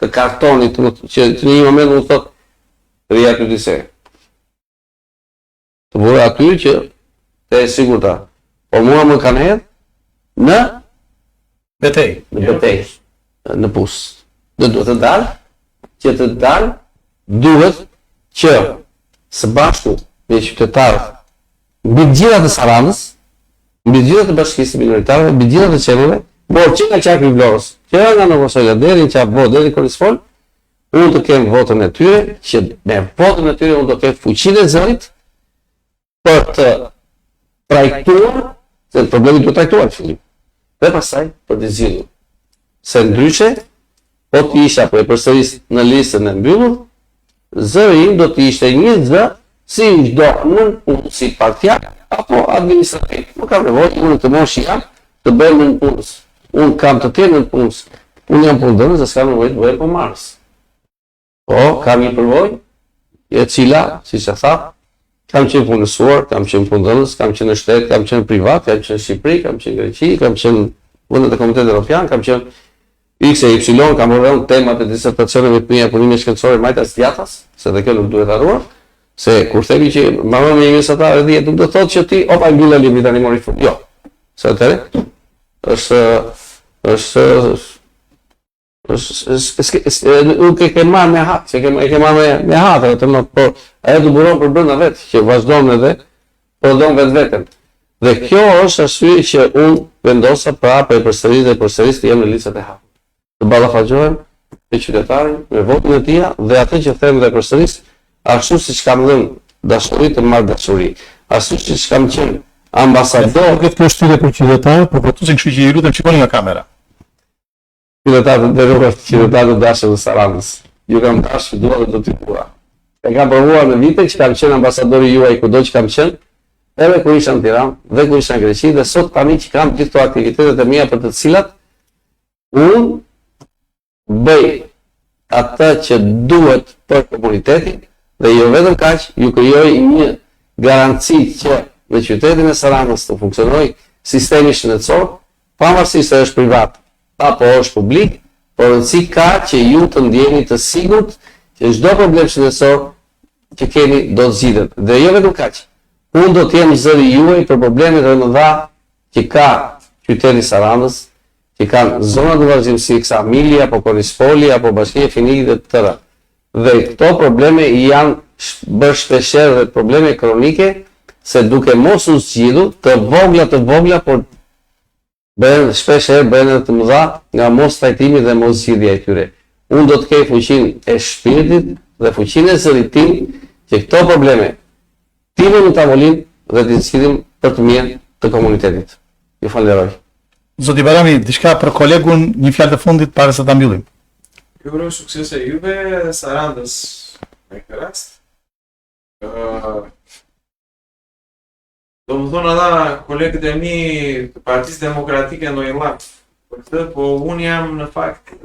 të kartonit, që në një moment më thotë, rria të dise. Të bërë aty që të e sigurta, por mua më kanë hedhë në betej, në pus. Dhe duhet të dalë, që të dalë, duhet që së bashku me qytetarët, mbi gjithat e Saranës, mbi gjithat e bashkisë minoritarëve, mbi gjithat e qenëve, por që nga Qakri i Vlorës, që nga Novosojla deri në Qapo, deri në Korisfol, unë të kem votën e tyre, që me votën e tyre unë do kem fuqinë e zërit për të trajtuar, se problemi do trajtuar në fillim, dhe pastaj për të zgjidhur. Se ndryshe, po të isha po e përsëris në listën e mbyllur, zëri im do të ishte një zë si çdo nën punë, si partiak apo administrativ. Nuk kam nevojë unë të mosh jam të bëj nën punës. Unë kam të tjerë nën punës. Unë jam punëdhënës dhe s'kam nevojë të bëj përmarrës. Po, kam një përvojë e cila, siç e tha, kam qenë punësuar, kam qenë punëdhënës, kam qenë në shtet, kam qenë privat, kam qenë në Shqipëri, kam qenë në Greqi, kam qenë vendet e Komunitetit Evropian, kam qenë X e Y, kam rrënë temat e disertacioneve të mia punime shkencore majtas djathtas, se dhe kjo nuk duhet harruar, se kur themi që marrëm një mesatare 10, nuk do thotë që ti opa mbyllë librin tani mori fund. Jo. Sa atëre? Nuk e ke marrë me hatë, se e ke marrë me hatë, por ajo të buron për brenda vetë, që vazhdon edhe, po don vetveten. Dhe kjo është arsye që unë vendosa për përsëris dhe përsëris të jem në listat e hapura. Të ballafaqohem me qytetarin, me votin e tij dhe atë që them dhe përsëris, ashtu siç kam dhënë dashuri të marr dashuri, ashtu siç kam qenë ambasador. Këtë përshtytje për qytetarët, për votuesin, kështu që ju lutem shikoni nga kamera. Qytetarët e nderuar, qytetarët e dashur të Saranës, ju kam dashur dua dhe do t'i dua. E kam provuar në vite që kam qenë ambasadori juaj kudo që kam qenë, edhe kur isha në Tiranë, dhe kur isha në Greqi, dhe sot tani që kam gjithë këto aktivitetet e mia për të cilat unë bëj atë që duhet për komunitetin dhe jo vetëm kaq, ju krijoj një garanci që në qytetin e Saranës të funksionojë sistemi shëndetësor, pavarësisht se është privat apo është publik, por rëndësi ka që ju të ndjeni të sigurt që çdo problem shëndetësor që keni do të zgjidhet. Dhe jo vetëm kaq. Unë do të jem zëri juaj për problemet e mëdha që ka qyteti i Saranës, që kanë zona të vazhdimësi, Ksamili, apo Konispoli, apo Bashkia e Finikit dhe të tëra. Dhe këto probleme janë bërë shpeshherë dhe probleme kronike, se duke mos u zgjidhur, të vogla, por shpeshherë bëhen edhe të mëdha nga mos trajtimi dhe mos zgjidhja e tyre. Unë do të kej fuqinë e shpirtit dhe fuqinë e zërit tim që këto probleme timë në tavolinë dhe t'i zgjidhim për të mirën të komunitetit. Ju falenderoj. Zoti Barami, diçka për kolegun, një fjalë të fundit para se ta mbyllim. Ju uroj suksese juve dhe Sarandës me këtë rast. Do më thonë ata kolegët e mi të Partisë Demokratike në Irland për këtë, po unë jam në fakt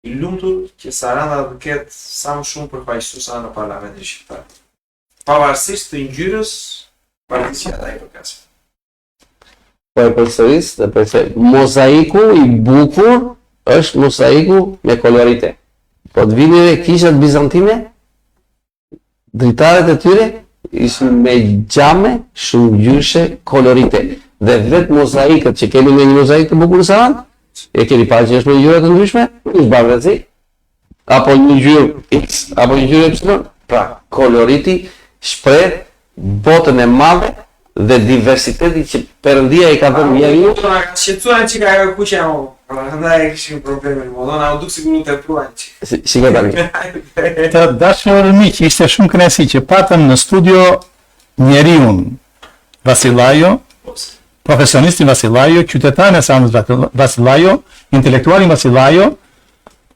i lumtur që Saranda të ketë sa më shumë përfaqësuesa në Parlamentin Shqiptar. Pavarësisht të ngjyrës partisë që ata i përkasin. Po e përsëris dhe përsëris, mozaiku i bukur është mozaiku me kolorite. Po të vini dhe kishat bizantine, dritaret e tyre ishin me gjame shumë ngjyrshe kolorite. Dhe vetë mozaikët që kemi me një mozaik të bukur në Sarandë, e keni parë që është me ngjyra të ndryshme, nuk bën rëndësi. Apo një ngjyrë X, apo një ngjyrë Y. Pra, koloriti shpreh botën e madhe dhe diversiteti që Perëndia i ka dhënë njeriu. Shqetësuan që ka kuqja mo. Prandaj kishim probleme në modon, au duk sigur të pruan që. Shikoj tani. Të dashur miq, ishte shumë kënaqësi që patëm në studio njeriun Vasillajo, profesionistin Vasillajo, qytetarin e Saranës Vasillajo, intelektualin Vasillajo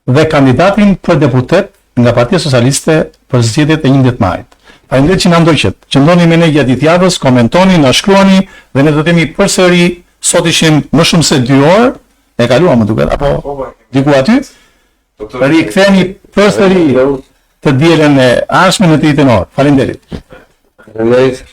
dhe kandidatin për deputet nga Partia Socialiste për zgjedhjet e 11 majit. Faleminderit që na ndoqët. Qëndroni me ne gjatë ditë javës, komentoni, na shkruani dhe ne do të jemi përsëri. Sot ishim më shumë se 2 orë, e kaluam më duket apo diku aty. Rikthehemi përsëri të dielën e ardhshme në 3 orë. Faleminderit. Faleminderit.